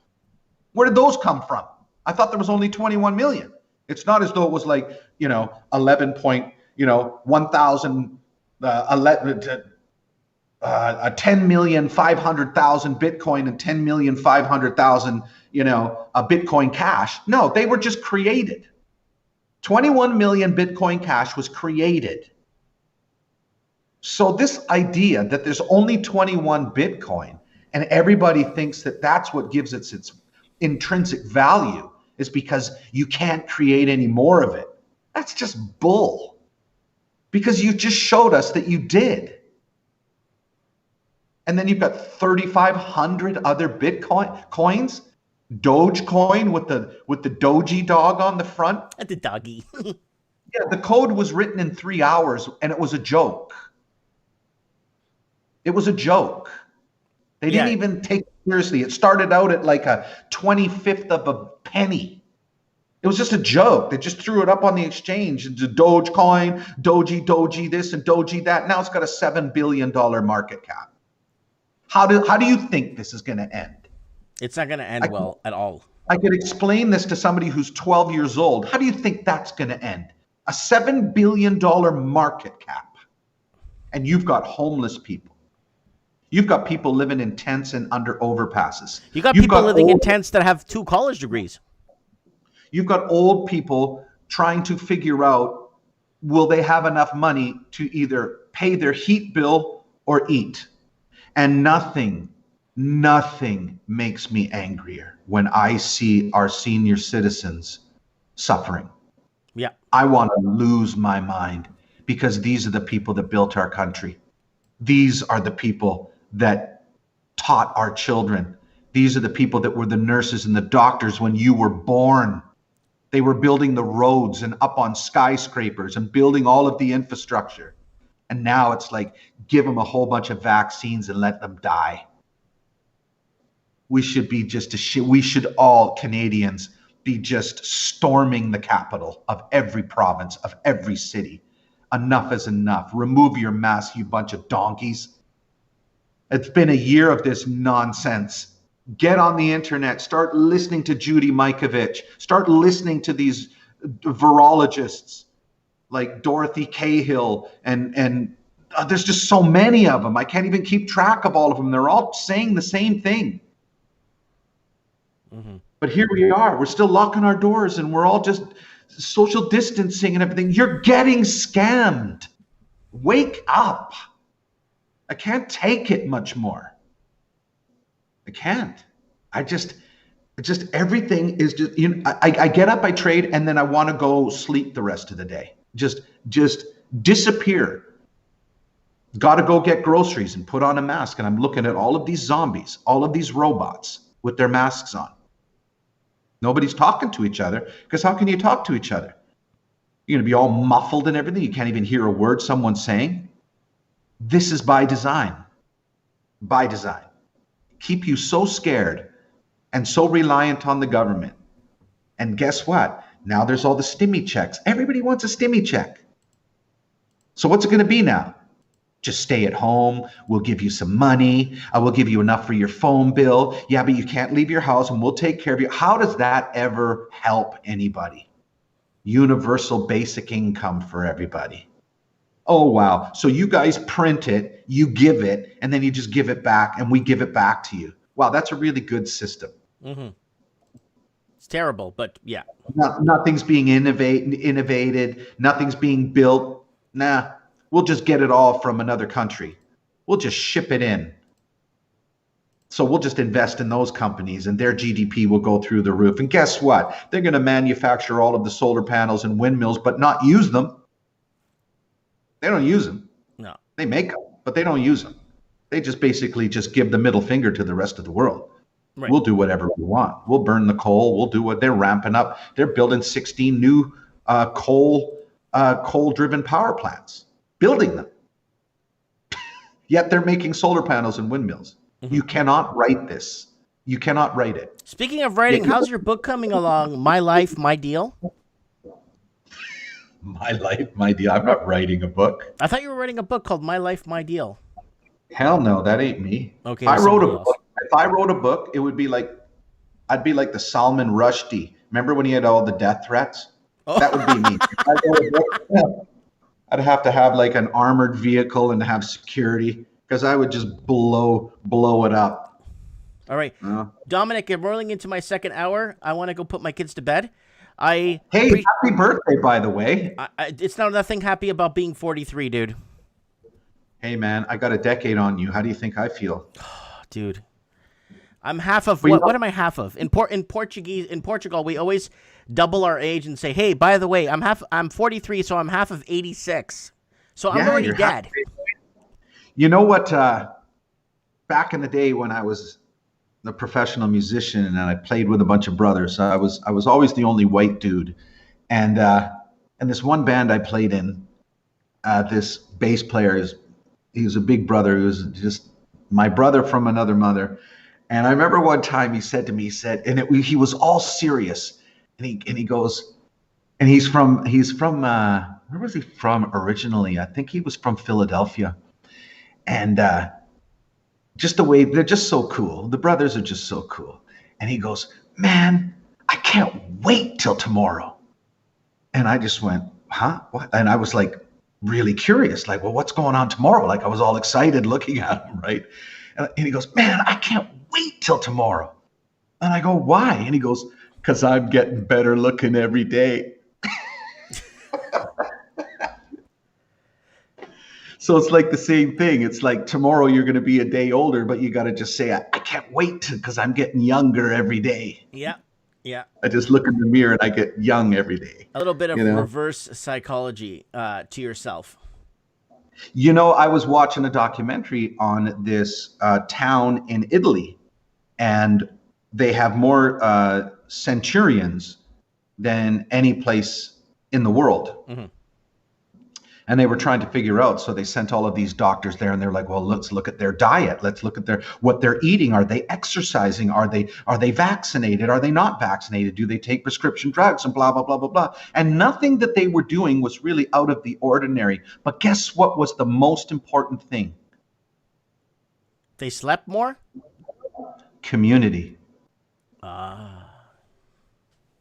Where did those come from? I thought there was only 21 million. It's not as though it was like, 11 point, 1,000, 10,500,000 Bitcoin and 10,500,000, a Bitcoin Cash. No, they were just created. 21 million Bitcoin Cash was created. So this idea that there's only 21 Bitcoin and everybody thinks that that's what gives it its intrinsic value is because you can't create any more of it. That's just bull. Because you just showed us that you did. And then you've got 3,500 other coins. Dogecoin with the Doji dog on the front. The doggy. Yeah, the code was written in 3 hours and it was a joke. It was a joke. They didn't even take it seriously. It started out at like a 25th of a penny. It was just a joke. They just threw it up on the exchange. It's a Dogecoin, Doji this and Doji that. Now it's got a $7 billion market cap. How do you think this is going to end? It's not going to end well at all. I could explain this to somebody who's 12 years old. How do you think that's going to end? A $7 billion market cap. And you've got homeless people. You've got people living in tents and under overpasses. You've got people living in tents that have 2 college degrees. You've got old people trying to figure out, will they have enough money to either pay their heat bill or eat? And nothing makes me angrier when I see our senior citizens suffering. Yeah. I want to lose my mind because these are the people that built our country. These are the people that taught our children. These are the people that were the nurses and the doctors when you were born. They were building the roads and up on skyscrapers and building all of the infrastructure. And now it's like, give them a whole bunch of vaccines and let them die. We should be we should all Canadians be just storming the capital of every province, of every city. Enough is enough. Remove your mask, you bunch of donkeys. It's been a year of this nonsense. Get on the internet. Start listening to Judy Mikovich. Start listening to these virologists like Dorothy Cahill and there's just so many of them. I can't even keep track of all of them. They're all saying the same thing. Mm-hmm. But here we are. We're still locking our doors and we're all just social distancing and everything. You're getting scammed. Wake up. I can't take it much more. I can't. Just everything is just, I get up, I trade, and then I want to go sleep the rest of the day. Just disappear. Got to go get groceries and put on a mask. And I'm looking at all of these zombies, all of these robots with their masks on. Nobody's talking to each other, because how can you talk to each other? You're going to be all muffled and everything. You can't even hear a word someone's saying. This is by design. By design. Keep you so scared and so reliant on the government. And guess what? Now there's all the stimmy checks. Everybody wants a stimmy check. So what's it going to be now? Just stay at home. We'll give you some money. I will give you enough for your phone bill. Yeah, but you can't leave your house and we'll take care of you. How does that ever help anybody? Universal basic income for everybody. Oh, wow. So you guys print it, you give it, and then you just give it back and we give it back to you. Wow, that's a really good system. Mm-hmm. It's terrible, but yeah. Nothing's being innovated. Nothing's being built. Nah. We'll just get it all from another country. We'll just ship it in. So we'll just invest in those companies and their GDP will go through the roof. And guess what? They're going to manufacture all of the solar panels and windmills, but not use them. They don't use them. No. They make them, but they don't use them. They just basically just give the middle finger to the rest of the world. Right. We'll do whatever we want. We'll burn the coal. We'll do what they're ramping up. They're building 16 new coal-driven power plants. Building them. Yet they're making solar panels and windmills. Mm-hmm. You cannot write this. You cannot write it. Speaking of writing, how's your book coming along? My Life, My Deal? My Life, My Deal. I'm not writing a book. I thought you were writing a book called My Life, My Deal. Hell no, that ain't me. Okay. If I wrote a book, it would be like, I'd be like the Salman Rushdie. Remember when he had all the death threats? Oh. That would be me. If I wrote a book, I'd have to have like an armored vehicle and have security, because I would just blow it up. All right. Dominic, I'm rolling into my second hour. I want to go put my kids to bed. Hey, happy birthday, by the way. It's not nothing happy about being 43, dude. Hey, man, I got a decade on you. How do you think I feel? Dude, I'm half of what? What am I half of? In Portugal, we always double our age and say, "Hey, by the way, I'm 43, so I'm half of 86." So I'm already dead. You know what? Back in the day when I was a professional musician and I played with a bunch of brothers, I was always the only white dude, and this one band I played in, this bass player he was a big brother. He was just my brother from another mother. And I remember one time he said to me, he was all serious. And he goes, and he's from where was he from originally? I think he was from Philadelphia. And just the way they're just so cool. The brothers are just so cool. And he goes, man, I can't wait till tomorrow. And I just went, huh? What? And I was like really curious, like, well, what's going on tomorrow? Like I was all excited looking at him, right? And he goes, man, I can't wait till tomorrow. And I go, why? And he goes, because I'm getting better looking every day. So it's like the same thing. It's like tomorrow you're going to be a day older, but you got to just say, I can't wait because I'm getting younger every day. Yeah. Yeah. I just look in the mirror and I get young every day. A little bit of reverse psychology to yourself. You know, I was watching a documentary on this town in Italy, and they have more centurions than any place in the world. Mm-hmm. And they were trying to figure out, so they sent all of these doctors there, and they're like, well, let's look at their diet. Let's look at what they're eating. Are they exercising? Are they vaccinated? Are they not vaccinated? Do they take prescription drugs? And blah, blah, blah, blah, blah. And nothing that they were doing was really out of the ordinary. But guess what was the most important thing? They slept more? Community.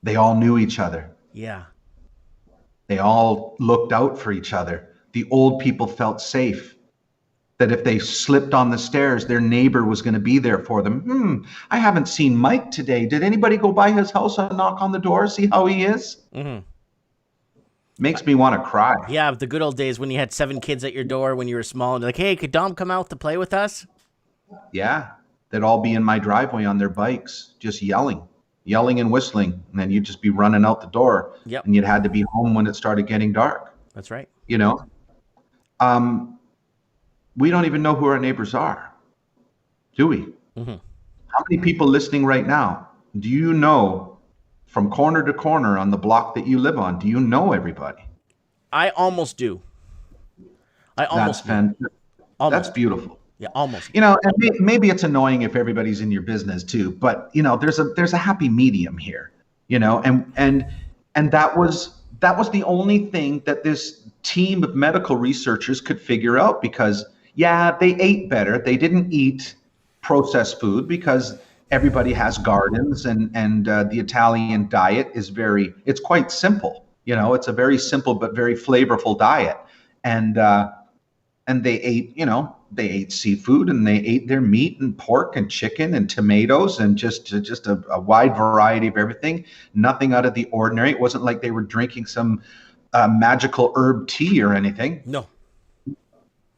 They all knew each other. Yeah. They all looked out for each other. The old people felt safe, that if they slipped on the stairs, their neighbor was going to be there for them. I haven't seen Mike today. Did anybody go by his house and knock on the door, see how he is? Mm-hmm. Makes me want to cry. Yeah, the good old days when you had 7 kids at your door when you were small, and like, hey, could Dom come out to play with us? Yeah, they'd all be in my driveway on their bikes, just yelling. yelling and whistling, and then you'd just be running out the door. Yep. And you'd had to be home when it started getting dark. That's right. You know, we don't even know who our neighbors are, do we? Mm-hmm. How many people listening right now, do you know from corner to corner on the block that you live on? Do you know everybody? I almost do. That's fantastic. That's beautiful. Yeah, almost. You know, and maybe it's annoying if everybody's in your business too, but you know, there's a happy medium here. You know, and that was the only thing that this team of medical researchers could figure out, because yeah, they ate better. They didn't eat processed food because everybody has gardens, and the Italian diet is it's quite simple. You know, it's a very simple but very flavorful diet, and they ate, you know, they ate seafood, and they ate their meat and pork and chicken and tomatoes and just a wide variety of everything. Nothing out of the ordinary. It wasn't like they were drinking some magical herb tea or anything. No.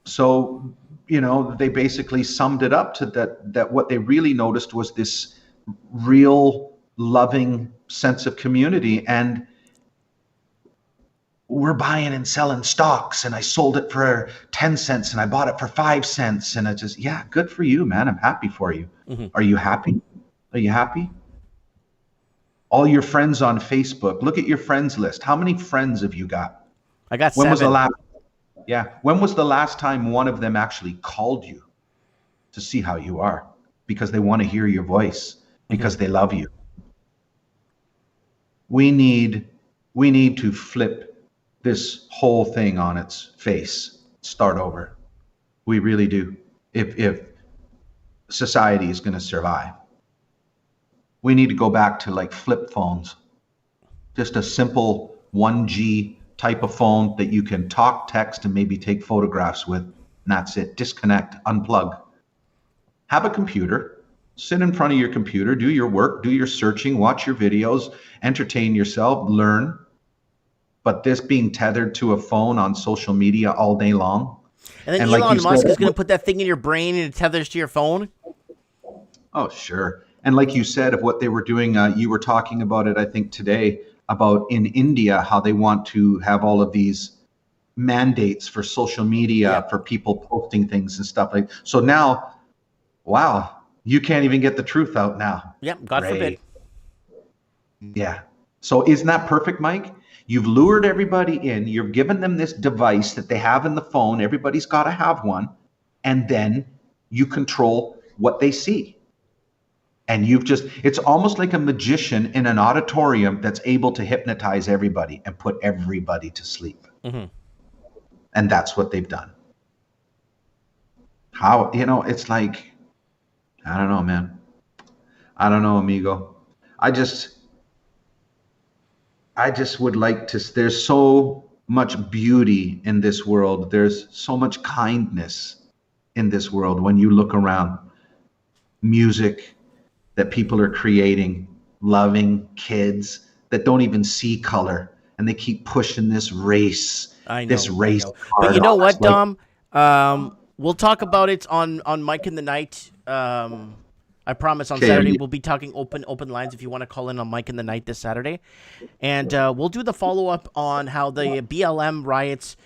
So, you know, they basically summed it up to that what they really noticed was this real loving sense of community. And we're buying and selling stocks, and I sold it for 10 cents and I bought it for 5 cents. And I just, yeah, good for you, man. I'm happy for you. Mm-hmm. Are you happy? Are you happy? All your friends on Facebook, look at your friends list. How many friends have you got? I got 7. When was the last time one of them actually called you to see how you are? Because they want to hear your voice, because they love you. We need to flip this whole thing on its face, start over. We really do. If society is going to survive, we need to go back to like flip phones, just a simple 1G type of phone that you can talk, text, and maybe take photographs with. And that's it. Disconnect, unplug. Have a computer, sit in front of your computer, do your work, do your searching, watch your videos, entertain yourself, learn. But this being tethered to a phone on social media all day long. And then Elon Musk is going to put that thing in your brain and it tethers to your phone? Oh, sure. And like you said, of what they were doing, you were talking about it, I think, today, about in India, how they want to have all of these mandates for social media, for people posting things and stuff like that. So now, wow, you can't even get the truth out now. Yep, God forbid. Yeah. So isn't that perfect, Mike? You've lured everybody in. You've given them this device that they have in the phone. Everybody's got to have one. And then you control what they see. And it's almost like a magician in an auditorium that's able to hypnotize everybody and put everybody to sleep. Mm-hmm. And that's what they've done. How, you know, it's like, I don't know, man. I don't know, amigo. I just would like to, there's so much beauty in this world. There's so much kindness in this world when you look around. Music that people are creating, loving kids that don't even see color, and they keep pushing this race. I know. This race. But you know what, Dom? We'll talk about it on Mike in the Night. I promise on Saturday we'll be talking open lines if you want to call in on Mike in the Night this Saturday. And we'll do the follow-up on how the BLM riots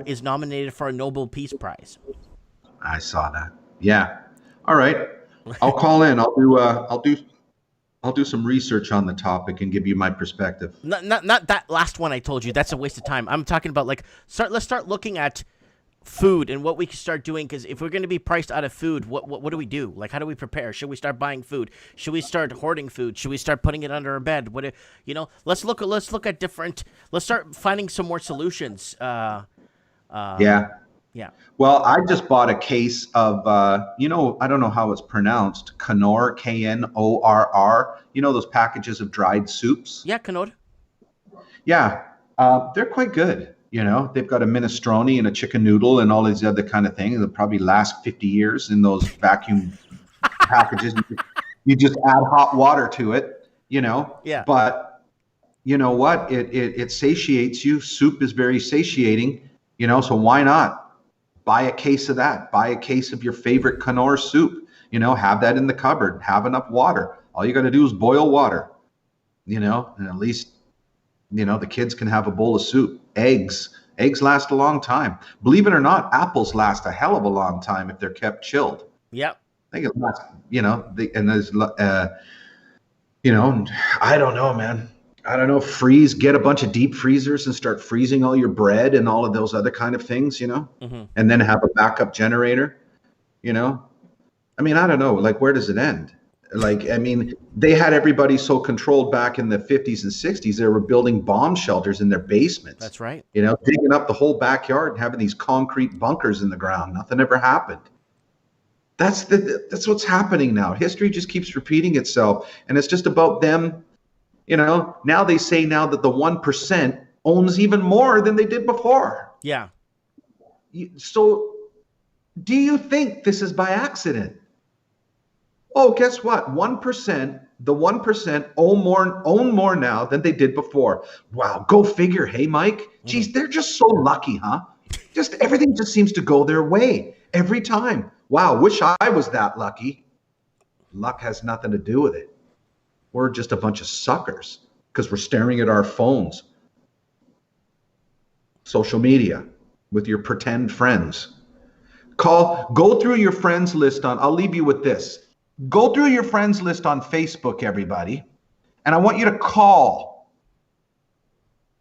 is nominated for a Nobel Peace Prize. I saw that. Yeah. All right. I'll call in. I'll do some research on the topic and give you my perspective. Not that last one I told you. That's a waste of time. I'm talking about let's start looking at food and what we can start doing, because if we're going to be priced out of food, what do we do? Like, how do we prepare? Should we start buying food? Should we start hoarding food? Should we start putting it under our bed? Let's look at different. Let's start finding some more solutions. Yeah. Well, I just bought a case of, I don't know how it's pronounced, Knorr, Knorr. You know those packages of dried soups? Yeah, Knorr. Yeah, they're quite good. You know, they've got a minestrone and a chicken noodle and all these other kind of things. They'll probably last 50 years in those vacuum packages. You just add hot water to it, you know. Yeah. But you know what? It satiates you. Soup is very satiating, you know, so why not? Buy a case of that. Buy a case of your favorite Knorr soup. You know, have that in the cupboard. Have enough water. All you got to do is boil water. and at least, the kids can have a bowl of soup. Eggs last a long time. Believe it or not, apples last a hell of a long time if they're kept chilled. Yep. I think it lasts, and there's, I don't know, man. I don't know, get a bunch of deep freezers and start freezing all your bread and all of those other kind of things, Mm-hmm. and then have a backup generator, I don't know, like, where does it end? Like, they had everybody so controlled back in the 50s and 60s, they were building bomb shelters in their basements. That's right. Digging up the whole backyard and having these concrete bunkers in the ground. Nothing ever happened. That's what's happening now. History just keeps repeating itself, and it's just about them. Now they say that the 1% owns even more than they did before. Yeah. So do you think this is by accident? Oh, guess what? 1%, the 1% own more now than they did before. Wow, go figure. Hey, Mike. Geez, they're just so lucky, huh? Just everything just seems to go their way every time. Wow, wish I was that lucky. Luck has nothing to do with it. We're just a bunch of suckers because we're staring at our phones. Social media with your pretend friends. Go through your friends list I'll leave you with this. Go through your friends list on Facebook, everybody. And I want you to call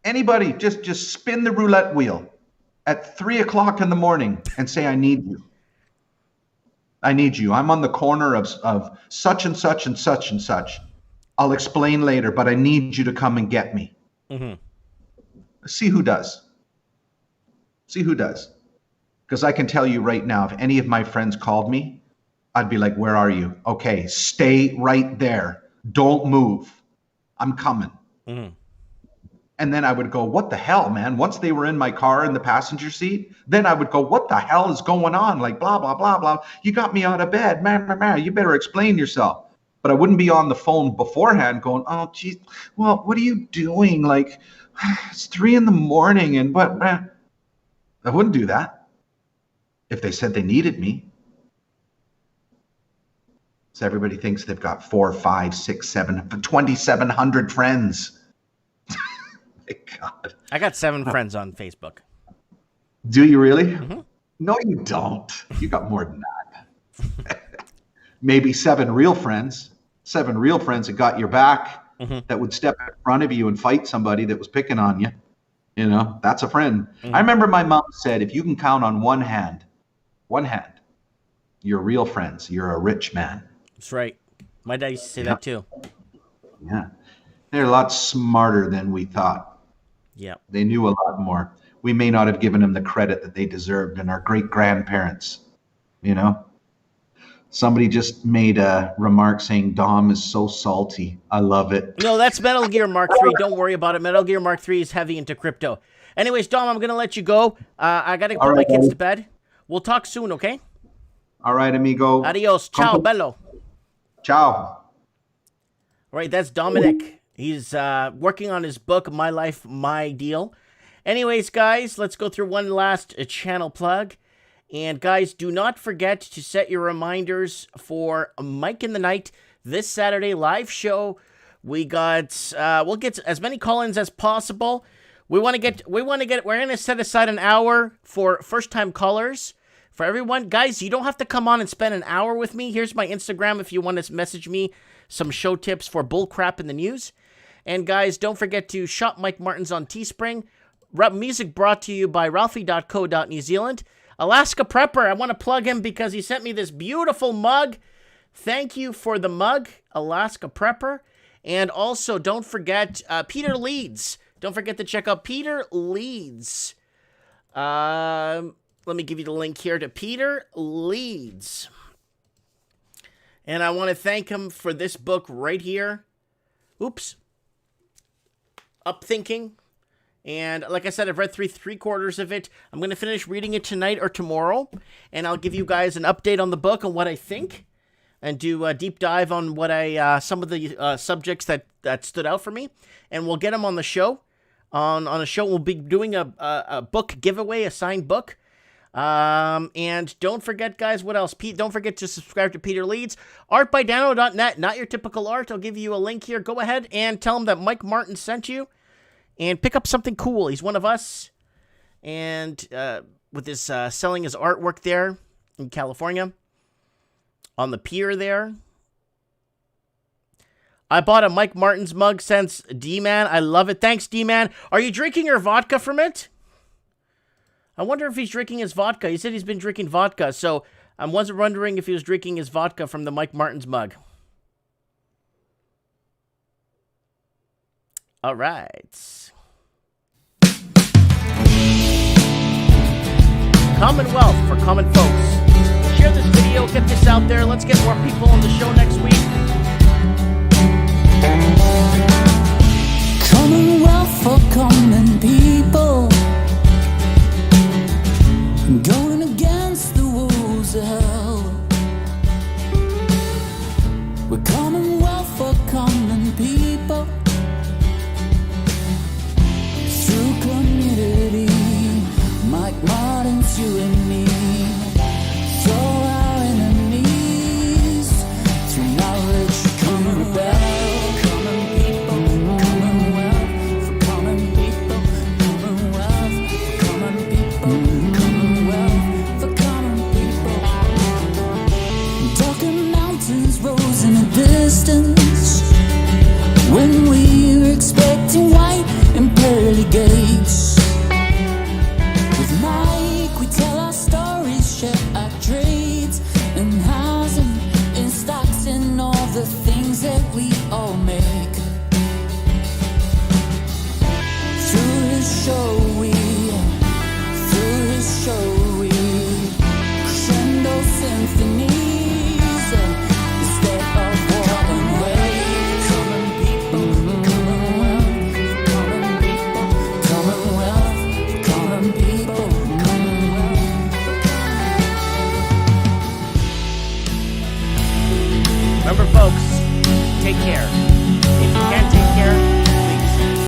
anybody, just spin the roulette wheel at 3:00 in the morning and say, I need you. I need you. I'm on the corner of such and such and such and such. I'll explain later, but I need you to come and get me. Mm-hmm. See who does. Because I can tell you right now, if any of my friends called me, I'd be like, where are you? Okay, stay right there. Don't move. I'm coming. Mm-hmm. And then I would go, what the hell, man? Once they were in my car in the passenger seat, then I would go, what the hell is going on? Like, blah, blah, blah, blah. You got me out of bed. Man, you better explain yourself. But I wouldn't be on the phone beforehand going, oh, geez, well, what are you doing? Like, it's 3 a.m. and what? I wouldn't do that if they said they needed me. So everybody thinks they've got 4, 5, 6, 7, 2,700 friends. My God. I got 7 friends on Facebook. Do you really? Mm-hmm. No, you don't. You got more than that. Maybe 7 real friends. 7 real friends that got your back, that would step in front of you and fight somebody that was picking on you. That's a friend. Mm-hmm. I remember my mom said, if you can count on one hand, you're real friends. You're a rich man. That's right. My dad used to say that too. Yeah. They're a lot smarter than we thought. Yeah. They knew a lot more. We may not have given them the credit that they deserved, and our great-grandparents, Somebody just made a remark saying Dom is so salty. I love it. No, that's Metal Gear Mark 3. Don't worry about it. Metal Gear Mark 3 is heavy into crypto. Anyways, Dom, I'm going to let you go. I got to put my kids to bed. We'll talk soon, okay? All right, amigo. Adios. Ciao, bello. Ciao. All right, that's Dominic. He's working on his book, My Life, My Deal. Anyways, guys, let's go through one last channel plug. And guys, do not forget to set your reminders for Mike in the Night this Saturday live show. We'll get as many call-ins as possible. We're going to set aside an hour for first-time callers for everyone. Guys, you don't have to come on and spend an hour with me. Here's my Instagram if you want to message me some show tips for bullcrap in the news. And guys, don't forget to shop Mike Martins on Teespring. Music brought to you by Ralphie.co.New Zealand. Alaska Prepper, I want to plug him because he sent me this beautiful mug. Thank you for the mug, Alaska Prepper. And also, don't forget Peter Leeds. Don't forget to check out Peter Leeds. Let me give you the link here to Peter Leeds. And I want to thank him for this book right here. Oops. Upthinking. And like I said, I've read three-quarters of it. I'm going to finish reading it tonight or tomorrow. And I'll give you guys an update on the book and what I think. And do a deep dive on what some of the subjects that stood out for me. And we'll get them on the show. On a show, we'll be doing a book giveaway, a signed book. And don't forget, guys, what else? Don't forget to subscribe to Peter Leeds. Artbydano.net, not your typical art. I'll give you a link here. Go ahead and tell him that Mike Martin sent you. And pick up something cool. He's one of us. And with his selling his artwork there in California. On the pier there. I bought a Mike Martin's mug since D-Man. I love it. Thanks, D-Man. Are you drinking your vodka from it? I wonder if he's drinking his vodka. He said he's been drinking vodka, so I was wondering if he was drinking his vodka from the Mike Martin's mug. All right. Commonwealth for common folks. Share this video, get this out there. Let's get more people on the show next week. Commonwealth for common people, going against the woes of hell. We're Commonwealth for common people, through community. Mike Martin's, you and me, throw our enemies through knowledge. Common rebel, common people, Commonwealth for common people, Commonwealth for common people, Commonwealth for common people. Darker mountains rose in the distance when we were expecting white and pearly gates. With Mike, we tell our stories, share our trades, and housing, and stocks, and all the things that we all make. Through his show we crescendo symphonies instead of war and wave. Common people, Commonwealth, common people, Commonwealth, common people, Commonwealth. Remember, folks, take care. If you can't